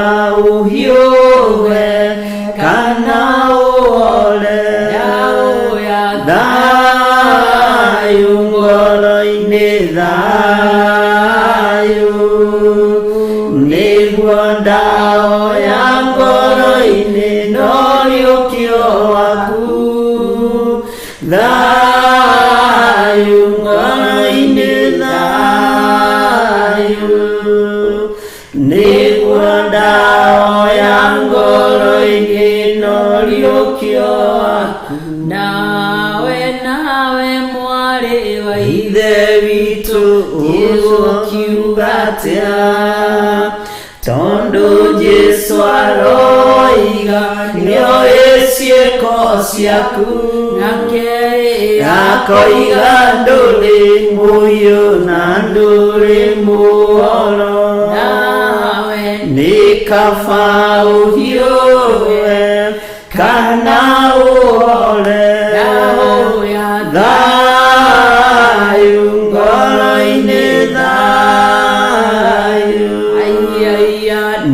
[SPEAKER 2] ũhiũwe kana ũhore thayũ ngoro-inĩ thayũ nĩguo ndawa ya ngoro-inĩ n'ũriũkio waku thayũ ngoro-inĩ thayũ nĩguo ndawa ya ngoro-inĩ n'ũriũkio waku
[SPEAKER 6] nawe mwarĩ wa
[SPEAKER 2] ithe witũ ũgũkiuga atĩa tondũ Jesũ aroiga nĩoĩ ciĩko ciaku akoiga ndũrĩ mũhiũ na ndũrĩ muoro nĩ kaba ũhiũwe kana ũhore thayũ ngoro-inĩ thayũ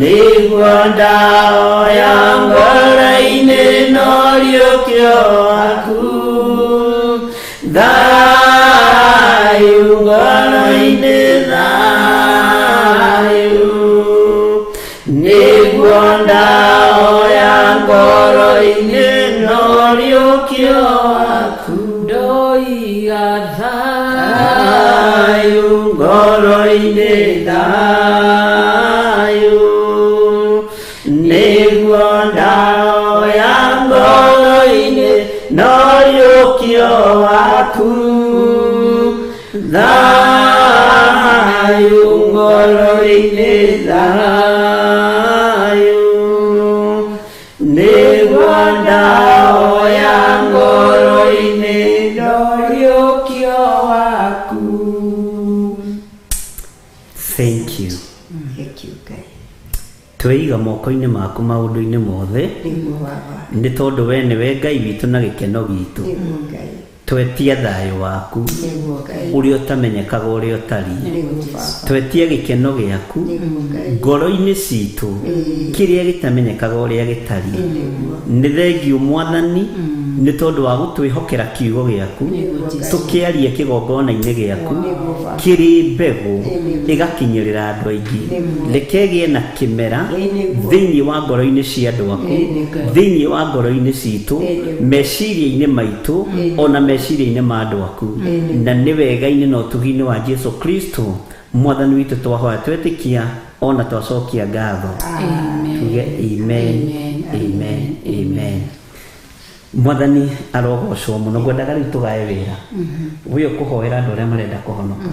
[SPEAKER 2] nĩguo ndawa ya ngoro-inĩ n'ũriũkio waku thayũ ngoro-inĩ thayũ nĩguo ndawa ya ngoro-inĩ n'ũriũkio waku
[SPEAKER 6] ndoiga
[SPEAKER 2] thayũ ngoro-inĩ thayũ nĩguo ndawa ya ngoro-inĩ n'ũriũkio waku thayũ ngoro-inĩ thayũ nĩguo ndawa ya ngoro-inĩ n'ũriũkio waku. Thank you. Tweiga moko-inĩ maku maũndũ-inĩ mothe nĩ tondũ we nĩwe Ngai witũ na gĩkeno gitũ twetia thayũ waku ũrĩa ũtamenyekaga ũrĩa ũtariĩ twetia gĩkeno gĩaku ngoro-inĩ citũ kĩrĩa gĩtamenyekaga ũrĩa gĩtariĩ nĩ thengiũ Mwathani nĩ tondũ wa gũtwĩhokera kiugo gĩaku tũkĩaria kĩgongona-inĩ gĩaku kĩrĩ mbegũ ĩgakinyĩrĩra andũ aingĩ rekegĩe na kĩmera thĩinĩ wa ngoro-inĩ cia andũ aku thĩinĩ wa ngoro-inĩ citũ meciria-inĩ maitũ ona meciria-inĩ ma andũ aku na nĩ wega-inĩ na ũtugi-inĩ wa Jesũ Kristo Mwathani witũ twahoya twetĩkia ona twacokia ngatho tuge amen amen amen. Mwathani arogocwo mũno ngwendaga rĩu tũgae wĩra wĩyo kũhoera andũ arĩa marenda kũhonoka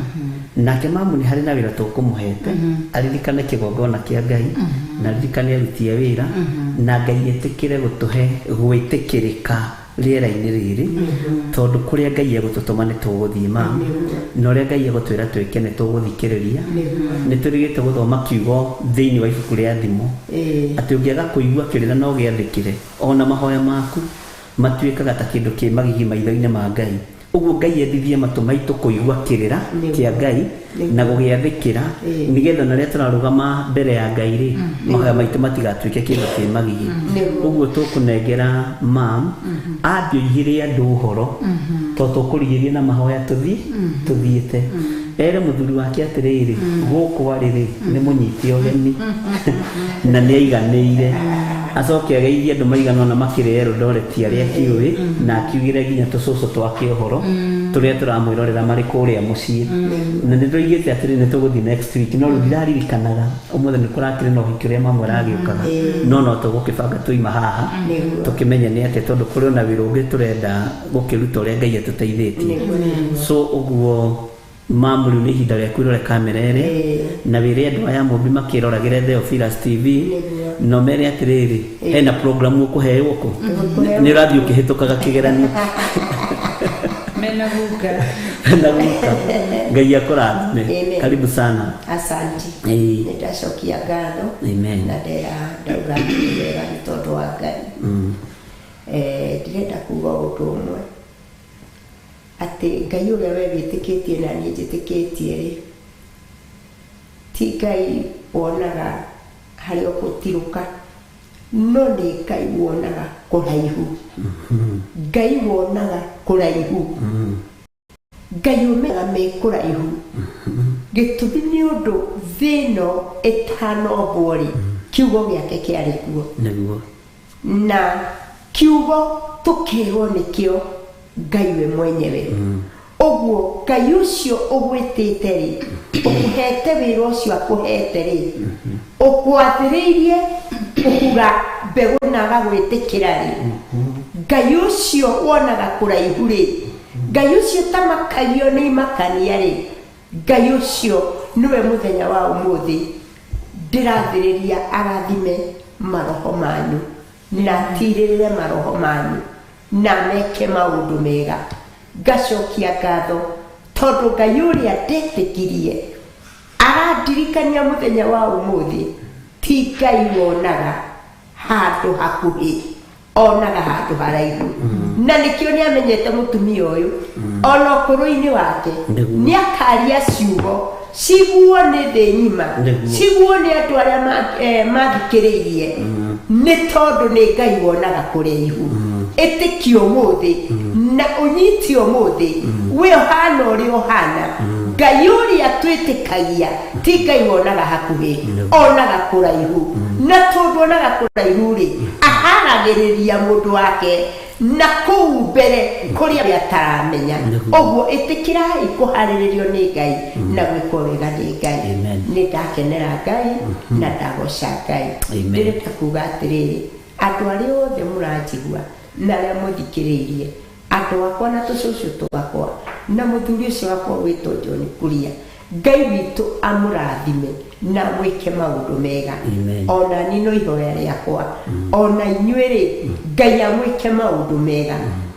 [SPEAKER 2] nake mamu nĩ harĩ na wĩra tũkũmũhete aririkane kĩgongona kĩa Ngai na aririkane arutie wĩra na Ngai etĩkĩre gũtũhe gwĩtĩkĩrĩka rĩera-inĩ rĩrĩ tondũ kũrĩa Ngai egũtũtũma nĩ tũgũthiĩ mamu na ũrĩa Ngai egũtwĩra twĩke nĩ tũgũthikĩrĩria nĩ tũrĩgĩte gũthoma kiugo thĩinĩ wa ibuku rĩa thimo atĩ ũngĩaga kũigua kĩrĩra no gĩathĩkĩre ona mahoya maku matuĩkaga ta kĩndũ kĩ magigi maitho-inĩ ma Ngai ũguo Ngai endithie matũ maitũ kũigua kĩrĩra kĩa Ngai na gũgĩathĩkĩra nĩgetha na rĩrĩa tũrarũgama mbere ya Ngai rĩ mahoya maitũ matigatuĩke kĩndũ kĩ magigi ũguo tũkũnengera mam andũigĩre andũ ũhoro tondũ tũkũrigĩria na mahoya tũthiĩte ere mũthuri wake atĩrĩrĩ gũkũ arĩ nĩ mũnyite ũgeni na nĩ aiganĩire acoke ageithie andũ maigana ona makĩrĩ Eldoret arĩa kĩũĩ na akiugire nginya tũcũcũ twake ũhoro tũrĩa tũramwĩrorera marĩ kũrĩa mũciĩ na nĩ tũigĩte atĩrĩ nĩ tũgũthiĩ next week no rĩu ndiraririkanaga ũmũthĩ nĩ kũrakĩrĩ na ũhiki ũrĩa mamwe aragĩũkaga no tũgũkĩbanga tũima haha tũkĩmenye nĩ atĩ tondũ kũrĩ ona wĩra ũngĩ tũrenda gũkĩruta ũrĩa Ngai atũteithĩtie so ũguo mamu rĩu nĩ ihinda rĩa kwĩrora kamera ĩrĩ na wĩre andũ aya mũmbi makĩroragĩre Theophilus TV no mere atĩrĩrĩ hena program ũkũheo kũ nĩ ũrathiĩ ũkĩhĩtũkaga kĩgeranio
[SPEAKER 7] Mena guka.
[SPEAKER 4] na guka ngai akurathime
[SPEAKER 5] Amen.
[SPEAKER 4] karibu sana
[SPEAKER 5] Asante.
[SPEAKER 4] Eh.
[SPEAKER 5] Nĩndacokia ngatho
[SPEAKER 4] Amen.
[SPEAKER 5] na ndauga nĩ wega nĩ tondũ wa Ngai. Ndirenda kuga ũndũ ũmwe atĩ Ngai ũrĩa we wĩtĩkĩtie na niĩ njĩtĩkĩtie-rĩ, ti Ngai wonaga harĩa ũgũtirũka, no nĩ Ngai wonaga kũraihu. Ngai wonaga kũraihu. Ngai ũmenyaga me kũraihu. Gĩtũmi nĩ ũndũ thĩ ĩno ĩtanombwo-rĩ, kiugo gĩake kĩarĩ kuo,
[SPEAKER 4] nĩguo
[SPEAKER 5] na kiugo tũkĩrwo nĩkĩo Ngai we mwenyewe. Ũguo Ngai ũcio ũgwĩtĩte-rĩ, ũkũhete wĩra ũcio akũhete-rĩ, ũkwathĩrĩirie kũhura mbegũ na agagwĩtĩkĩra-rĩ, Ngai ũcio wonaga kũraihu-rĩ, Ngai ũcio tamakagio nĩ imakania-rĩ, Ngai ũcio nĩwe mũthenya wa ũmũthĩ ndĩrathĩrĩria arathime maroho manyu na tirĩrĩre maroho manyu na meke maũndũ mega. Ngacokia ngatho tondũ Ngai ũrĩa ndetĩkirie arandirikania mũthenya wa ũmũthĩ, ti Ngai wonaga handũ hakuhĩ, onaga handũ haraihu. Na nĩkĩo nĩamenyete mũtumia ũyũ ona ũkũrũ-inĩ wake nĩakaria ciugo ciguo nĩ thĩ ng'ima, ciguo nĩ andũ arĩa mathikĩrĩirie, nĩ tondũ nĩ Ngai wonaga kũraihu. Ĩtĩkio ũmũthĩ na ũnyiti ũmũthĩ we ũhana ũrĩa ũhana. Ngai ũrĩa twĩtĩkagia ti Ngai wonaga hakuhĩ, onaga kũraihu. Na tondũ onaga kũraihu-rĩ, aharagĩrĩria mũndũ wake na kũu mbere kũrĩa ataramenya. Ũguo ĩtĩkĩrai kũharĩrĩrio nĩ Ngai na gwĩkwo wega nĩ Ngai. Nĩ ndakenera Ngai na ndagoca Ngai. Ndĩrenda kuga atĩrĩrĩ, andũ arĩa othe mũranjigua na arĩa mũthikĩrĩirie, andũ akwa na tũcũcũ twakwa na mũthuri ũcio wakwa wĩtwo John Kuria, Ngai witũ amũrathime na mwĩke maũndũ mega. Ona niĩ no ihoya rĩakwa, ona inyuĩ-rĩ, Ngai amwĩke maũndũ mega.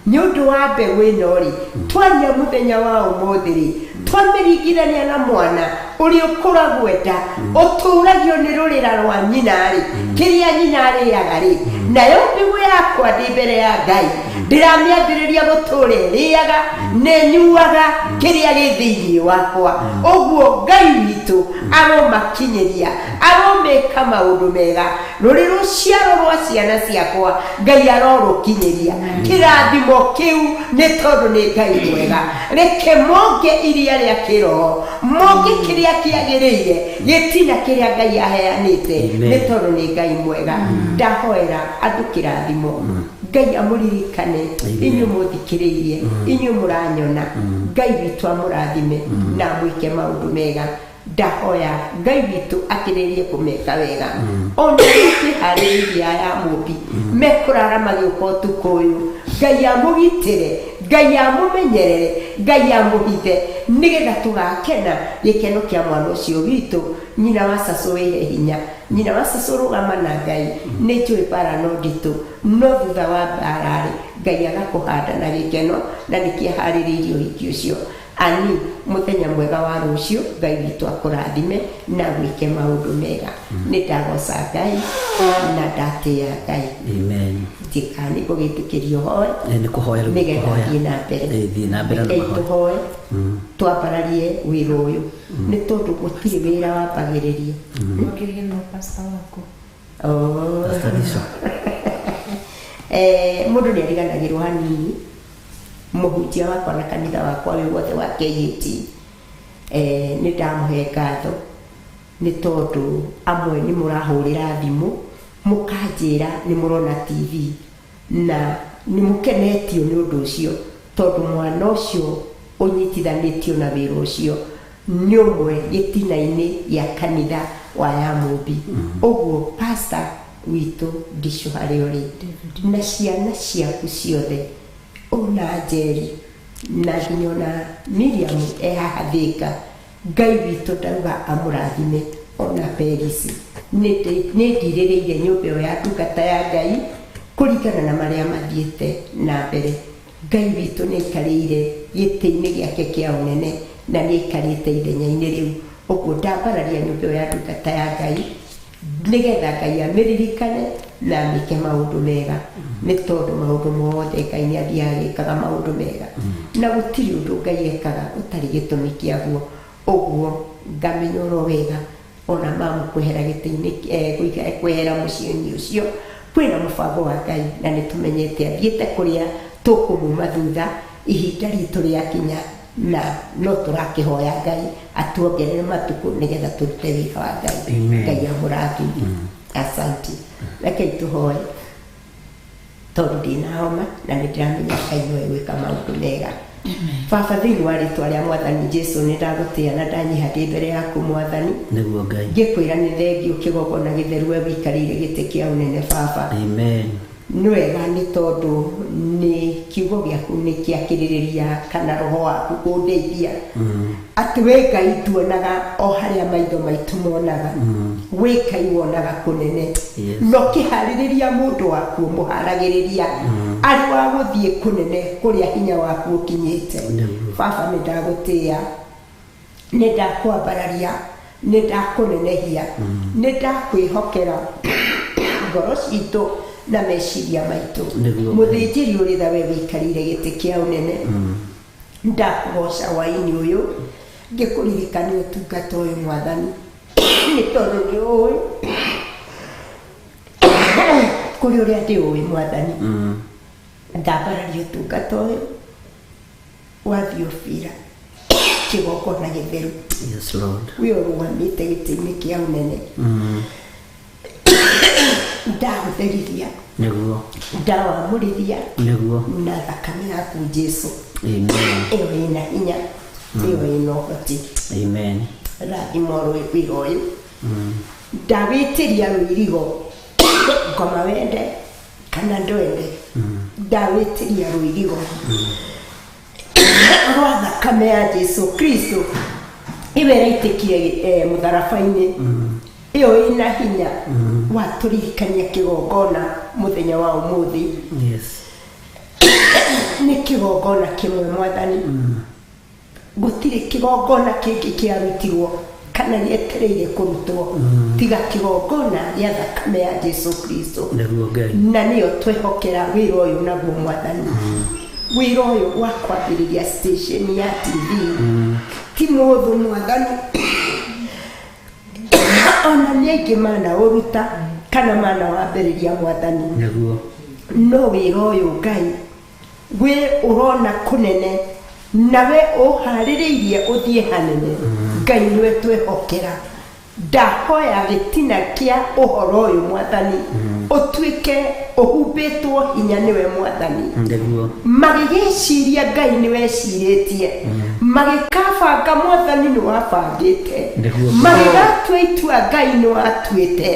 [SPEAKER 5] Nĩ ũndũ wa mbeũ ĩno-rĩ, twaria mũthenya wa ũmũthĩ-rĩ, twamĩringithania na mwana ũrĩa ũkũragwo nda, ũtũragio nĩ rũrĩra rwa nyina-rĩ, kĩrĩa nyina arĩaga-rĩ, nayo mbegũ yakwa ndĩ mbere ya Ngai ndĩramĩambĩrĩria gũtũũra ĩrĩaga na ĩnyuaga kĩrĩa gĩ thĩinĩ wakwa. Ũguo Ngai witũ aromakinyĩria, aromeka maũndũ mega. Rũrĩ rũciaro rwa ciana ciakwa Ngai arorũkinyĩria kĩrathimo kĩu, nĩ tondũ nĩ Ngai mwega. Reke monge iria rĩa kĩroho, monge kĩrĩa kĩagĩrĩire, gĩtina kĩrĩa Ngai aheanĩte, nĩ tondũ nĩ Ngai mwega. Ndahoera andũ kĩrathimo, Ngai amũririkane, inyuĩ mũthikĩrĩirie, inyuĩ mũranyona, Ngai witũ amũrathime na mwĩke maũndũ mega. Ndahoya Ngai witũ akĩrĩrie kũmeka wega. Ona twĩharĩrĩirie aya mũmbi mekũrara magĩũka ũtukũ ũyũ, Ngai amũgitĩre, Ngai amũmenyerere, Ngai amũhithe, nĩgetha tũgakena gĩkeno kĩa mwana ũcio witũ. Nyina wa Cacũ wĩhe hinya, nyina wa Cacũ rũgama na Ngai. Nĩ njũĩ mbara no nditũ, no thutha wa mbara-rĩ, Ngai agakũhanda na gĩkeno, na nĩkĩaharĩrĩirie ũhiki ũcio. Ani mũthenya mwega wa rũciũ, Ngai witũ akũrathime na gwĩke maũndũ mega. Nĩ ndagoca Ngai na ndatĩĩa Ngai. Njĩkani gũgĩtĩkĩrio hoe nĩgetha thiĩ na mbere. Ngai tũhoe twambararie wĩra ũyũ, nĩ tondũ gũtirĩ wĩra wambagĩrĩria.
[SPEAKER 7] Mũkĩrie no pastor waku.
[SPEAKER 5] Mũndũ nĩ ariganagĩrwo hanini. Mũhunjia wakwa na kanitha wakwa wĩ wothe wa KAT, nĩ ndamũhe ngatho nĩ tondũ amwe nĩ mũrahũrĩra thimũ mũkanjĩra nĩ mũrona TV na nĩ mũkenetio nĩ ũndũ ũcio, tondũ mwana ũcio ũnyitithanĩtio na wĩra ũcio nĩ ũmwe gĩtina-inĩ gĩa kanitha wa Yamũmbi. Ũguo pastor witũ Ndicũ harĩa ũrĩ na ciana ciaku ciothe, ona Njeri na nginya ona Miriam haha Thĩka, Ngai witũ ndauga amũrathime, ona Perisi. Nĩ ndirĩrĩire nyũmba ĩyo ya ndungata ya Ngai kũringana na marĩa mathiĩte na mbere. Ngai witũ nĩ aikarĩire gĩtĩ-inĩ gĩake kĩa ũnene na nĩ aikarĩte ithenya-inĩ rĩu. Ũguo ndambararia nyũmba ĩyo ya ndungata ya Ngai nĩgetha Ngai amĩririkane na amĩke maũndũ mega, nĩ tondũ maũndũ mothe Ngai nĩ athiaga agĩkaga maũndũ mega, na gũtirĩ ũndũ Ngai ekaga ũtarĩ gĩtũmi kĩaguo. Ũguo ngamenya oro wega ona mamũkwehera gĩtĩ-inĩ kwehera mũciĩ-inĩ ũcio kwĩna mũbango wa Ngai, na nĩ tũmenyete athiĩte kũrĩa tũkũmuma thutha ihinda ritũ rĩakinya, na no tũrakĩhoya Ngai atuongerere matukũ nĩgetha tũrute wĩra wa Ngai. Ngai amũrathime. Asante. Rekei tũhoe tondũ ndĩna homa na nĩ ndĩramenya Ngai no egwĩka maũndũ mega. Baba, thĩinĩ wa rĩtwa rĩa Mwathani Jesũ nĩ ndagũtĩĩa na ndanyiha ndĩ mbere yaku Mwathani,
[SPEAKER 4] nĩguo Ngai
[SPEAKER 5] ngĩkwĩra nĩ thengiũ kĩgongona gĩtheru we wĩikarĩire gĩtĩ kĩa ũnene Baba.
[SPEAKER 4] Amen.
[SPEAKER 5] Nĩ wega nĩ tondũ nĩ kiugo gĩaku nĩ kĩakĩrĩrĩria kana roho waku kũndeithia atĩ we Ngai tuonaga o harĩa maitho maitũ monaga, we Ngai wonaga kũnene, no kĩharĩrĩria mũndũ waku mũharagĩrĩria arĩ wa gũthiĩ kũnene kũrĩa hinya waku ũkinyĩte. Baba, nĩ ndagũtĩĩa, nĩ ndakwambararia, nĩ ndakũnenehia, nĩ ndakwĩhokera ngoro citũ na meciria maitũ. Mũthĩnjĩri ũrĩ tha we wĩikarĩire gĩtĩ kĩa ũnene, ndakũgoca hwaĩ-inĩ ũyũ ngĩkũririkania ũtungata ũyũ Mwathani, nĩ tondũ nĩ ũĩ kũrĩ ũrĩa ndĩ ũĩ Mwathani. Ndambararia ũtungata ũyũ wa Theophila kĩgongona gĩtheru.
[SPEAKER 4] Yes Lord.
[SPEAKER 5] We ũrũgamĩte gĩtĩ-inĩ kĩa ũnene, ndagũtherithia,
[SPEAKER 4] nĩguo
[SPEAKER 5] ndawamũrithia,
[SPEAKER 4] nĩguo
[SPEAKER 5] na thakame yaku Jesũ
[SPEAKER 4] Amen.
[SPEAKER 5] ĩyo ĩna hinya, ĩyo ĩna ũhoti.
[SPEAKER 4] Amen.
[SPEAKER 5] Rathima wĩra ũyũ, ndawĩtĩria rũirigo ngoma wende kana ndwende, ndawĩtĩria rũirigo rwa thakame ya Jesũ Kristo ĩwe ĩraitĩkire mũtharaba-inĩ, ĩyo ĩna hinya watũririkania kĩgongona mũthenya wa ũmũthĩ.
[SPEAKER 4] Yes.
[SPEAKER 5] Nĩ kĩgongona kĩmwe Mwathani, gũtirĩ kĩgongona kĩngĩ kĩarutirwo kana gĩetereire kũrutwo tiga kĩgongona gĩa thakame ya Jesũ Kristo, na nĩyo twĩhokera wĩra ũyũ naguo Mwathani. Wĩra ũyũ wa kwambĩrĩria station ya TV ti mũthũ Mwathani, ona nĩ aingĩ manaũruta kana manawambĩrĩria Mwathani, no wĩra ũyũ Ngai we ũrona kũnene nawe ũharĩrĩirie ũthiĩ hanene. Ngai nĩwe twĩhokera. Ndahoya gĩtina kĩa ũhoro ũyũ Mwathani ũtuĩke ũhumbĩtwo hinya nĩwe Mwathani, magĩgĩciria Ngai nĩwecirĩtie, magĩkabanga Mwathani nĩwabangĩte, magĩgatua itua Ngai nĩwatuĩte,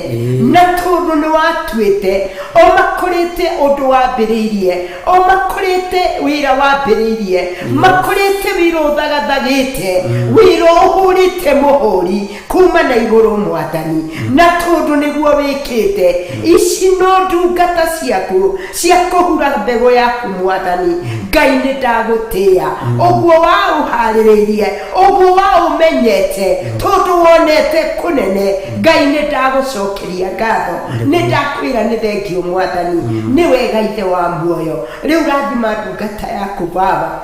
[SPEAKER 5] na tondũ nĩwatuĩte o makũrĩte ũndũ wambĩrĩirie, o makũrĩte wĩra wambĩrĩirie, makũrĩte wĩra ũthagathagĩte, wĩra ũhũrĩte mũhũri kuma na igũrũ Mwathani, na tondũ nĩguo wĩkĩte, ici no ndungata ciaku cia kũhura mbegũ yaku Mwathani. Ngai nĩ ndagũtĩĩa, ũguo waũharĩrĩirie, ũguo waũmenyete, tondũ wonete kũnene. Ngai nĩ ndagũcokeria ngatho, nĩ ndakwĩra nĩ thengiũ Mwathani, nĩ wega Ithe wa muoyo. Rĩu rathima ndungata yaku Baba,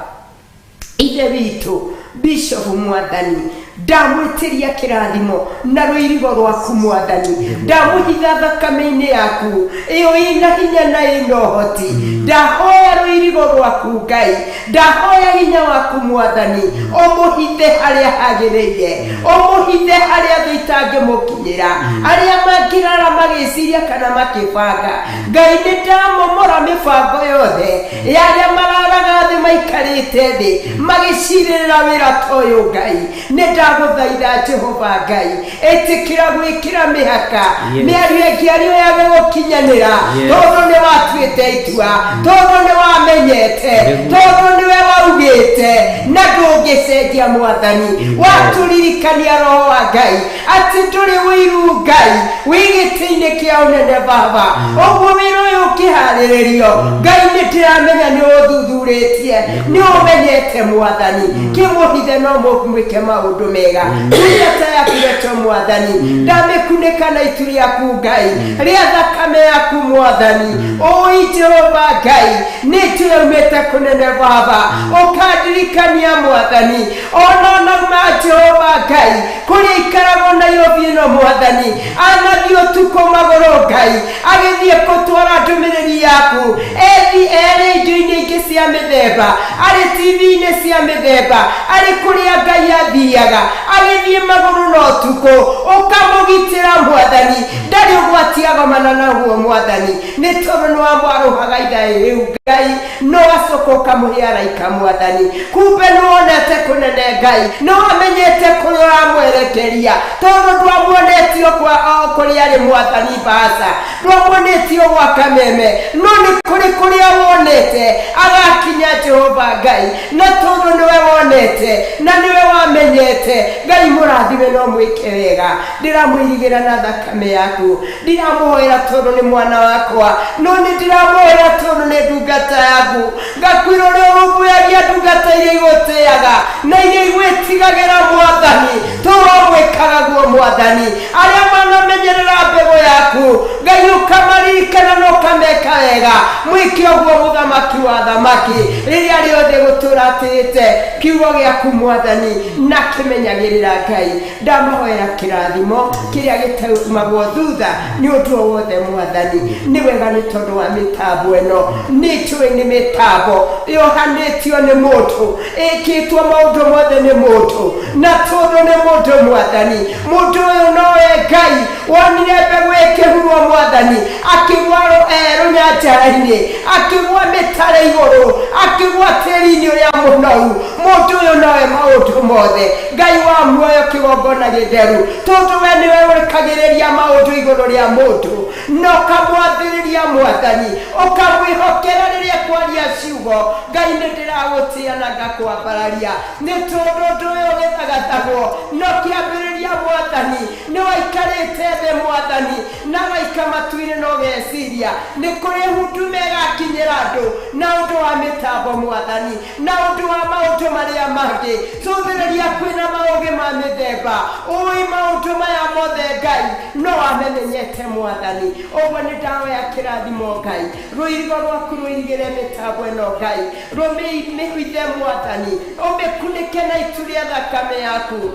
[SPEAKER 5] Ithe witũ Bishop Mwathani, ndamwĩtĩria kĩrathimo na rũirigo rwaku Mwathani, ndamũhitha thakame-inĩ yaku ĩyo ĩna hinya na ĩna ũhoti. Ndahoya rũirigo rwaku Ngai, ndahoya hinya waku Mwathani, ũmũhithe harĩa hagĩrĩire, ũmũhithe harĩa thĩ itangĩmũkinyĩra, arĩa mangĩrara magĩciria kana makĩbanga. Ngai nĩ ndamomora mĩbango yothe ya arĩa mararaga thĩ maikarĩte thĩ magĩcirĩrĩra wĩra ta ũyũ Ngai. Nĩ ndagũthaitha Jehova Ngai, ĩtĩkĩra gwĩkĩra mĩhaka mĩario ĩngĩ arĩa yage gũkinyanĩra, tondũ nĩ watuĩte itua, tondũ nĩ wamenyete, tondũ nĩwe waugĩte na ndũngĩcenjia Mwathani. Watũririkania Roho wa Ngai atĩ ndũrĩ wĩiru Ngai wĩ gĩtĩ-inĩ kĩa ũnene Baba, ũguo wĩra ũyũ ũkĩha itarĩrĩrio Ngai nĩndĩramenya nĩũthuthuurĩtie nĩũmenyete Mwathani kĩmũhithe no mũmwĩke maũndũ mega ndungata yaku Yesu Mwathani ndamĩkunĩka na itu rĩaku Ngai rĩa thakame yaku Mwathani oi Jehova Ngai nĩtũraumĩte kũnene Baba ũkandirikania Mwathani ona nauma Jehova Ngai kũrĩa ikaragwo Nairobi ĩno Mwathani anathi ũtukũ magũrũ Ngai agĩthiĩ gũtwara ndũmĩrĩri yaku erĩ indo-inĩ ingĩ cia mĩthemba arĩ TV-inĩ cia mĩthemba arĩ kũrĩa Ngai athiaga agĩthiĩ magũrũ na ũtukũ ũkamũgitĩra Mwathani ndarĩ ũgwati agomana naguo Mwathani nĩ tondũ nĩwamwarũhaga ithaĩ rĩu Ngai no acoka ũkamũhe araika Mwathani kumbe nĩwonete kũnene Ngai nĩwamenyete kũrĩa ũramwerekeria tondũ ndwamuonetio kũrĩa arĩ Mwathani Basa ndwamuonetio gwa Kameme no nĩ kũrĩa wonete agakinya Jehova Ngai na tondũ nĩwe wonete na nĩwe wamenyete Ngai mũrathime no mwĩke wega ndĩramwĩrigĩra na thakame yaku ndiramũhoera tondũ nĩ mwana wakwa no nĩ ndiramũhoera tondũ nĩ ndungata yaku ngakwĩra ũrĩa ũrũmbũyagia ndungata iria igũtĩaga na iria igwĩtigagĩra Mwathani tũromwĩkaga guo Mwathani arĩa manamenyerera mbegũ yaku Ngai ũkamaririkana na ũkameka wega mwĩke ũguo mũthamaki wa thamaki rĩrĩa rĩothe gũtũra atĩte kiugo gĩaku Mwathani na kĩmenyagĩrĩra Ngai ndamahoera kĩrathimo kĩrĩa gĩtaumagwo thutha nĩ ũndũ wothe Mwathani nĩ wega nĩ tondũ wa mĩtambo ĩno nĩ tũĩ nĩ mĩtambo yohanĩtio nĩ mũndũ ĩkĩtwo maũndũ mothe nĩ mũndũ na tondũ nĩ mũndũ Mwathani mũndũ ũyũ nowe Ngai wonire mbegũ ĩkĩhurwo Mwathani akĩgwa rũnyanjara-inĩ akĩgwa mĩtare igũrũ akĩgwa tĩri-inĩ ũrĩa mũnoru mũndũ ũyũ nowe maũndũ mothe Ngai wa muoyo kĩgongona gĩtheru tondũ we nĩwe wĩkagĩrĩria maũndũ igũrũ rĩa mũndũ no kamwathĩrĩria Mwathani ũkamwĩhokera rĩrĩa kwaria ciugo Ngai nĩndĩragũtĩa na ngakwambararia nĩ tondũ ũndũ ũyũ gĩthagathagwo no kĩambĩrĩria Mwathani nĩwaikarĩte thĩ Mwathani na gaika matu-inĩ no geciria nĩ kũrĩ hundu megakinyĩra andũ na ũndũ wa mĩtambo Mwathani na ũndũ wa maũndũ marĩa mangĩ cũthĩrĩria kwĩna maũgĩ ma mĩthemba ũĩ maũndũ maya mothe Ngai no wamenyete Mwathani ũguo nĩ ndahoya kĩrathimo Ngai rũirigo rwaku rũirigĩre mĩtambo ĩno Ngai rũmĩhuithe Mwathani ũmĩkunĩke na itu rĩa thakame yaku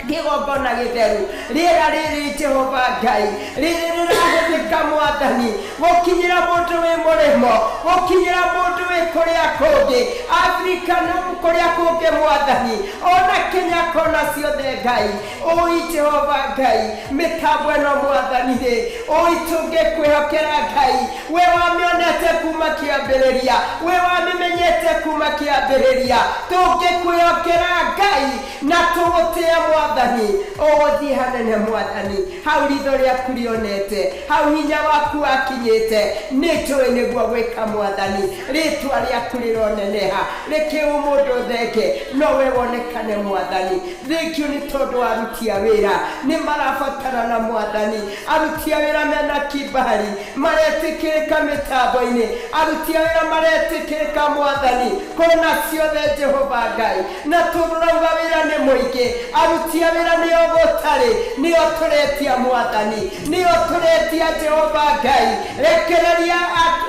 [SPEAKER 5] kĩgongona gĩtheru rĩera rĩrĩ Jehova Ngai rĩrĩ rĩrahũthĩka Mwathani gũkinyĩra mũndũ wĩ mũrĩmo gũkinyĩra mũndũ wĩ kũrĩa kũngĩ Afrika na kũrĩa kũngĩ Mwathani ona Kenya kona ciothe Ngai ũi Jehova Ngai mĩtambo ĩno Mwathani rĩ ũi tũngĩkwĩhokera Ngai we wamĩonete kuma kĩambĩrĩria we wamĩmenyete kuma kĩambĩrĩria tũngĩkwĩhokera Ngai na tũgũtĩe Mwathani ũgũthiĩ hanene Mwathani hau ritho rĩaku rĩonete hau hinya waku wakinyĩte nĩ tũĩ nĩguo gwĩka Mwathani rĩtwa rĩaku rĩroneneha rĩkĩ mũndũ thenge no we wonekane Mwathani thengiũ nĩ tondũ aruti a wĩra nĩ marabatarana Mwathani aruti a wĩra mena kibali maretĩkĩrĩka mĩtambo-inĩ aruti a wĩra maretĩkĩrĩka Mwathani kona ciothe Jehova Ngai na tũrauga wĩra nĩ mũingĩ aruti a wĩra nĩo gũtarĩ nĩo tũretia Mwathani nĩo tũretia Jehova Ngai rekereria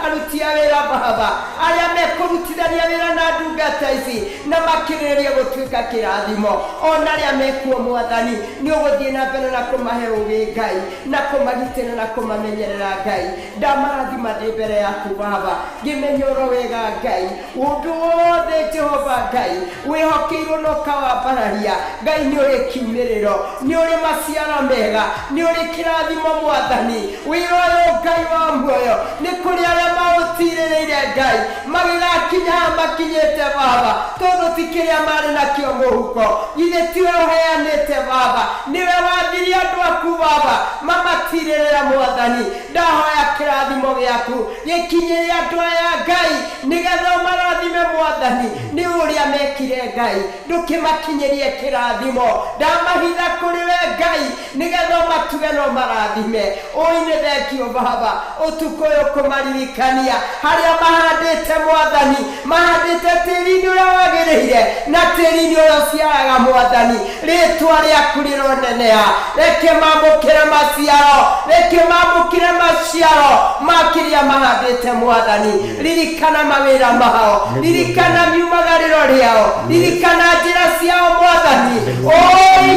[SPEAKER 5] aruti a wĩra Baba arĩa mekũrutithania wĩra na ndungata ici na makĩrĩrĩria gũtuĩka kĩrathimo ona arĩa mekuo Mwathani nĩ ũgũthiĩ na mbere na kũmahe ũgĩ Ngai na kũmagitĩra na kũmamenyerera Ngai ndamarathima ndĩ mbere yaku Baba ngĩmenyoro wega Ngai ũndũ wothe Jehova Ngai wĩhokeirwo no kawambararia Ngai nĩ ũrĩ kiumĩrĩro nĩ ũrĩ maciaro mega nĩ ũrĩ kĩrathimo Mwathani wĩra ũyũ Ngai wa muoyo nĩ kũrĩ arĩa maũtirĩrĩire Ngai magigakinya makinyete Baba tondu tikiria mari na kio muhuko ithe tiwe uheanite Baba niwe wathiria andu aku Baba mamatirĩrĩra Mwathani ndahoya kĩrathimo gĩaku gĩkinyĩre andũ aya Ngai nĩgetha marathime Mwathani nĩ ũrĩa mekire Ngai ndũkĩmakinyĩrie kĩrathimo ndamahitha kũrĩ we Ngai nĩgetha matuge no marathime ũine thengio Baba ũtukũ ũyũ kũmaririkania harĩa mahandĩte Mwathani mahandĩte tĩri-inĩ ũrĩa wagĩrĩire na tĩri-inĩ ũrĩa ũciaraga Mwathani rĩtwa rĩaku rĩroneneha reke mamũkĩre maciaro reke mamũkĩre maciaro makĩrĩa mahandĩte Mwathani ririkana mawĩra mao ririkana miumagarĩro rĩao ririkana njĩra ciao Mwathani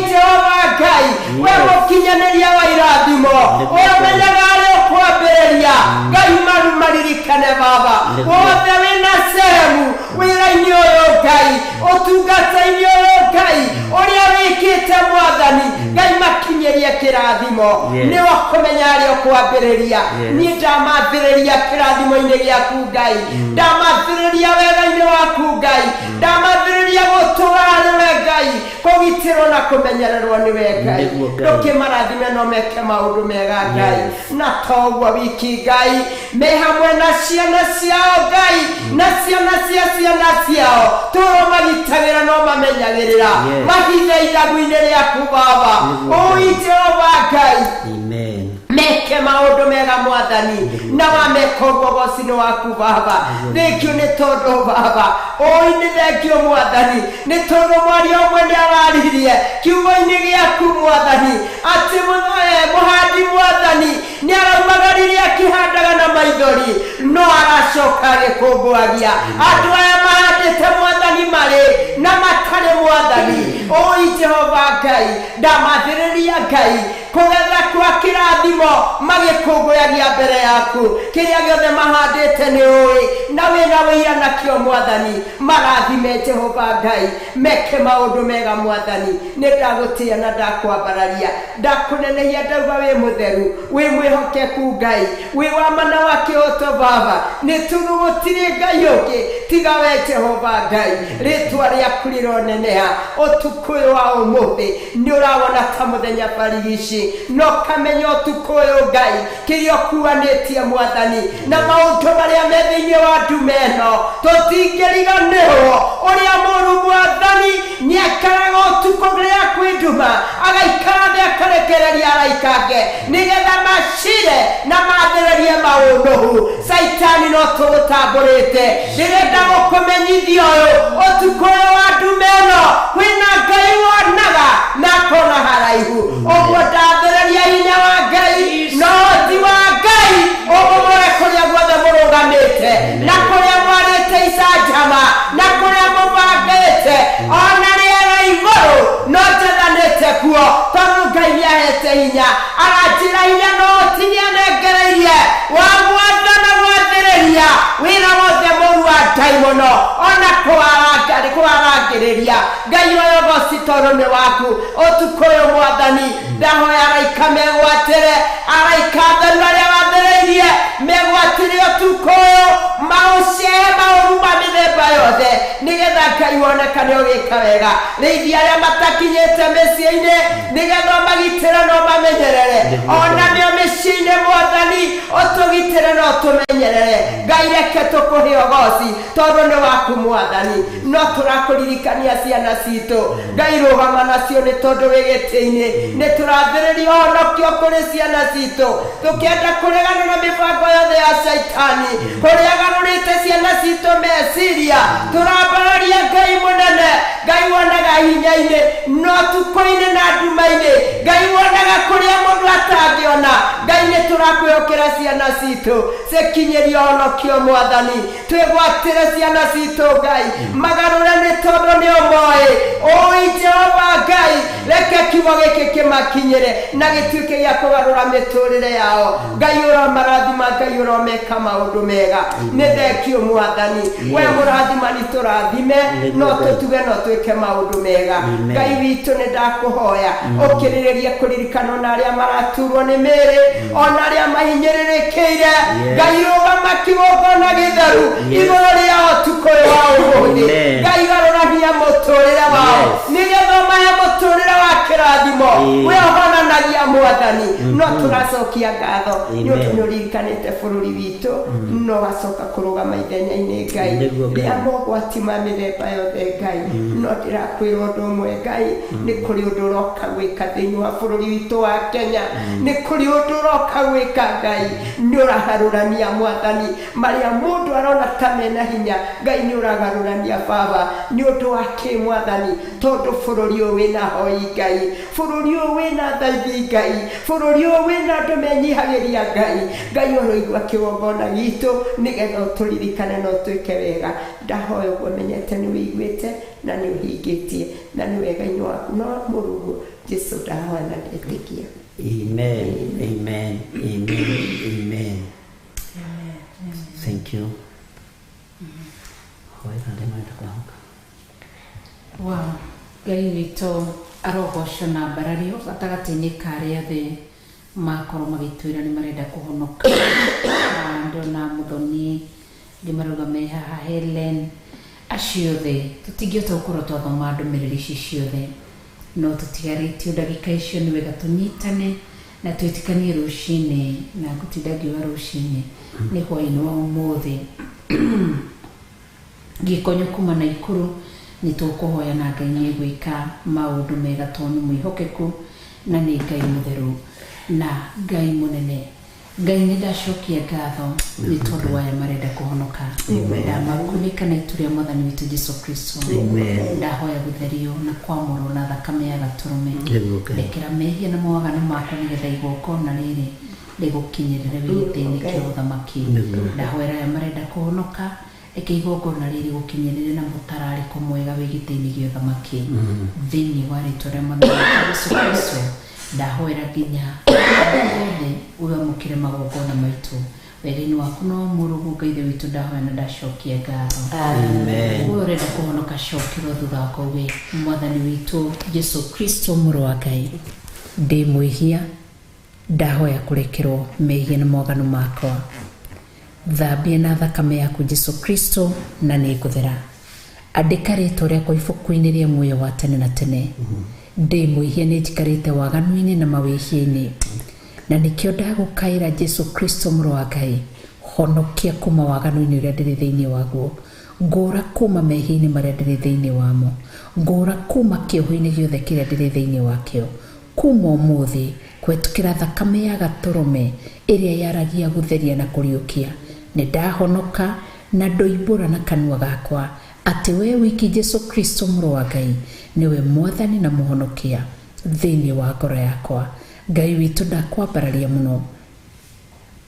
[SPEAKER 5] Jehova Ngai we mũkinyanĩria wa irathimo ũmenyaga arĩa ũkwambĩrĩria Ngai maririkane Baba wothe wĩna sehemu wĩra-inĩ ũyũ Ngai ũtungata-inĩ ũyũ Ngai ũrĩa wĩkĩte Mwathani Ngai makinyĩrie kĩrathimo nĩwe kũmenya arĩa ũkwambĩrĩria niĩ ndamathĩrĩria kĩrathimo-inĩ gĩaku Ngai ndamathĩrĩria wega-inĩ waku Ngai ndamathĩrĩria gũtũũra nĩwe Ngai kũgitĩrwo na kũmenyererwo nĩwe Ngai ndũkĩmarathime no meke maũndũ mega Ngai na toguo wiki Ngai me hamwe na ciana ciao Ngai na ciana cia ciana ciao tũũro magitagĩra no mamenyagĩrĩra mahithe iragu-inĩ rĩaku Baba Jehova Ngai meke maũndũ mega Mwathani na wameka ũguo ũgooci-inĩ waku Baba thengio nĩ tondũ Baba nĩ thengio Mwathani nĩ tondũ mwaria ũmwe nĩ araririe kiugo-inĩ gĩaku Mwathani atĩ mũhandi Mwathani nĩ araumagaririe akĩhandaga na maithori no aracoka agĩkũngũagia andũ aya mahandĩte Mwathani marĩ na matarĩ Mwathani Jehova Ngai ndamathĩrĩria Ngai kũgetha kwa kĩrathimo magĩkũngũyagia mbere yaku kĩrĩa gĩothe mahandĩte nĩ ũĩ na wĩna wĩira nakĩo Mwathani marathime Jehova Ngai meke maũndũ mega Mwathani nĩ ndagũtĩĩa na ndakwambararia ndakũnenehia ndauga wĩ mũtheru wĩ mwĩhokeku Ngai wĩ wa mana wa kĩhoto Baba nĩ tondũ gũtirĩ Ngai ũngĩ tiga we Jehova Ngai rĩtwa rĩaku rĩroneneha ũtukũ ũyũ wa ũmũthĩ nĩ ũrawona ta mũthenya barigici no kamenya ũtukũ ũyũ Ngai kĩrĩa ũkuanĩtie Mwathani na maũndũ marĩa me thĩinĩ wa ndume ĩno tũtingĩriganĩrwo ũrĩa mũũru Mwathani nĩekaraga ũtukũ rĩrĩa kwĩ nduma agaikara thĩ akarekereria araika ake nĩgetha macire na mathĩrĩrie maũndũ Saitani no tũgũtambũrĩte ndĩrenda gũkũmenyithia ũyũ ũtukũ ũyũ wa ndume ĩno kwĩna Ngai wonaga na akona haraihu ũguo ndathĩrĩria hinya wa Ngai no ti wa Ngai ũmũmũre kũrĩa guothe mũrũgamĩte na kũrĩa mwarĩte icanjama na kũrĩa mũbangĩte ona rĩera igũrũ no njethanĩte kuo tondũ Ngai nĩahete hinya aranjĩra hinya no ti nĩanengereirie wa gwatha na gwathĩrĩria wĩra wothe mũru wa Ngai mũno ona kũwarangĩrĩria Ngai ũyũ ũgooci tondũ nĩ waku ũtukũ ũyũ Mwathani ndahoya araika megwatĩre araika atheru arĩa wathĩrĩirie megwatĩre ũtukũ ũyũ maũcehe maũru ma mĩthemba yothe nĩgetha Ngai wonekane ũgĩka wega rĩithia arĩa matakinyĩte mĩciĩ-inĩ nĩgetha magitĩre no mamenyerere ona nĩo mĩciĩ-inĩ Mwathani ũtũgitĩre no tũmenyerere Ngai reke tũkũhe ũgooci tondũ nĩ waku Mwathani no tũrakũririkania ciana citũ Ngai rũgama nacio nĩ tondũ wĩ gĩtĩ-inĩ nĩ tũrathĩrĩria ũhonokio kũrĩ ciana citũ tũkĩenda kũregana na mĩbango yothe ya Saitani kũrĩa agarũrĩte ciana citũ meciria tũrambararia Ngai mũnene Ngai wonaga hinya-inĩ no tukũ-inĩ na nduma-inĩ Ngai wonaga kũrĩa mũndũ atangĩona Ngai nĩ tũrakwĩhokera ciana citũ cikinyĩrie ũhonokio Mwathani twĩgwatĩre ciana citũ Ngai magarũre nĩ tondũ nĩo moĩ Jehova Ngai reke kiugo gĩkĩ kĩmakinyĩre na gĩtuĩke gĩa kũgarũra mĩtũrĩre yao Ngai ũromarathima Ngai ũromeka maũndũ mega nĩ thengio Mwathani we mũrathimani tũrathime no tũtuge no twĩke maũndũ mega Ngai witũ nĩ ndakũhoya ũkĩrĩrĩrie kũririkana na arĩa maraturwo nĩ mĩĩrĩ ona arĩa mahinyĩrĩrĩkĩire Ngai rũgama kĩgongona gĩtheru mutheru iguru ria otuko wa umuthi ngai garurania muturire wao nigetha mahe muturire wa kirathimo we honanagia mwathani no turacokia ngatho ni utunurikanite bururi witu no gacoka kurugama ithenya-ini ngai ria mogwati ma mithemba yothe ngai no ndirakwira undu umwe ngai ni kuri undu uroka gwika thiini wa bururi witu wa Kenya ni kuri undu uroka gwika ngai ni uraharurania mwathani maria mundu arona tamena hinya ngai ni uragarurania baba ni undu wa kimwathani tondu bururi uyu wina hoi ngai bururi uyu wina thaithi ngai bururi uyu wina andu menyihagiria ngai uroigua kiwongona gitu nigetha uturirikane no twike wega ndahoya uguo menyete ni wiguite na ni uhingitie na ni wega-ini waku no Mũrungu Jesu ndahoya na ndetikia.
[SPEAKER 4] Amen. Amen. Amen. Amen. Thank you.
[SPEAKER 7] Wow. Ngai witũ arogocwo na mbarario gatagatĩ-inĩ ka arĩa thĩ makorwo magĩtwĩra nĩ marenda kũhonoka. Ndona Mũthoni ngĩmarauga me haha Helen acio othe tũtingĩhota gũkorwo twathoma ndũmĩrĩri ici ciothe no tũtigarĩtio ndagĩka icio nĩ wega tũnyitane na twĩtĩkanie rũcinĩ na gũtinda ngiuga rũcinĩ nĩ hwaĩ-inĩ wa ũmũthĩ gĩkonyo kuma na ikũrũ nĩ tũkũhoya na Ngai nĩ egwĩka maũndũ mega tondũ nĩ mwĩhokeku na nĩ Ngai mũtheru na Ngai mũnene. Ngai nĩ ndacokia ngatho nĩ tondũ wa aya marenda kũhonoka. Ndamakunĩka na itu rĩa Mwathani witũ Jesu Kristo. Ndahoya gũtherio na kwamũrwo na thakame ya Gatũrũme. Rekera mehia na mawaganu makwa nĩgetha igongona rĩrĩ rĩgũkinyĩrĩre gĩtĩ-inĩ kĩa ũthamaki. Ndahoya aya marenda kũhonoka reke igongona rĩrĩ gũkinyĩrĩre na mũtararĩko mwega wĩ gĩtĩ-inĩ gĩa ũthamaki thĩinĩ wa rĩtwa rĩa Mwathani witũ Jesu Kristo. Ndahoera nginya othe uamũkĩre magongona maitũ wĩra-inĩ waku no Mũrungu Ngai witũ ndahoya na ndacokia ngatho. Amen. Ũrenda kũhonoka cokĩrwo thutha wa kũgĩ Mwathani witũ Jesu Kristo mũrũ wa Ngai ndĩ mwĩhia ndahoya kũrekerwo mehia na mawaganu makwa thambia na thakame yaku Jesu Kristo na nĩ ngũthera andĩka rĩtwa rĩakwa ibuku-inĩ rĩa muoyo wa tene na tene. Ndĩ mwĩhia nĩ njikarĩte waganu-inĩ na mawĩhia-inĩ na nĩkĩo ndagũkaĩra Jesu Kristo mũrũ wa Ngai honokia kuma waganu-inĩ ũrĩa ndĩrĩ thĩinĩ waguo ngũra kuma mehia-inĩ marĩa ndĩrĩ thĩinĩ wamo ngũra kuma kĩoho-inĩ gĩothe kĩrĩa ndĩrĩ thĩinĩ wakĩo kuma ũmũthĩ kũhetũkĩra thakame ya Gatũrũme ĩrĩa yaragia gũtheria na kũriũkia nĩ ndahonoka na ndoimbũra na kanua gakwa atĩ we wiki Jesu Kristo mũrũ wa Ngai niwe Mwathani na Mũhonokia thĩinĩ wa ngoro yakwa. Ngai witũ ndakwambararia mũno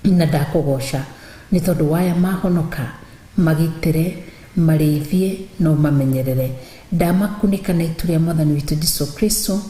[SPEAKER 7] na ndakũgoca nĩ tondũ waya mahonoka magitĩre marĩithie no mamenyerere. Ndamakunĩka na itu rĩa Mwathani witũ Jesu Kristo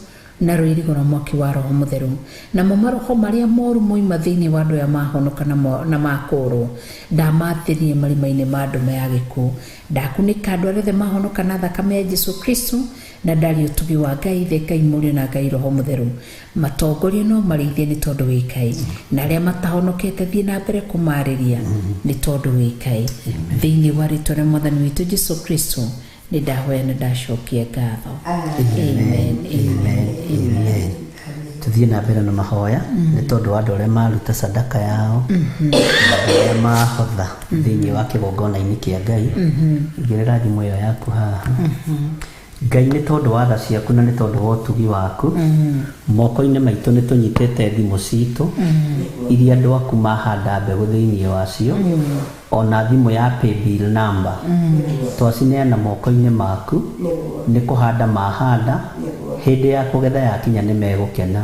[SPEAKER 7] na rũirigo rwa mwaki wa Roho Mũtheru namo maroho marĩa moru moima thĩinĩ wa andũ aya mahonoka na makũrwo ndamathĩrie marima-inĩ ma ndũme ya gĩkuũ. Ndakunĩka andũ arĩa othe mahonoka na thakame ya Jesu Kristo na ndaria ũtugi wa Ngai Ithe Ngai Mũriũ na Ngai Roho Mũtheru matongorie no marĩithie nĩ tondũ wĩ Ngai na arĩa matahonokete thiĩ na mbere kũmarĩria nĩ tondũ wĩ Ngai. Thĩinĩ wa rĩtwa rĩa Mwathani witũ Jesu Kristo nĩ ndahoya na ndacokia ngatho. Amen. Amen. Amen. Tuthiĩ na mbere na mahoya nĩ tondũ wa andũ arĩa maruta sadaka yao na arĩa mahotha thĩinĩ wa kĩgongona-inĩ kĩa Ngai. Igĩrĩra thimũ ĩyo yaku haha. Ngai nĩ tondũ wa tha ciaku na nĩ tondũ wa ũtugi waku moko-inĩ maitũ nĩ tũnyitĩte thimũ citũ iria andũ aku mahanda mbegũ thĩinĩ wacio ona thimũ ya paybill number twacineana moko-inĩ maku nĩ kũhanda mahanda hĩndĩ ya kũgetha yakinya nĩ megũkena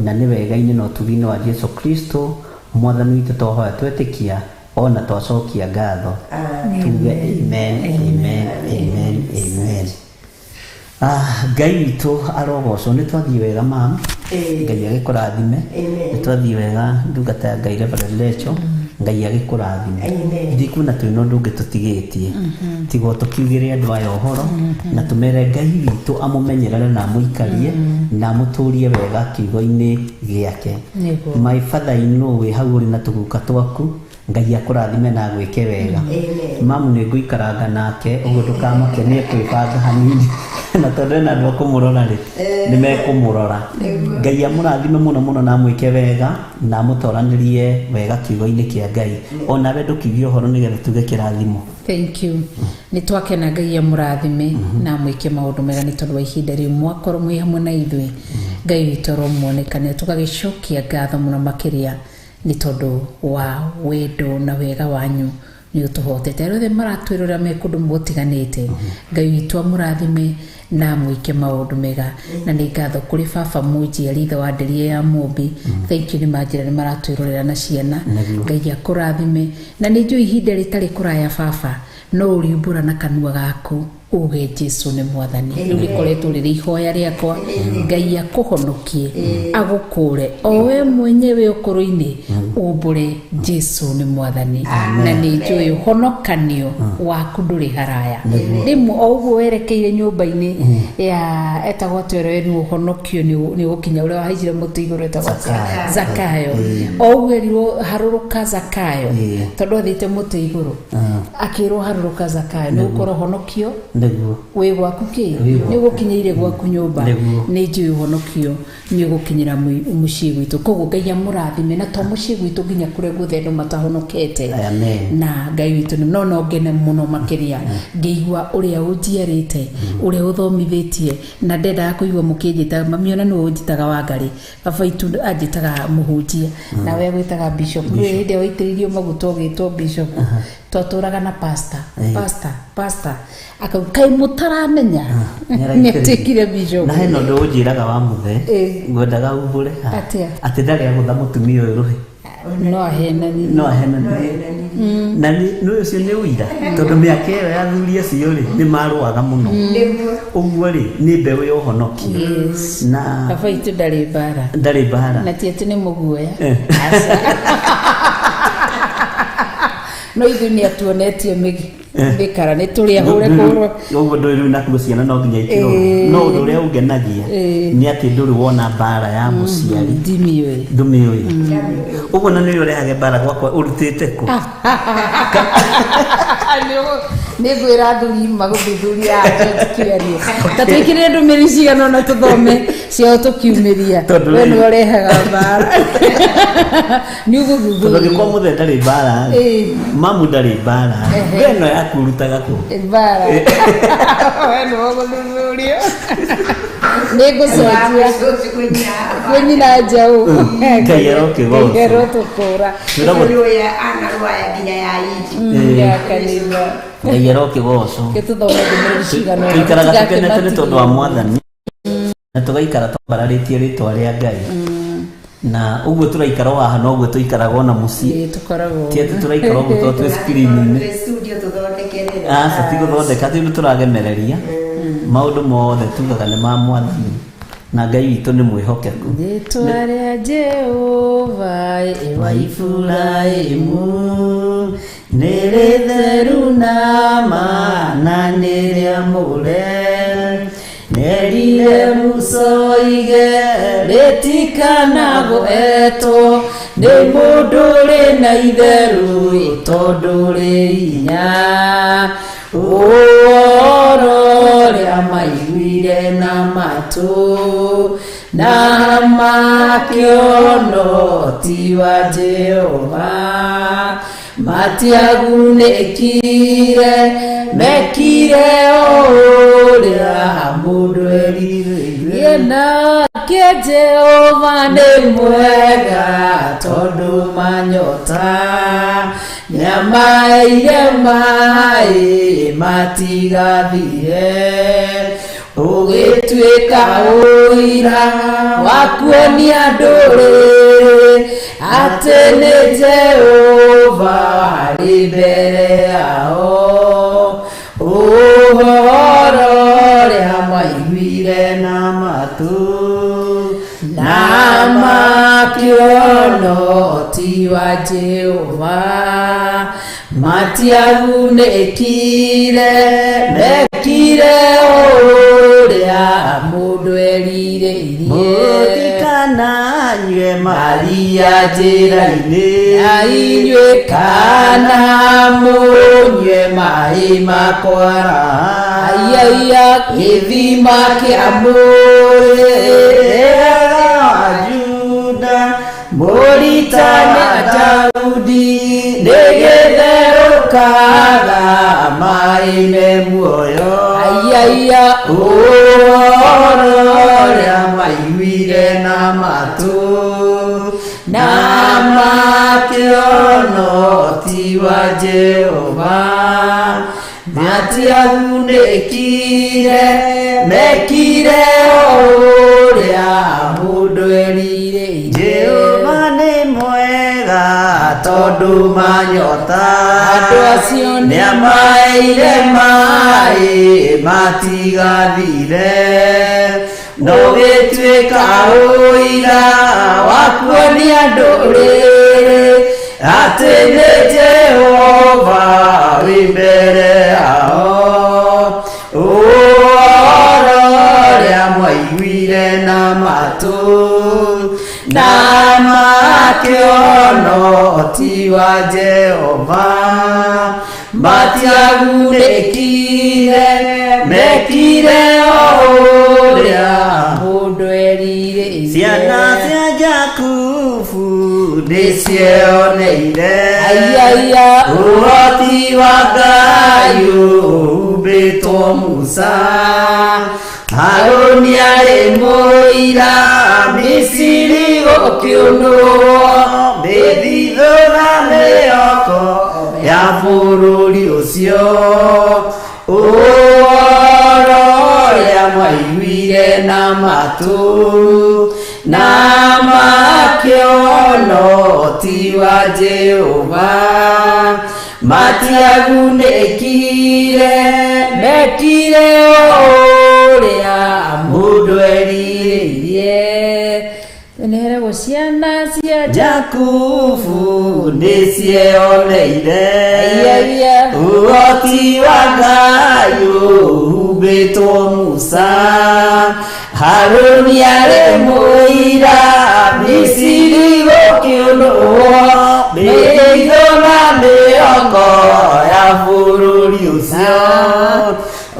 [SPEAKER 7] na nĩ wega-inĩ na ũtugi-inĩ wa Jesu Kristo Mwathani witũ twahoya twetĩkia ona twacokia ngatho tuge amen. Amen. Amen. Amen. Ngai witũ arogocwo nĩ twathiĩ wega mam Ngai agĩkũrathime nĩ twathiĩ wega ndungata ya Ngai Reverend Rachel Ngai agĩkũrathime ndikuona twĩna ũndũ ũngĩ tũtigĩtie tiga tũkiugĩre andũ aya ũhoro na tũmere Ngai witũ amũmenyerere na amũikarie na amũtũrie wega kiugo-inĩ gĩake. My father in law wĩ hau ũrĩ na tũguka twaku
[SPEAKER 4] Ngai akũrathime na gwĩke wega. Mamu nĩ ngũikaranga nake ũguo ndũkamake nĩ kwĩbanga hanini na tondũ ena andũ akũmũrora rĩ nĩ mekũmũrora. Ngai amũrathime mũno mũno na mwĩke wega na mũtoranĩrie wega kiugo-inĩ kĩa Ngai. Onawe ndũkiuge ũhoro nĩgetha tuge kĩrathimo.
[SPEAKER 7] Thank you. Nĩ twakena Ngai amũrathime na mwĩke maũndũ mega nĩ tondũ wa ihinda rĩu mwakorwo mwĩ hamwe na ithuĩ. Ngai witũ aromuonekane tũgagĩcokia ngatho mũno makĩria nĩ tondũ wa wendo na wega wanyu nĩ ũtũhotete. Rĩothe maratwĩrora me kũndũ mũtiganĩte. Ngai witũ amũrathime na mwĩke maũndũ mega na nĩ ngatho kũrĩ baba mũnjiari ithe wa nderie ya Mũmbi. Thank you nĩ manjĩra nĩ maratwĩrorera na ciana. Ngai akũrathime na nĩ njũĩ ihinda rĩtarĩ kũraya baba no ũriumbũra na kanua gaku uge Jesu nĩ mwathani. Rĩu rĩkoretwo rĩrĩ ihoya rĩakwa Ngai akũhonokie agũkũre o we mwenyewe ũkũrũ-inĩ umbũre Jesu nĩ mwathani na nĩ njũĩ ũhonokanio waku ndũrĩ haraya. Rĩmwe o ũguo werekeire nyũmba-inĩ ya etagwo atwĩra nĩ ũhonokio nĩ ũgũkinya ũrĩa wahaicire mũtĩ igũrũ etagwo Zakayo. O ũguo erirwo harũrũka Zakayo tondũ athĩte mũtĩ igũrũ akĩrwo harũrũka Zakayo nĩ ũkorwo honokio wĩ gwaku kĩ nĩ ũgũkinyĩire gwaku nyũmba nĩ njũĩ ũhonokio nĩ ũgũkinyĩra mũciĩ gwitũ. Koguo Ngai amũrathime na to mũciĩ gwitũ nginya kũrĩa guothe andũ matahonokete na Ngai witũ no ngene mũno makĩria ngĩigua ũrĩa ũnjiarĩte ũrĩa ũthomithĩtie na ndenda kũigua mũkĩnjĩta mami ona nĩ ũnjĩtaga Wangari baba itu anjĩtaga mũhunjia na we gwĩtaga bishop. Nĩ hĩndĩ waitĩrĩirio maguta ũgĩtwo bishop twatũraga na pastor akakai mũtaramenya nĩtĩkire bishop. Na heno ndũ ũnjĩraga wa mũthe ngwendaga umbũre atĩ ndarĩ agũtha mũtumia ũyũ rũhĩ no ahenani na nĩ ũcio nĩ ũira tondũ mĩaka ĩyo ya athuri acio rĩ nĩ marũaga mũno ũguo rĩ nĩ mbeũ ya ũhonokio na baba itu ndarĩ mbara na ti atĩ nĩ mũguoya no ithuĩ nĩ atuonetie mĩkara nĩ tũrĩ ahũre kũrwo ũguo ndũĩ rĩu nakuo ciana no nginya ikĩrwo. No ũndũ ũrĩa ũngenagia nĩ atĩ ndũrĩ wona mbara ya mũciari ndũmĩũĩ ũguo na nĩ ũrehage mbara gwakwa ũrutĩte kũ nĩ ngwĩra athuri magũthuthuria kĩario ta twĩkĩrĩre ndũmĩrĩri cigana na tũthome ciao tũkiumĩria we nĩ ũrehaga mbara nĩ ũgũthuthuria tondũ gĩkwa mũthee ndarĩ mbara mamu ndarĩ mbara we no yakurutaga kũ mbara we nĩ ũgũthuthuria nĩ ngũcenjia kwĩnyina njaũ Ngai arokĩgũra
[SPEAKER 5] anaruaya nginya ya inji
[SPEAKER 4] Ngai arokĩgocwo tũikaraga tũkenete nĩ tondũ wa mwathani na tũgaikara tũmbararĩtie rĩtwa rĩa Ngai na ũguo tũraikara haha na ũguo tũikaraga ona mũciĩ ti atĩ tũraikara ũguo tondũ twĩ screen-inĩ aca ti gũthondeka ti nĩ tũragemereria maũndũ mothe tugaga nĩ ma mwathani na Ngai witũ nĩ mwĩhokeku. Rĩtwa rĩa Jehova wa Iburahĩmu nĩ rĩtheru na ma na nĩ rĩamũre nerire Musa oige rĩtikanagwetwo nĩ mũndũ ũrĩ na itherũ tondũ rĩ hinya ũhoro rĩa maiguire na matũ na makĩonwo ti wa Jehova matiagunĩkire mekire ũrĩa mũndũ erirĩirie nake Jehova nĩ mwega tondũ manyota nyamaire maĩ matigathire ũgĩtuĩka ũira wa kuonia ndũrĩrĩ atĩ nĩ Jehova arĩ mbere yao ũhoro ũrĩa maiguire na matũ na makĩonwo ti wa Jehova matiagunĩkire mekire ũrĩa mũndũ erirĩirie mũtikananyue
[SPEAKER 2] Maria njĩra-inĩ
[SPEAKER 6] na inyuĩ
[SPEAKER 2] kana mũnyue maĩ makwara
[SPEAKER 6] ayaya
[SPEAKER 2] gĩthima kĩa mũrĩrega wa Juda mũritana Daudi nĩgĩtherũkaga maĩ-inĩ muoyo
[SPEAKER 6] ayaya
[SPEAKER 2] ũhoro ũrĩa maiguire na matũ na makĩona ũhoti wa Jehova matiagunĩkire mekire ũrĩa mũndũ erire Jehova nĩ mwega tondũ manyota
[SPEAKER 6] andũ acio
[SPEAKER 2] nĩamaheire maĩ matigathire no gĩtuĩka ũira wa kuonia ndũrĩrĩ atĩ nĩ Jehova wĩ mbere yao ũhoro ũrĩa mwaiguire na matũ na makĩona ũhoti wa Jehova matiagunĩkire mekire ũrĩa mũndũ erire ciana cia Jakubu nĩcioneire
[SPEAKER 6] ayaya
[SPEAKER 2] ũhoti wa Ngai ũhumbĩtwo Musa Harũni arĩ mũira Misiri gũkĩũnũrwo mĩthithũ na mĩoko ya bũrũri ũcio ũhoro ũrĩa mwaiguire na matũ na makĩona ũhoti wa Jehova matiagunĩkire mekire ũrĩa mũndũ erirĩirie
[SPEAKER 6] nĩheragwo ciana cia
[SPEAKER 2] Jakubu nĩcioneire
[SPEAKER 6] ayaya
[SPEAKER 2] ũhoti wa Ngai ũhumbĩtwo Musa Harũni arĩ mũira Misiri gũkĩũnũrwo mĩthithũ na mĩoko ya bũrũri ũcio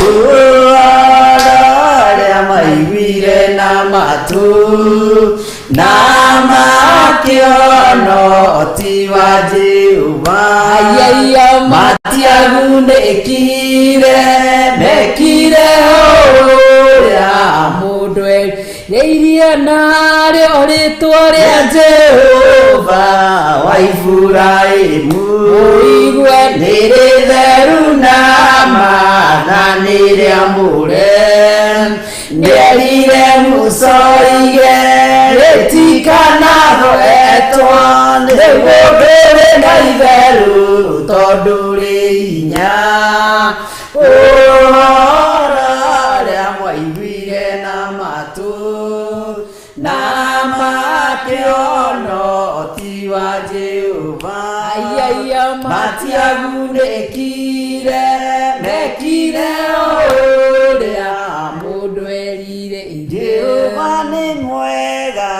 [SPEAKER 2] ũhoro ũrĩa maiguire na matũ na makĩona ũhoti wa Jehova
[SPEAKER 6] ayaya
[SPEAKER 2] matiagunĩkire mekire ũrĩa
[SPEAKER 6] mũndũ erirĩirie narĩo rĩtwa rĩa
[SPEAKER 2] Jehova wa Iburahĩmu
[SPEAKER 6] ũigue
[SPEAKER 2] nĩ rĩtheru na mana nĩ rĩamũre nĩerire Musa oige rĩtikanahoetwo nĩguo ndũrĩ na itheru tondũ rĩ hinya ũhoro ũrĩa mwaiguire na matũ na makĩona ũhoti wa Jehova
[SPEAKER 6] ayaya
[SPEAKER 2] matiagunĩkire mekire ũrĩa mũndũ erire Jehova nĩ mwega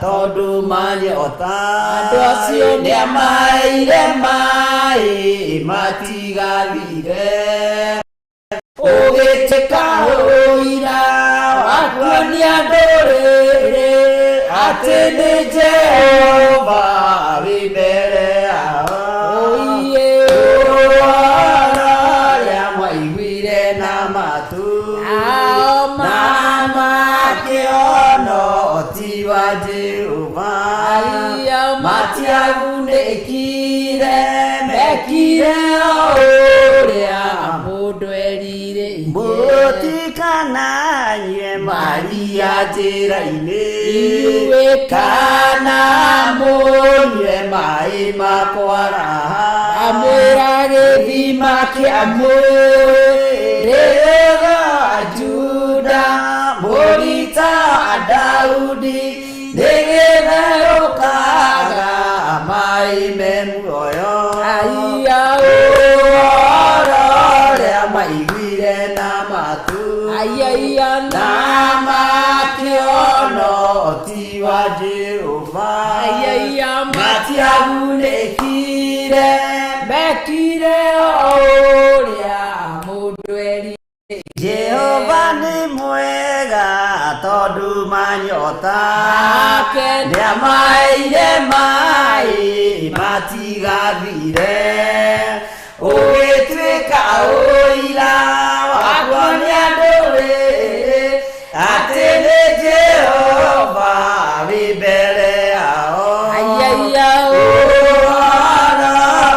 [SPEAKER 2] tondũ manyota
[SPEAKER 6] andũ acio
[SPEAKER 2] nĩamaheire maĩ matigathire ũgĩtuĩka ũira wa kuonia ndũrĩrĩ atĩ nĩ Jehova wĩ mbere yao ũhoro ũrĩa mwaiguire na matũ na makĩona ũhoti wa Jehova matiagunĩkire mekire ũrĩa mũndũ erire mũtikananyue maria njĩra-inĩ kana mũnyue maĩ makwara amwĩra gĩthima kĩa mũrĩrega wa Juda mũrita Daudi nĩgĩtherũkaga maĩ me muoyo
[SPEAKER 6] ayaya
[SPEAKER 2] ũhoro ũrĩa maiguire na matũ
[SPEAKER 6] ayaya
[SPEAKER 2] na makĩona ũhoti wa Jehova Jehova
[SPEAKER 6] Ayaya
[SPEAKER 2] matiagunĩkire
[SPEAKER 6] Mekire oria mũndweri
[SPEAKER 2] Jehova nĩ mwega tondũ manyota nĩamaheire maĩ matigathire ũgĩtuĩka ũira wakwa nĩ andũ rĩrĩ atĩ nĩ Jehova wĩ mbere yao
[SPEAKER 6] Ayaya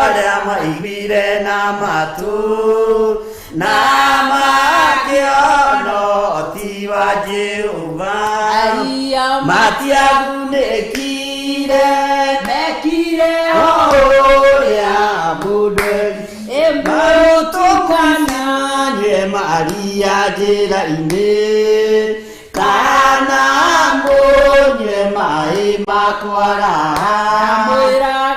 [SPEAKER 2] arĩa maiguire na matũ na makĩona ũhoti wa Jehova matiagunĩkire mekire ũrĩa mũndweri mũtukana nyue maria njĩra-inĩ kana mũnyue maĩ makwaraha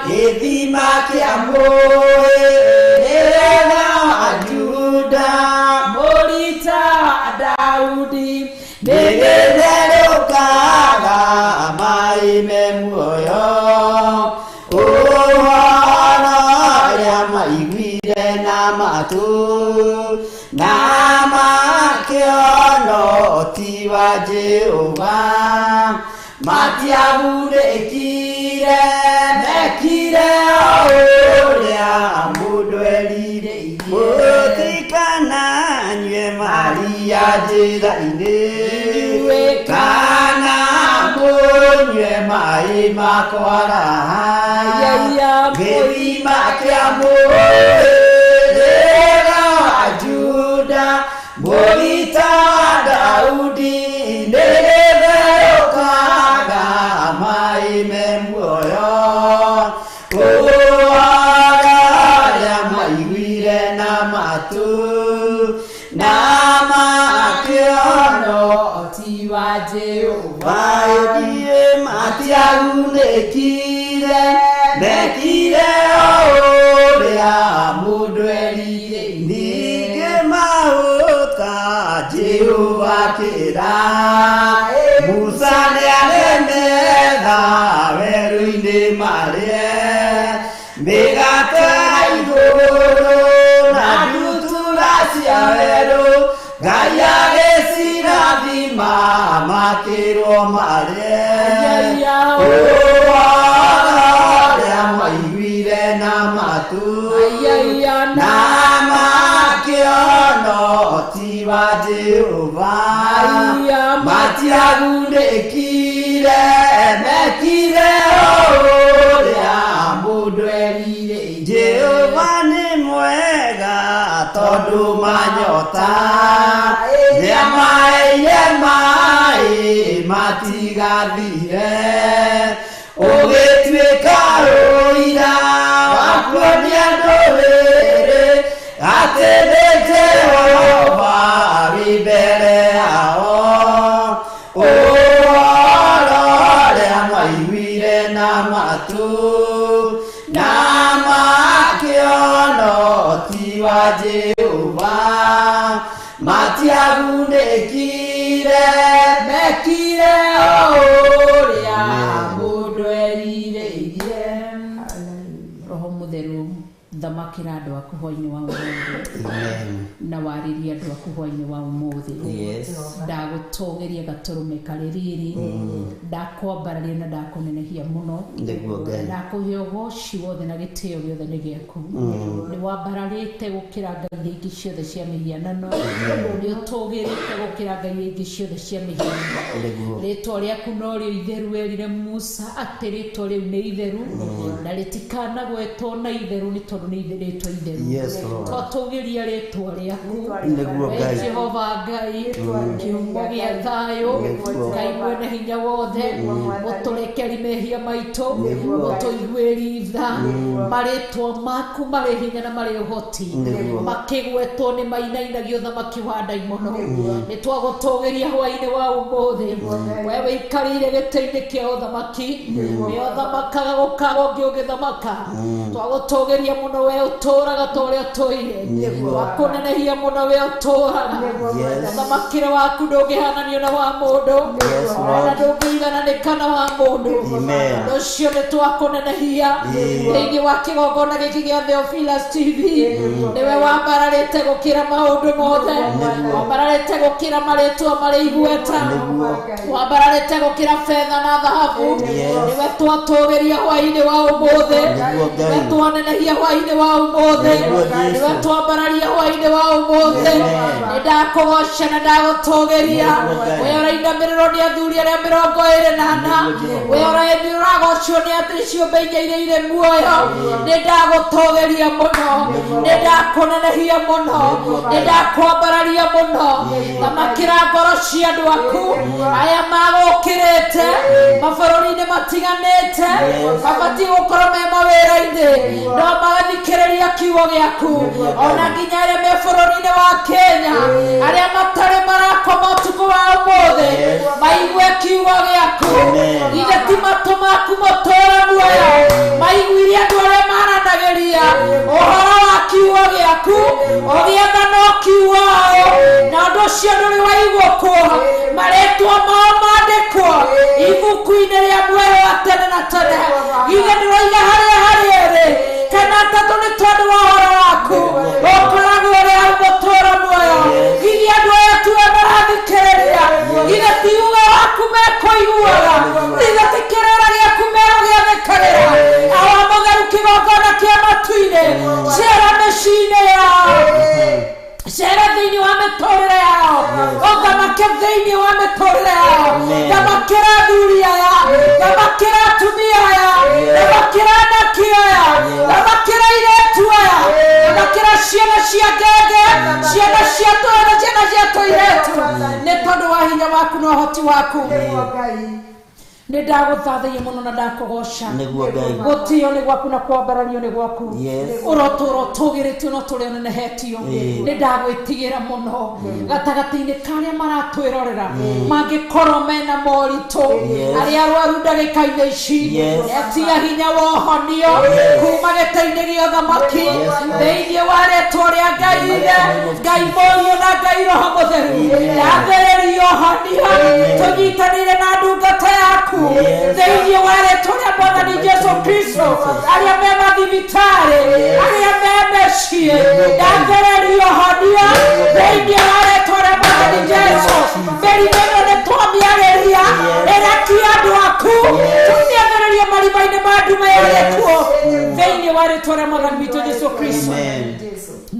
[SPEAKER 2] gĩthima kĩa mũhĩrĩga wa Juda
[SPEAKER 6] Mũrita Daudi
[SPEAKER 2] nĩgĩtherũkaga maĩ me muoyo ũhoro ũrĩa maiguire na matũ na makĩona ũhoti wa Jehova matiagunĩkire mekire ũrĩa mũndũ erirĩirie mũtikana nyue maria njĩra-inĩ kana mũnyue maĩ makwaraha gĩthima kĩa mũhĩrĩga wa Juda mũrita Daudi nĩgĩtherũkaga maĩ me muoyo arĩa maiguire na matũ na makĩona ũhoti wa Jehova matiagunĩkire mekire ũrĩa mũndũ erirĩirie ningĩ maũka Jehova akĩra Musa nĩaremetha werũ-inĩ marĩe mĩgate ya igũrũ na ndutura cia werũ Ngai agĩcirathima makĩrwo marĩe arĩa maiguire na matũ na makĩona ũhoti wa Jehova matiagunĩkire mekire ũrĩa mũndũ erirĩirie Jehova nĩ mwega tondũ manyota nĩamaheire maĩ matigathire ũgĩtuĩka ũira wakuo nĩ andũ rĩrĩ atĩ nĩ Jehova wĩ mbere yao ũhoro ũrĩa maiguire na matũ na makĩona ũhoti wa Jehova matiagunĩkire mekire ũrĩa mũndũ erirĩirie
[SPEAKER 7] Roho Mũtheru thamakĩra andũ aku hwainĩ wa ũmũthĩ na warĩria andũ aku hwainĩ wa ũmũthĩ ndagũtũgeria gatũrũme karĩ rĩrĩ ndakwambararia na ndakũnenehia mũno ndakũhe ũgoci wothe na gĩtĩo gĩothe nĩ gĩaku nĩ wambararĩte gũkĩra ngai ingĩ ciothe cia mĩhianano nĩ ũtũgĩrĩte gũkĩra ngai ingĩ ciothe cia mĩhianano rĩtwa rĩaku no rĩo itheru werire Musa atĩ rĩtwa rĩu nĩ itheru na rĩtikanagwetwo na itheru nĩ tondũ nĩ rĩtwa itheru twatũgĩria rĩtwa rĩaku Jehova Ngai kiugo gĩa thayũ Ngai mwene hinya wothe ũtũrekeri mehia maitũ ũtũiguĩri tha marĩtwa maku marĩ hinya na marĩ ũhoti makĩgwetwo nĩ mainainagio thamaki wa ndaimono nĩ twagũtũgĩria hwainĩ wa ũmũthĩ we wĩikarĩire gĩtĩ-inĩ kĩa ũthamaki nĩ ũthamakaga gũkaga ũngĩ ũgĩthamaka twagũtũgĩria mũno we
[SPEAKER 6] ũtũraga ta ũrĩa ũtũire wakũnenehia mũno we ũtũraga ũthamakĩre waku ndũngĩhananio na wa mũndũ ona ndũngĩigananĩka na wa mũndũ ũndũ ũcio nĩ twakũnenehia thĩinĩ wa kĩgongona gĩkĩ gĩa Theophilus TV nĩwe wambararĩte gũkĩra maũndũ mothe wambararĩte gũkĩra marĩtwa marĩ igweta wambararĩte gũkĩra betha na thahabu nĩwe twatũgĩria hwaĩ-inĩ wa ũmũthĩ nĩwe twanenehia hwaĩ-inĩ wa ũmũthĩ nĩwe twambararia hwaĩ-inĩ wa ũmũthĩ nĩndakũgoca na ndagũtũgĩria we ũrainamĩrĩrwo nĩ athuri arĩa 24 we ũragocwo nĩ atĩ ciũmbe inya iria irĩ muoyo nĩndagũtũgĩria mũno nĩndakũnenehia mũno nĩndakwambararia mũno thamakĩra ngoro cia andũ aku aya magũkĩrĩte mabũrũri-inĩ matiganĩte mabatiĩ gũkorwo me mawĩra-inĩ no magathikĩrĩria kiugo gĩaku ona nginya arĩa me bũrũri-inĩ wa Kenya arĩa matarĩ marakoma ũtukũ wa ũmũthĩ maigue kiugo gĩaku ithe ti matũ maku mũtũũre muoyo maiguire andũ arĩa maranagĩria ũhoro wa kiugo gĩaku ũgĩetha no kiugo na ũndũ ũcio ndũrĩ waigũkwo marĩtwa mao mandĩkwo ibuku-inĩ rĩa muoyo wa tene na tene ithe ndĩroiga harĩa harĩ ĩrĩ kana tatũ nĩ tondũ wa ũhoro waku ũkoragwo ũrĩ hau mũtũũre muoyo ithe andũ aya tuwe marathikĩrĩria ithe ti uga waku mekũiguaga ithe ti kĩrĩra gĩaku merũgĩathĩkanĩra awa mũtheru kĩgongona kĩa matu-inĩ cera mĩciĩ-inĩ yao cera thĩinĩ wa mĩtũrĩre yao ũthamake thĩinĩ wa mĩtũrĩre yao thamakĩra athuri aya thamakĩra atumia aya thamakĩra anaki aya thamakĩra airĩtu aya thamakĩra ciana cia ngenge ciana cia twana ciana cia tũirĩtu nĩ tondũ wa hinya waku na ũhoti waku nĩndagũthathĩia mũno na ndakũgoca gũtĩo nĩ gwaku na kwambarario nĩ gwaku ũrotũra ũtũgĩrĩtio no tũrĩa ũnenehetio nĩndagwĩtigĩra mũno gatagatĩ-inĩ karĩa maratwĩrorera mangĩkorwo mena moritũ arĩa arwaru ndagĩka-inĩ ici etia hinya wa ũhonio kuma gĩtĩ-inĩ gĩa ũthamaki thĩinĩ wa rĩtwa rĩa Ngai Ithe Ngai Mũriũ na Ngai Roho Mũtheru ndambĩrĩria ũhonio tũnyitanĩire na ndungata yaku thĩinĩ wa rĩtwa rĩa Mwathani Jesũ Kristo arĩa me mathibitarĩ arĩa me mĩciĩ ndambĩrĩria ũhonio thĩinĩ wa rĩtwa rĩa Mwathani Jesũ mĩrimũ ĩno nĩtwamĩarĩria ĩrekia andũ aku tũmĩathĩrĩria marima-inĩ ma nduma ya gĩkuũ thĩinĩ wa rĩtwa rĩa Mwathani witũ Jesũ Kristo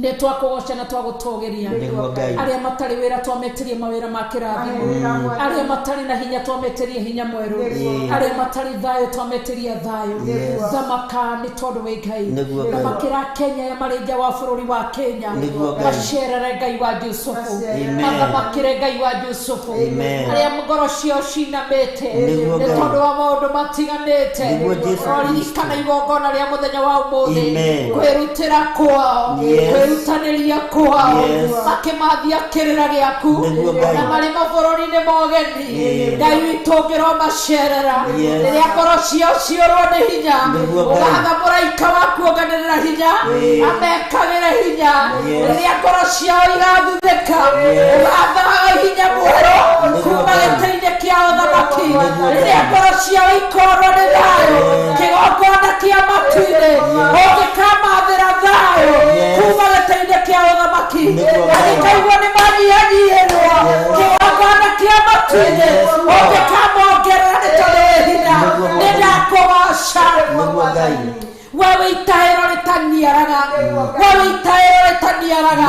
[SPEAKER 6] nĩ twakũgoca na twagũtũgĩria arĩa matarĩ wĩra twametirie mawĩra ma kĩrathimo arĩa matarĩ na hinya twametirie hinya mwerũ arĩa matarĩ thayũ twametirie thayũ thamaka nĩ tondũ wĩ Ngai thamakĩra Kenya ya marĩ nja wa bũrũri wa Kenya macerere Ngai wa Jusufu mathamakĩre Ngai wa Jusufu arĩa ngoro ciao cinamĩte nĩ tondũ wa maũndũ matiganĩte ririkana igongona rĩa mũthenya wa ũmũthĩ kwĩrutĩra kwao kwĩrutanĩria kwao makĩmathia kĩrĩra gĩaku na marĩ mabũrũri-inĩ ma ũgeni Ngai witũ ũngĩromacerera rĩrĩa ngoro ciao ciorwo nĩ hinya ũgatha mũraika waku onganĩrĩra hinya amekagĩre hinya rĩrĩa ngoro ciao igathuthĩka ũgathaga hinya mwerũ kuma gĩtĩ-inĩ kĩa ũthamaki rĩrĩa ngoro ciao ikorwo nĩ thayũ kĩgongona kĩa matu-inĩ ũngĩkamathĩra thayũ kuma gĩtĩ-inĩ kĩa ũthamaki angĩkaigua nĩ manyihanyihĩrwo kĩgongona kĩa matu-inĩ ũngĩkamongerera nĩ tondũ wĩ hinya nĩndakũgoca wewe itahĩro rĩtaniaraga wewe itahĩro rĩtaniaraga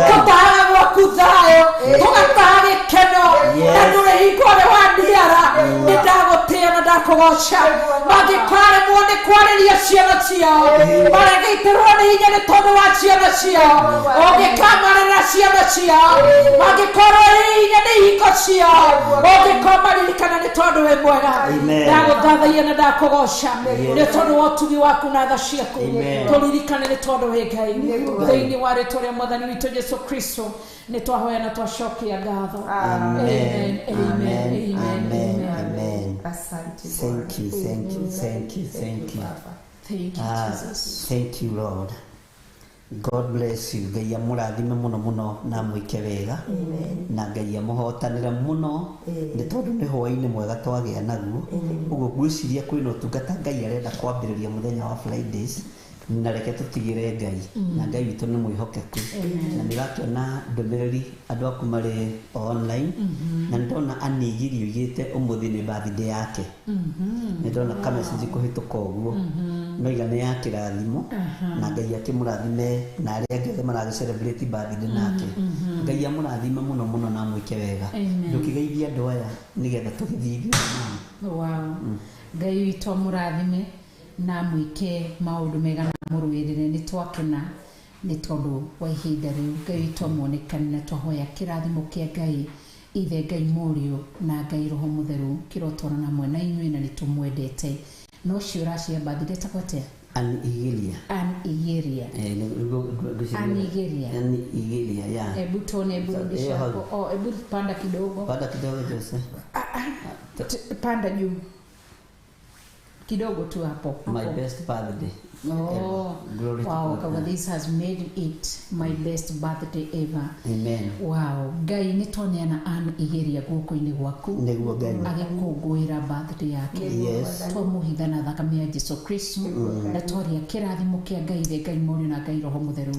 [SPEAKER 6] tũtahaga gwaku thayũ tũgataha gĩkeno na ndũrĩ hingo ũrĩ waniara nĩndagũtĩĩa na ndakũgoca mangĩkaremwo nĩ kwarĩria ciana ciao maregeitĩrwo nĩ hinya nĩ tondũ wa ciana ciao ũngĩkamarĩra ciana ciao mangĩkorwo hinya nĩ ihingo ciao ũngĩkomaririkana nĩ tondũ wĩ mwega ndagũthathĩia na ndakũgoca nĩ tondũ wa ũtugi waku na tha ciaku tũririkane nĩ tondũ wĩ Ngai thĩinĩ wa rĩtwa rĩa Mwathani witũ Jesũ Kristo nĩ twahoya na twacokia ngatho amen amen amen amen
[SPEAKER 4] Thank you, thank you, thank you, thank you.
[SPEAKER 7] Thank you, Jesus.
[SPEAKER 4] Thank you, Lord. God bless you. Ngai amurathime muno muno na mwike wega. Na Ngai amuhotanira muno. Ni tondu ni hwaini mwega twagia naguo. Uguo gwiciria kwina utungata Ngai arenda kwambiriria muthenya wa Fridays. Na reke tutigire Ngai. Na Ngai witu ni mwihokeku. Na nirakiona ndomereri andu aku mari online. Na ndona anigirio igite umuthi ni birthday yake. Ndona ka message kuhituka uguo. Noiga ni ya kirathimo na Ngai akimurathime na aria angĩ maragi celebrate birthday nake. Ngai amurathime muno muno na mwike wega. Ndukigeithia andu aya nigetha tugithithio na
[SPEAKER 6] wow. Ngai witu amurathime na mwike maundu mega na muruirire ni twakena ni tondu wa ihinda riu. Ngai witu amuonekane na twahoya kirathimo kia Ngai ithe Ngai Murio na Ngai Roho Mutheru kirotwarana mwe na inyuĩ na nitumwendete. No ciuracia birthday takwate
[SPEAKER 4] Anigeria ya
[SPEAKER 6] ebu tone ebu rudisha ebu panda kidogo
[SPEAKER 4] Jose
[SPEAKER 6] panda juu kidogo tu hapo.
[SPEAKER 4] My best birthday.
[SPEAKER 6] Oh, wow, this has made it my best birthday ever.
[SPEAKER 4] Amen.
[SPEAKER 6] Wow, Ngai nitoneana Anigeria guko-ini gwaku
[SPEAKER 4] niguo Ngai
[SPEAKER 6] agikungwira birthday yake.
[SPEAKER 4] Yes.
[SPEAKER 6] Twamuhithana thakame ya Jesu Kristo na twaria kirathimo kia Ngai the Ngai Murio na Ngai Roho Mutheru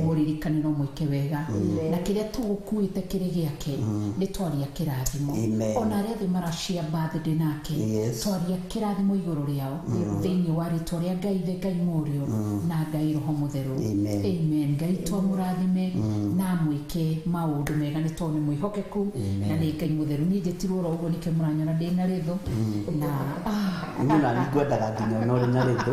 [SPEAKER 6] uririkane no mwike wega na kiria tugukuite kiri giake ni twaria kirathimo ona aria thi marashia birthday nake twaria kirathimo iguru riao thiini wa ritwa ria Ngai the Ngai Murio na Ngai Roho Mutheru. Amen. Ngai twamurathime na mwike maundu mega ni tone mwihokeku na ni Ngai Mutheru ni njetirwo ro ugo nike muranyona ndina ritho na
[SPEAKER 4] nina ngwendaga nginya no rina ritho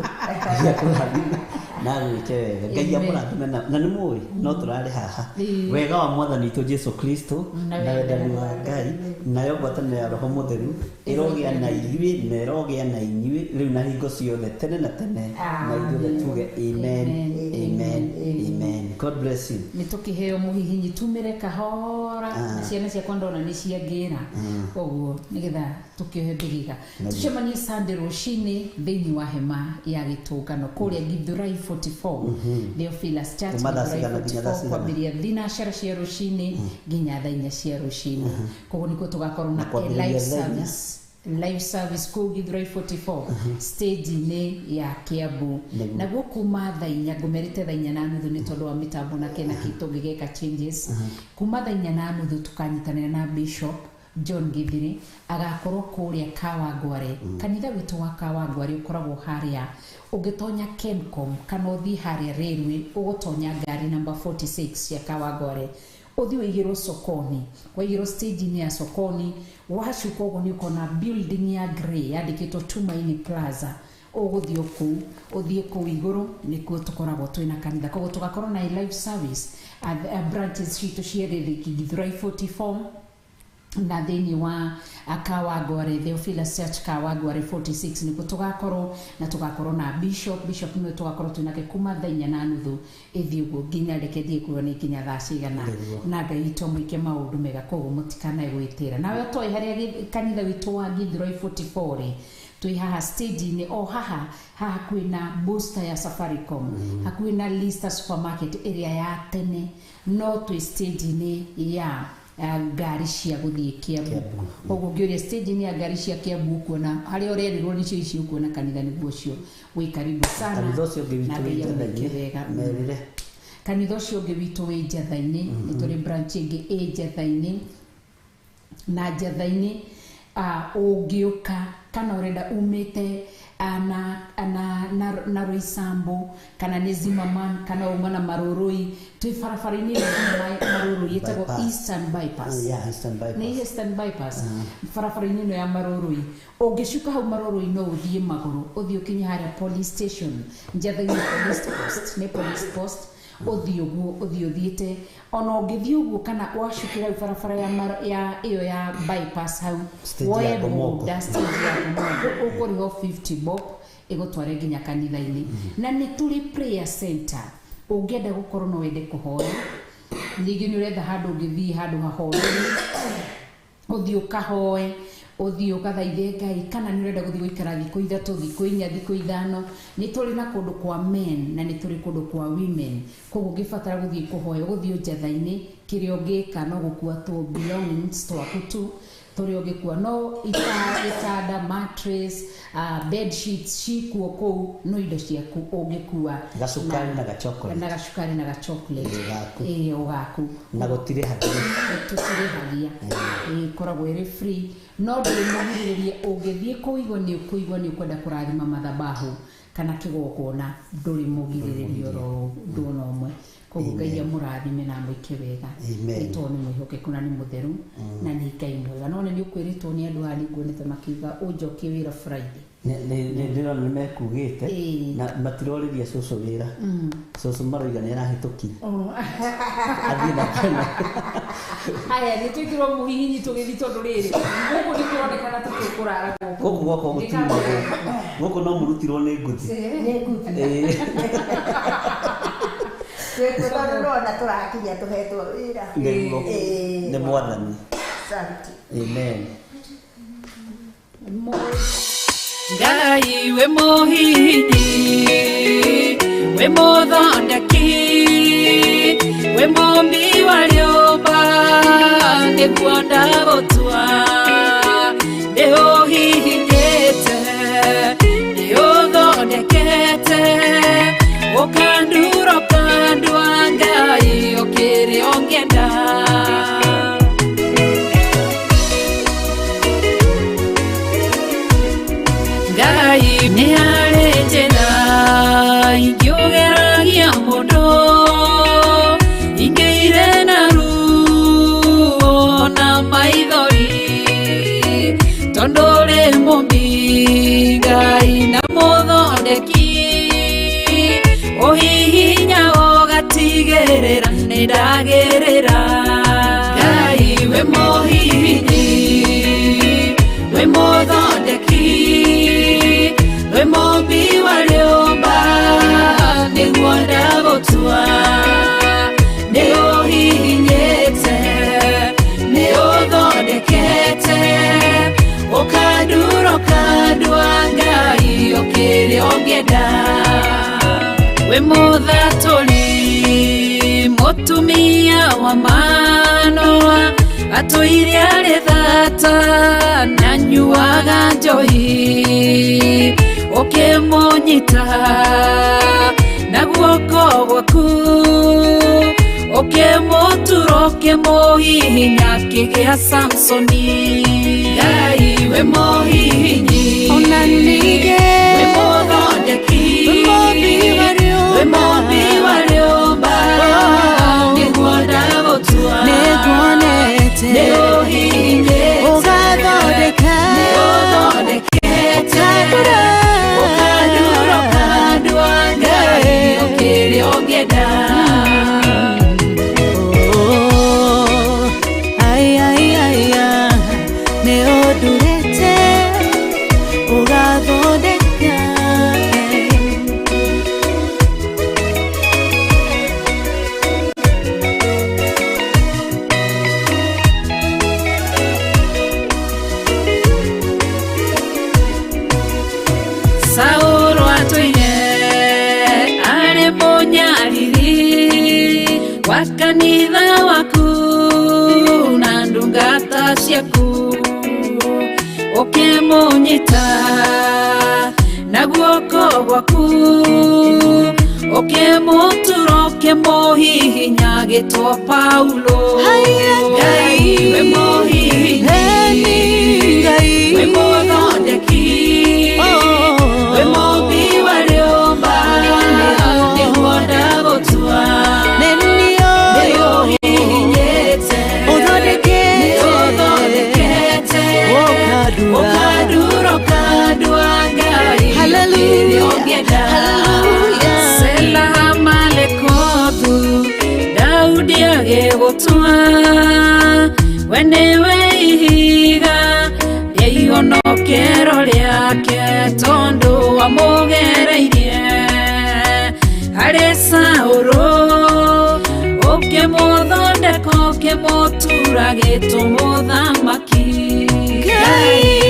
[SPEAKER 4] ya kurathime na mwike wega. Ngai amurathime na ni muwi no turari haha wega wa mwathani tu Jesu Kristo na wendani wa Ngai na yo ngwatanĩro ya Roho Mutheru irogia na inyuĩ na irogia na inyuĩ riu na hingo ciothe tene na tene na ithuĩ tuge amen amen amen. God bless you.
[SPEAKER 6] Nitukiheo muhihinyi tumire kahora na ciana ciakwa ndona ni ciangira koguo nigetha tukiohe bigiga tucemanie Sunday rucini thiini wa hema ya gitungano kuria Githurai 44 Theophilus Church kwambiria thinacara cia rucini nginya thaa 4 cia rucini. Koguo nikuo tugakorwo na live service ku Githurai 44 stage ni ya Kiambu na gukuma thaa 4 ngumerite thaa 4:30 ni tondu wa mitambo na kena kitu gigeka changes kuma thaa 4:30 tukanyitanira na Bishop John Githiri agakorwo kuria Kawangware kanitha witu wa Kawangware ukoragwo haria ugitonya Kencom kana uthi haria railway ugutonya ngari number 46 ya Kawangware uthi uigirwo sokoni waigirwo stage ni ya sokoni washuka ugo ni kona building ya grey yandikitwo Tumaini Plaza uguthio ku uthie ku iguru nikuo tukoragwo twina kanitha koguo tugakorwo na live service branches citu cia Githurai 44 na thiini wa Kawangware Theophilus Church Kawangware 46 nikuo tugakorwo na Bishop niwe tugakorwo twinake kuma thaa 4:30 ithi uguo nginya rekethie kuo ni nginya thaa cigana na Ngai itu mwike maundu mega koguo mutikanae gwitira nawe toi haria kanitha witu wa Githurai 44 tui haha stage ni o haha kwina booster ya Safaricom hakwina Lista supermarket area ya tene no tui stage ni ya ngari cia guthie Kiambu koguo ngioria stage ni ya ngari cia Kiambu kuona haria urerirwo ni cio kuona kanitha niguo cio wi karibu sana
[SPEAKER 4] kanitha cio ngivitwe
[SPEAKER 6] kanitha cio ngivitu wi Njathaini ni turi branch ingi e Njathaini na Njathaini ungiuka kana urenda umite na Roysambu kana ni Zimmerman kana umana Maroroi tui farafaraini na Maroroi yetagwo Eastern Bypass ni Eastern Bypass farafaraini no ya Maroroi ungishuka hau Maroroi no uthie maguru uthie ukinya haria police station Njathaini police post uthio thiete ona ungithio uguo kana washukira barabara ya iyo ya bypass hau woego stage ya Gomogo ukuriho 50 bob igutware nginya kanitha-ini na ni tuli prayer center ungienda gukorwo no wende kuhoya ningi ni urenda handu ungithii handu hahoya uthio kahoe uthio gathaithe Ngai kana ni urenda guthi guikara thikũ 3 thikũ 4 thikũ 5 ni turi na kundu kwa men na ni turi kundu kwa women koguo ngibatara guthi kuhoya guthio njatha-ini kirio ngika no gukua tu belongings twaku tu turi ugikua no itanda mattress bed sheets cikuo kou no indo ciaku ugikua
[SPEAKER 4] gacukari na gachocolate
[SPEAKER 6] ugaku
[SPEAKER 4] na gutire
[SPEAKER 6] hagia koragwo iri free no ndiri muhiririe ungithie kuigwa ni ukwenda kurathima mathabahu kana kigogona nduri mugiririo ro ndona umwe koguo Ngai amurathime na mwike wega ito ni mwihokeku na ni mutheru na ni Ngai mwega no ni ukwiritwo ni andu ari nguonete makiuga unjokie wira Friday
[SPEAKER 4] ndira ni mekugite na matiroriria cucu wira cucu maroiga ni arahituki athina kana
[SPEAKER 6] haya ni twikirwo muhihinyi tugithi tondu riri guku ni kuronekana tukikurara
[SPEAKER 4] guku gwako gutima guku no murutirwo ni nguthi
[SPEAKER 5] Tunaona turakinya tuhetwo wira
[SPEAKER 4] ni mwathani amen
[SPEAKER 2] Ngai we muhihinyi we muthondeki we mumbi wa nyumba niguo ndagutua ni uhihinyite ni uthondekete ukandura kandwa Ngai ukiri ongenda Ngai ni arejena ingiugeragia mundu ingeire na ruo na maithori tondore mumbi Ngai na muthondeki uhihinya ugatigerera ni ndagerera Ngai we muhihinyi we muthondeki we mumbi wa nyumba niguo ndagutua ni uhihinyite ni uthondekete ukandura kandwa Ngai ukiri ongenda we muthaturi mutumia wa Manoa atuire ari thata na nyuaga njohi ukimunyita na guoko gwaku ukimutura ukimuhihinya kigia Samsoni Ngai we muhihinyi ona nige we muthondeki we mumbi wa nyumba niguo ndagutua niguonete ni uhihinyite ugathondeka ni uthondekete ukandura kandwa Ngai ukiri ongenda
[SPEAKER 8] ni udurete ugathondeka
[SPEAKER 2] Sauro atuire ari munyariri wa kanitha waku na ndungata ciaku ukimunyita na guoko gwaku ukimutura ukimuhihinya gitwa Paulo Ngai we muhihinyi we muthondeki we mumbi wa nyumba niguo ndagutua ni uhihinyite uthondekete ukandura kandwa Ngai ukiri ongenda Sela malekothu Daudi agigutua we niwe ihiga ihonokero riake tondu wamugereirie hari Sauro ukimuthondeka ukimutura gitwa muthamaki Ngai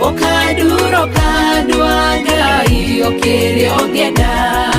[SPEAKER 6] Okaduro kadwa gai okere ogeda